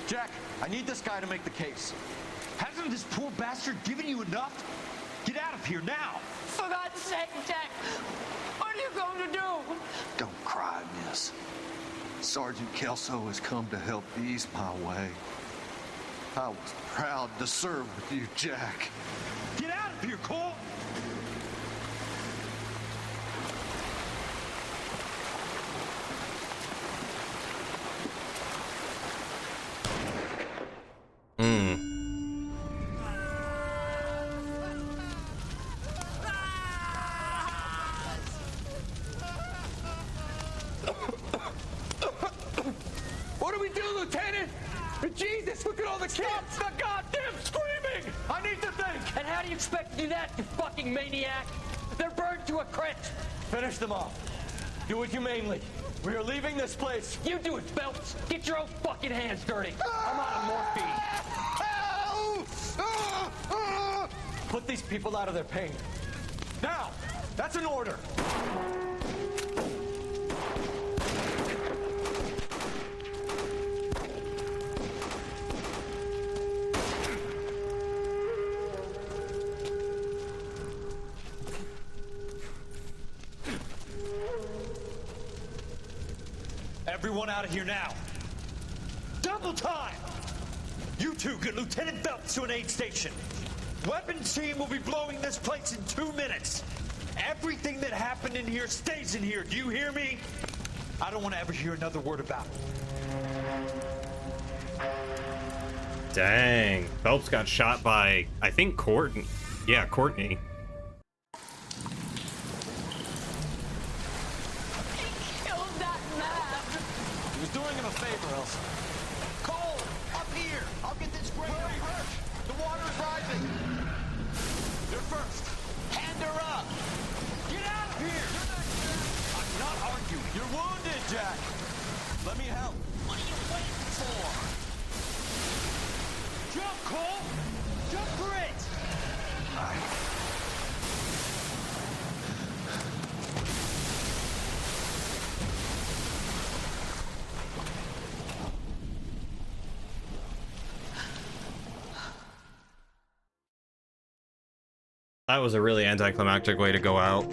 Jack, I need this guy to make the case.
Hasn't this poor bastard given you enough? Get out of here now!
For God's sake, Jack, what are you going to do?
Don't cry, miss. Sergeant Kelso has come to help ease my way. I was proud to serve with you, Jack.
Get out of here, Cole!
What do we do, Lieutenant? Jesus, look at all the kids! Stop the goddamn screaming! I need to think! And how do you expect to do that, you fucking maniac? They're burned to a crisp! Finish them off. Do it humanely. We are leaving this place. You do it, Phelps. Get your own fucking hands dirty. I'm out of morphine. Put these people out of their pain. Now! That's an order!
Everyone out of here now. Double time! You two get Lieutenant Phelps to an aid station. Weapons team will be blowing this place in 2 minutes. Everything that happened in here stays in here. Do you hear me? I don't want to ever hear another word about it.
Dang. Phelps got shot by, I think, Courtney. Yeah, Courtney.
He was doing him a favor, Elsa. Cole, up here! I'll get this grader. The water's rising. You're first. Hand her up. Get out of here! I'm not arguing. You're wounded, Jack. Let me help. What are you waiting for? Jump, Cole! Jump for it!
That was a really anticlimactic way to go out.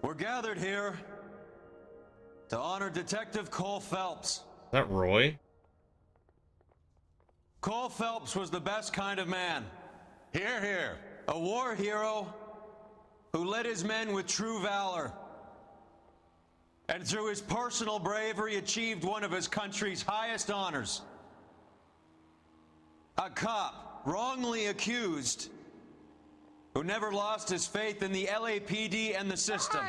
We're gathered here to honor Detective Cole Phelps.
Is that Roy?
Cole Phelps was the best kind of man. Hear, hear. A war hero who led his men with true valor. And through his personal bravery achieved one of his country's highest honors. A cop wrongly accused who never lost his faith in the LAPD and the system.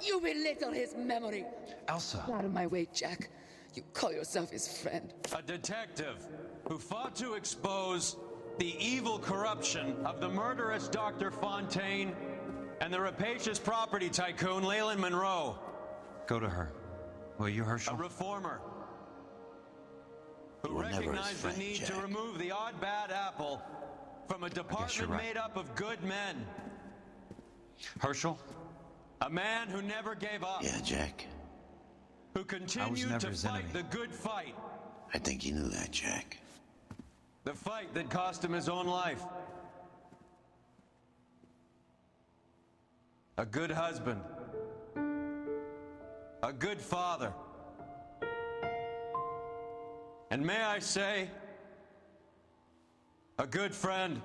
You belittle his memory.
Elsa.
Out of my way, Jack. You call yourself his friend.
A detective who fought to expose the evil corruption of the murderous Dr. Fontaine and the rapacious property tycoon Leyland Monroe. Go to her. Will you, Herschel? A reformer who
You were never his
recognized
friend,
the need to
Jack.
remove the odd bad apple from a department
right.
made up of good men. Herschel? A man who never gave up.
Yeah, Jack.
Who continued
never
to
his
fight
enemy.
the good fight.
I think you knew that, Jack.
The fight that cost him his own life. A good husband. A good father. And may I say, a good friend.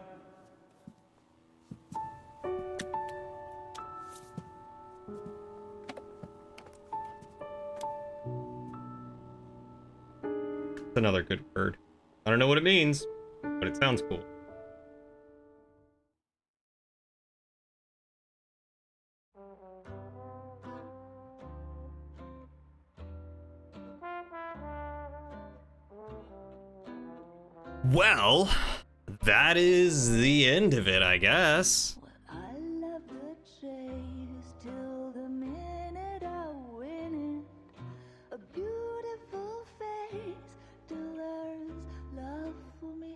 It's another good word. I don't know what it means, but it sounds cool. Well, that is the end of it, I guess.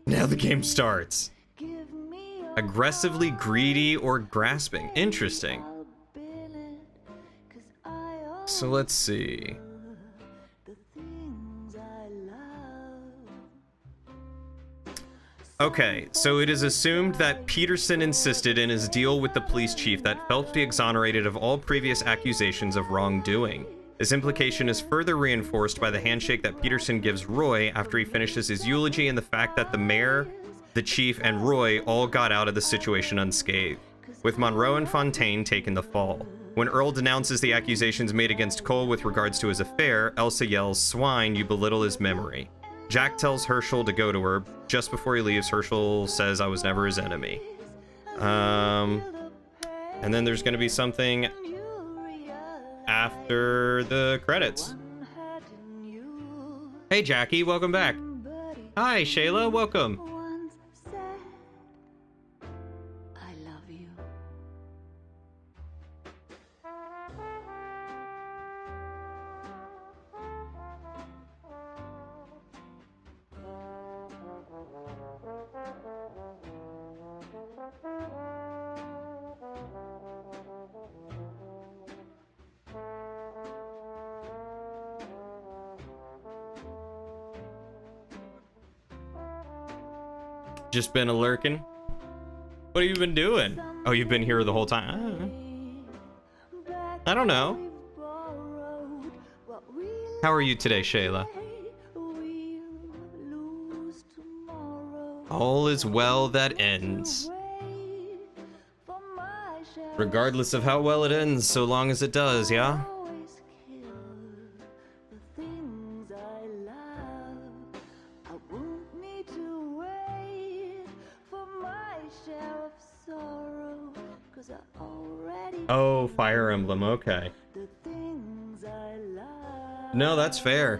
Now the game starts. Aggressively greedy or grasping. Interesting. So let's see. Okay, so it is assumed that Peterson insisted in his deal with the police chief that Phelps be exonerated of all previous accusations of wrongdoing. This implication is further reinforced by the handshake that Peterson gives Roy after he finishes his eulogy and the fact that the mayor, the chief, and Roy all got out of the situation unscathed, with Monroe and Fontaine taking the fall. When Earl denounces the accusations made against Cole with regards to his affair, Elsa yells, "Swine, you belittle his memory." Jack tells Herschel to go to her. Just before he leaves, Herschel says, "I was never his enemy." And then there's going to be something after the credits. Hey, Jackie, welcome back. Hi, Shayla, welcome. Just been a-lurking? What have you been doing? Oh, you've been here the whole time? I don't know. How are you today, Shayla? All is well that ends. Regardless of how well it ends, so long as it does, yeah? Oh, Fire Emblem, okay. No, that's fair.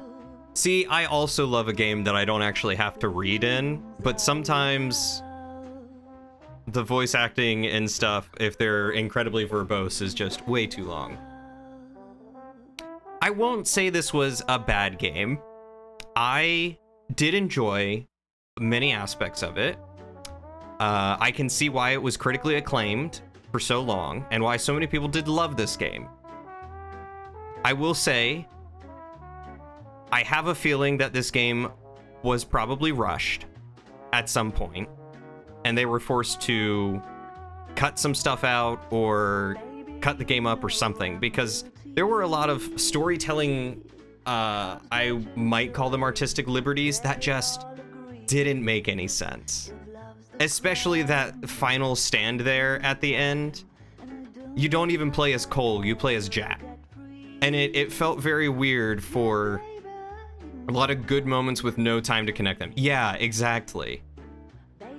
See, I also love a game that I don't actually have to read in, but sometimes the voice acting and stuff, if they're incredibly verbose, is just way too long. I won't say this was a bad game. I did enjoy many aspects of it. I can see why it was critically acclaimed for so long, and why so many people did love this game. I will say, I have a feeling that this game was probably rushed at some point, and they were forced to cut some stuff out or cut the game up or something, because there were a lot of storytelling, I might call them artistic liberties, that just didn't make any sense. Especially that final stand there at the end. You don't even play as Cole, you play as Jack. And it felt very weird for a lot of good moments with no time to connect them. Yeah, exactly.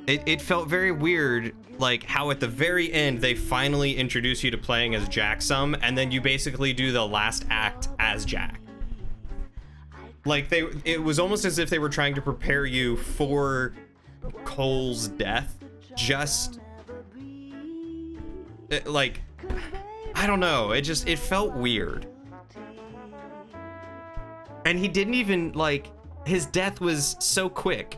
It felt very weird, like how at the very end they finally introduce you to playing as Jack some, and then you basically do the last act as Jack. Like it was almost as if they were trying to prepare you for Cole's death. Just like, I don't know, it felt weird. And he didn't even, like, his death was so quick.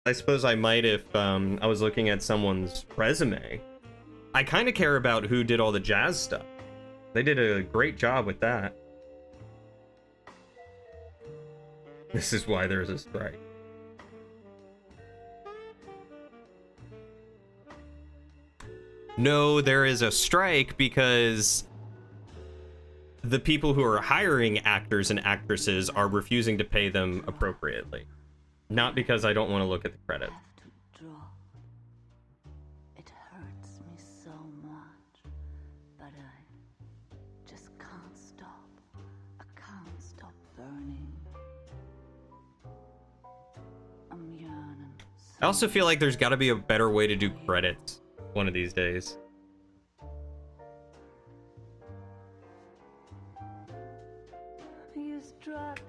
I suppose I might if I was looking at someone's resume. I kind of care about who did all the jazz stuff. They did a great job with that. This is why there's a strike. No, there is a strike because the people who are hiring actors and actresses are refusing to pay them appropriately. Not because I don't want to look at the credits.
It hurts me so much, but I just can't stop. I can't stop burning. I'm yearning.
I also feel like there's got to be a better way to do credits one of these days.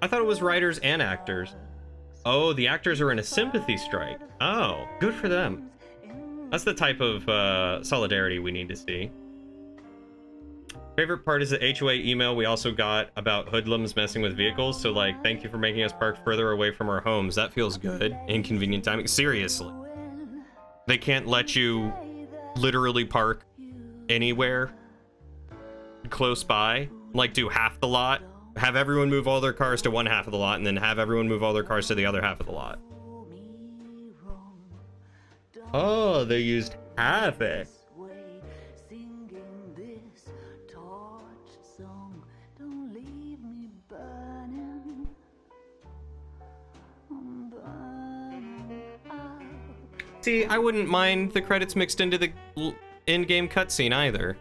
I thought it was writers and actors. Oh, the actors are in a sympathy strike. Oh, good for them. That's the type of solidarity we need to see. Favorite part is the HOA email we also got about hoodlums messing with vehicles. So, like, thank you for making us park further away from our homes. That feels good. Inconvenient timing. Seriously. They can't let you literally park anywhere close by. Like, do half the lot. Have everyone move all their cars to one half of the lot, and then have everyone move all their cars to the other half of the lot. Oh, they used Havoc. See, I wouldn't mind the credits mixed into the in-game cutscene either.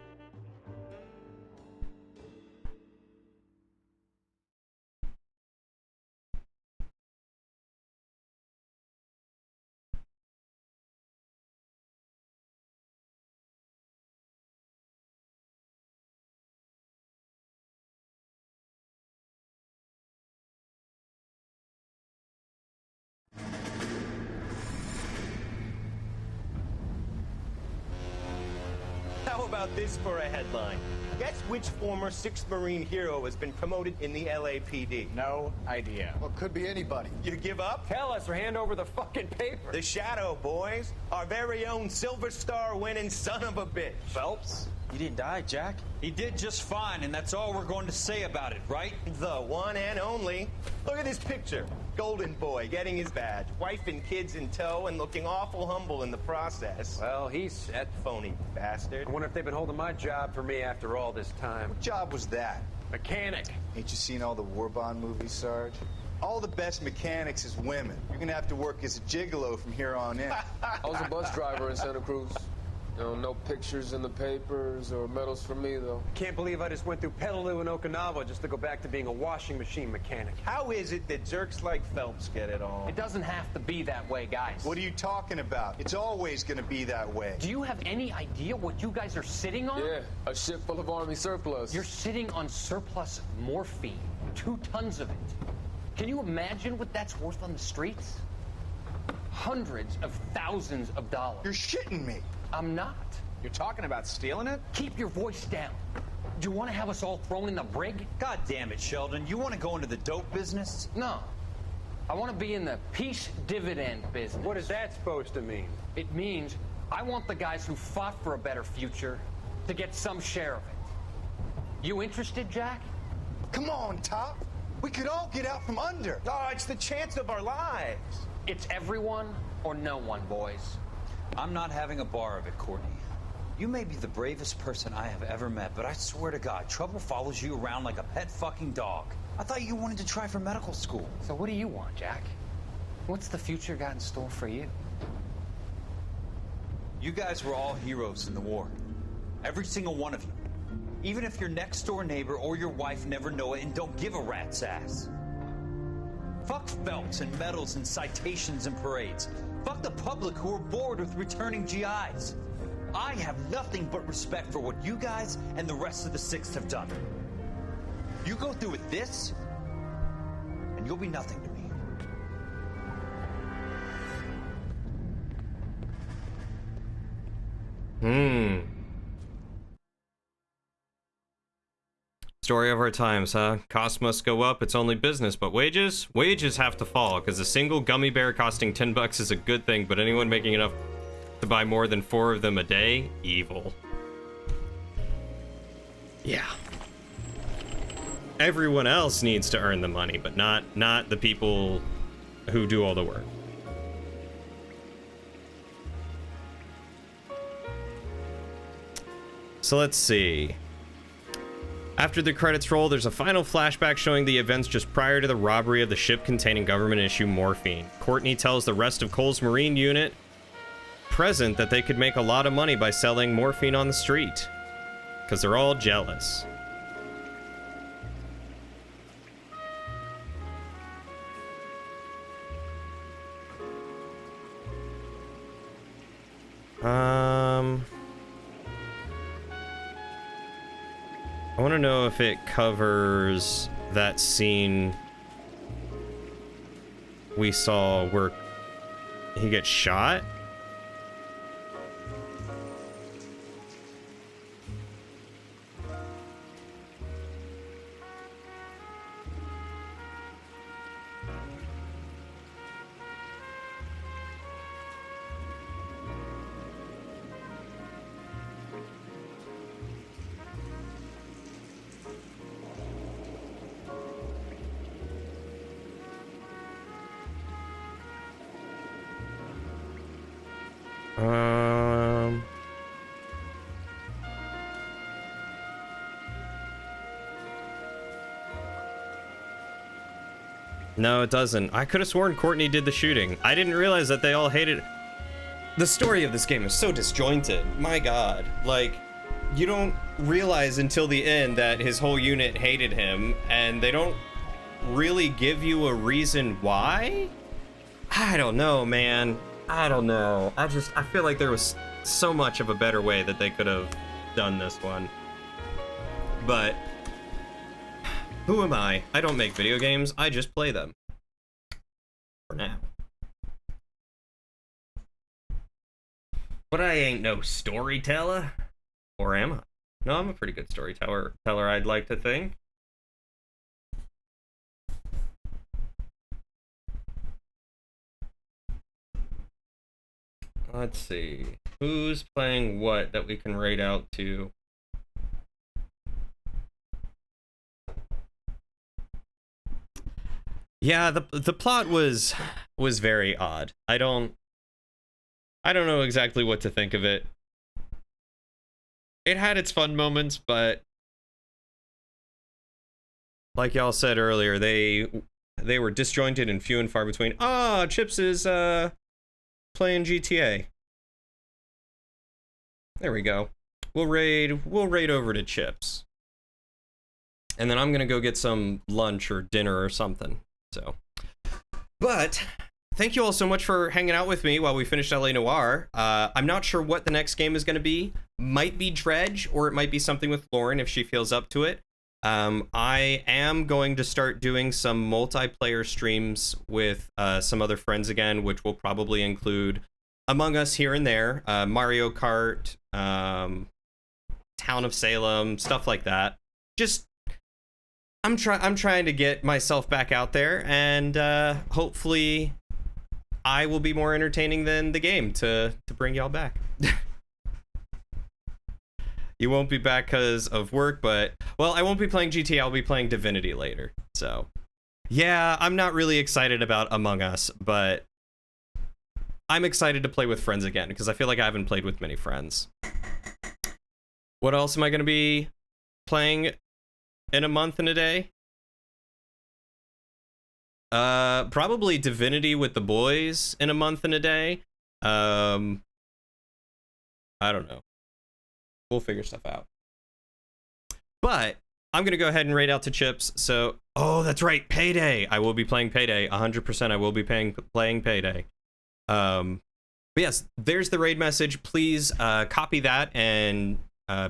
How about this for a headline? Guess which former 6th Marine hero has been promoted in the LAPD? No idea.
Well, could be anybody.
You give up?
Tell us or hand over the fucking paper.
The Shadow, boys. Our very own Silver Star winning son of a bitch.
Phelps? You didn't die, Jack.
He did just fine, and that's all we're going to say about it, right?
The one and only. Look at this picture. Golden boy getting his badge, wife and kids in tow, and looking awful humble in the process.
Well, he's set.
Phony bastard.
I wonder if they've been holding my job for me after all this time.
What job was that?
Mechanic.
Ain't you seen all the war bond movies, Sarge? All the best mechanics is women. You're gonna have to work as a gigolo from here on in.
I was a bus driver in Santa Cruz. You know, no pictures in the papers or medals for me, though.
Can't believe I just went through Petaloo and Okinawa just to go back to being a washing machine mechanic.
How is it that jerks like Phelps get it all?
It doesn't have to be that way, guys.
What are you talking about? It's always gonna be that way.
Do you have any idea what you guys are sitting on?
Yeah, a ship full of Army surplus.
You're sitting on surplus morphine. 2 tons of it. Can you imagine what that's worth on the streets? Hundreds of thousands of dollars.
You're shitting me.
I'm not.
You're talking about stealing it?
Keep your voice down. Do you want to have us all thrown in the brig?
God damn it, Sheldon. You want to go into the dope business?
No. I want to be in the peace dividend business.
What is that supposed to mean?
It means I want the guys who fought for a better future to get some share of it. You interested, Jack?
Come on, Top. We could all get out from under.
Oh, it's the chance of our lives.
It's everyone or no one, boys.
I'm not having a bar of it, Courtney. You may be the bravest person I have ever met, but I swear to God, trouble follows you around like a pet fucking dog. I thought you wanted to try for medical school.
So what do you want, Jack? What's the future got in store for you?
You guys were all heroes in the war. Every single one of you. Even if your next door neighbor or your wife never know it and don't give a rat's ass. Fuck Phelps and medals and citations and parades. Fuck the public who are bored with returning GIs. I have nothing but respect for what you guys and the rest of the 6th have done. You go through with this, and you'll be nothing to me.
story of our times, huh? Costs must go up, it's only business, but wages? Wages have to fall, because a single gummy bear costing $10 is a good thing, but anyone making enough to buy more than 4 of them a day? Evil. Yeah. Everyone else needs to earn the money, but not the people who do all the work. So let's see. After the credits roll, there's a final flashback showing the events just prior to the robbery of the ship containing government-issue morphine. Courtney tells the rest of Cole's Marine unit present that they could make a lot of money by selling morphine on the street, because they're all jealous. I want to know if it covers that scene we saw where he gets shot. No, it doesn't. I could have sworn Courtney did the shooting. I didn't realize that they all hated... The story of this game is so disjointed. My God. Like, you don't realize until the end that his whole unit hated him, and they don't really give you a reason why? I don't know, man. I don't know. I feel like there was so much of a better way that they could have done this one. But who am I? I don't make video games. I just play them. For now. But I ain't no storyteller. Or am I? No, I'm a pretty good storyteller, I'd like to think. Let's see. Who's playing what that we can raid out to? Yeah, the plot was very odd. I don't know exactly what to think of it. It had its fun moments, but like y'all said earlier, they were disjointed and few and far between. Ah, Chips is playing GTA. There we go. We'll raid over to Chips. And then I'm gonna go get some lunch or dinner or something. So, but thank you all so much for hanging out with me while we finished LA Noire. I'm not sure what the next game is going to be. Might be Dredge, or it might be something with Lauren if she feels up to it. I am going to start doing some multiplayer streams with some other friends again, which will probably include Among Us here and there, Mario Kart, Town of Salem, stuff like that. Just I'm trying to get myself back out there, and hopefully I will be more entertaining than the game to bring y'all back. You won't be back because of work, but, well, I won't be playing GTA, I'll be playing Divinity later. So, yeah, I'm not really excited about Among Us, but I'm excited to play with friends again, because I feel like I haven't played with many friends. What else am I going to be playing in a month and a day? Probably Divinity with the boys in a month and a day. I don't know. We'll figure stuff out. But I'm gonna go ahead and raid out to Chips. So, oh, that's right, Payday. I will be playing Payday. 100%. I will be playing Payday. But yes, there's the raid message. Please copy that and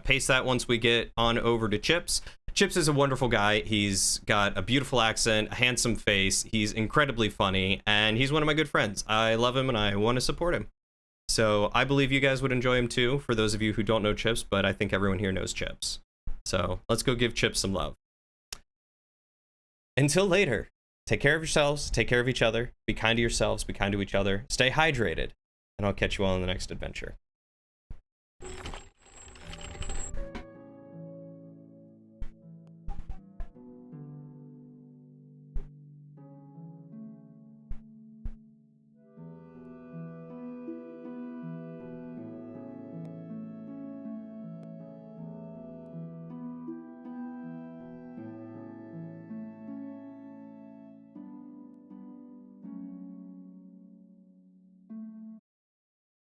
paste that once we get on over to Chips. Chips is a wonderful guy. He's got a beautiful accent, a handsome face. He's incredibly funny, and he's one of my good friends. I love him, and I want to support him. So I believe you guys would enjoy him too, for those of you who don't know Chips, but I think everyone here knows Chips. So let's go give Chips some love. until later, take care of yourselves, take care of each other, be kind to yourselves, be kind to each other, stay hydrated, and I'll catch you all in the next adventure.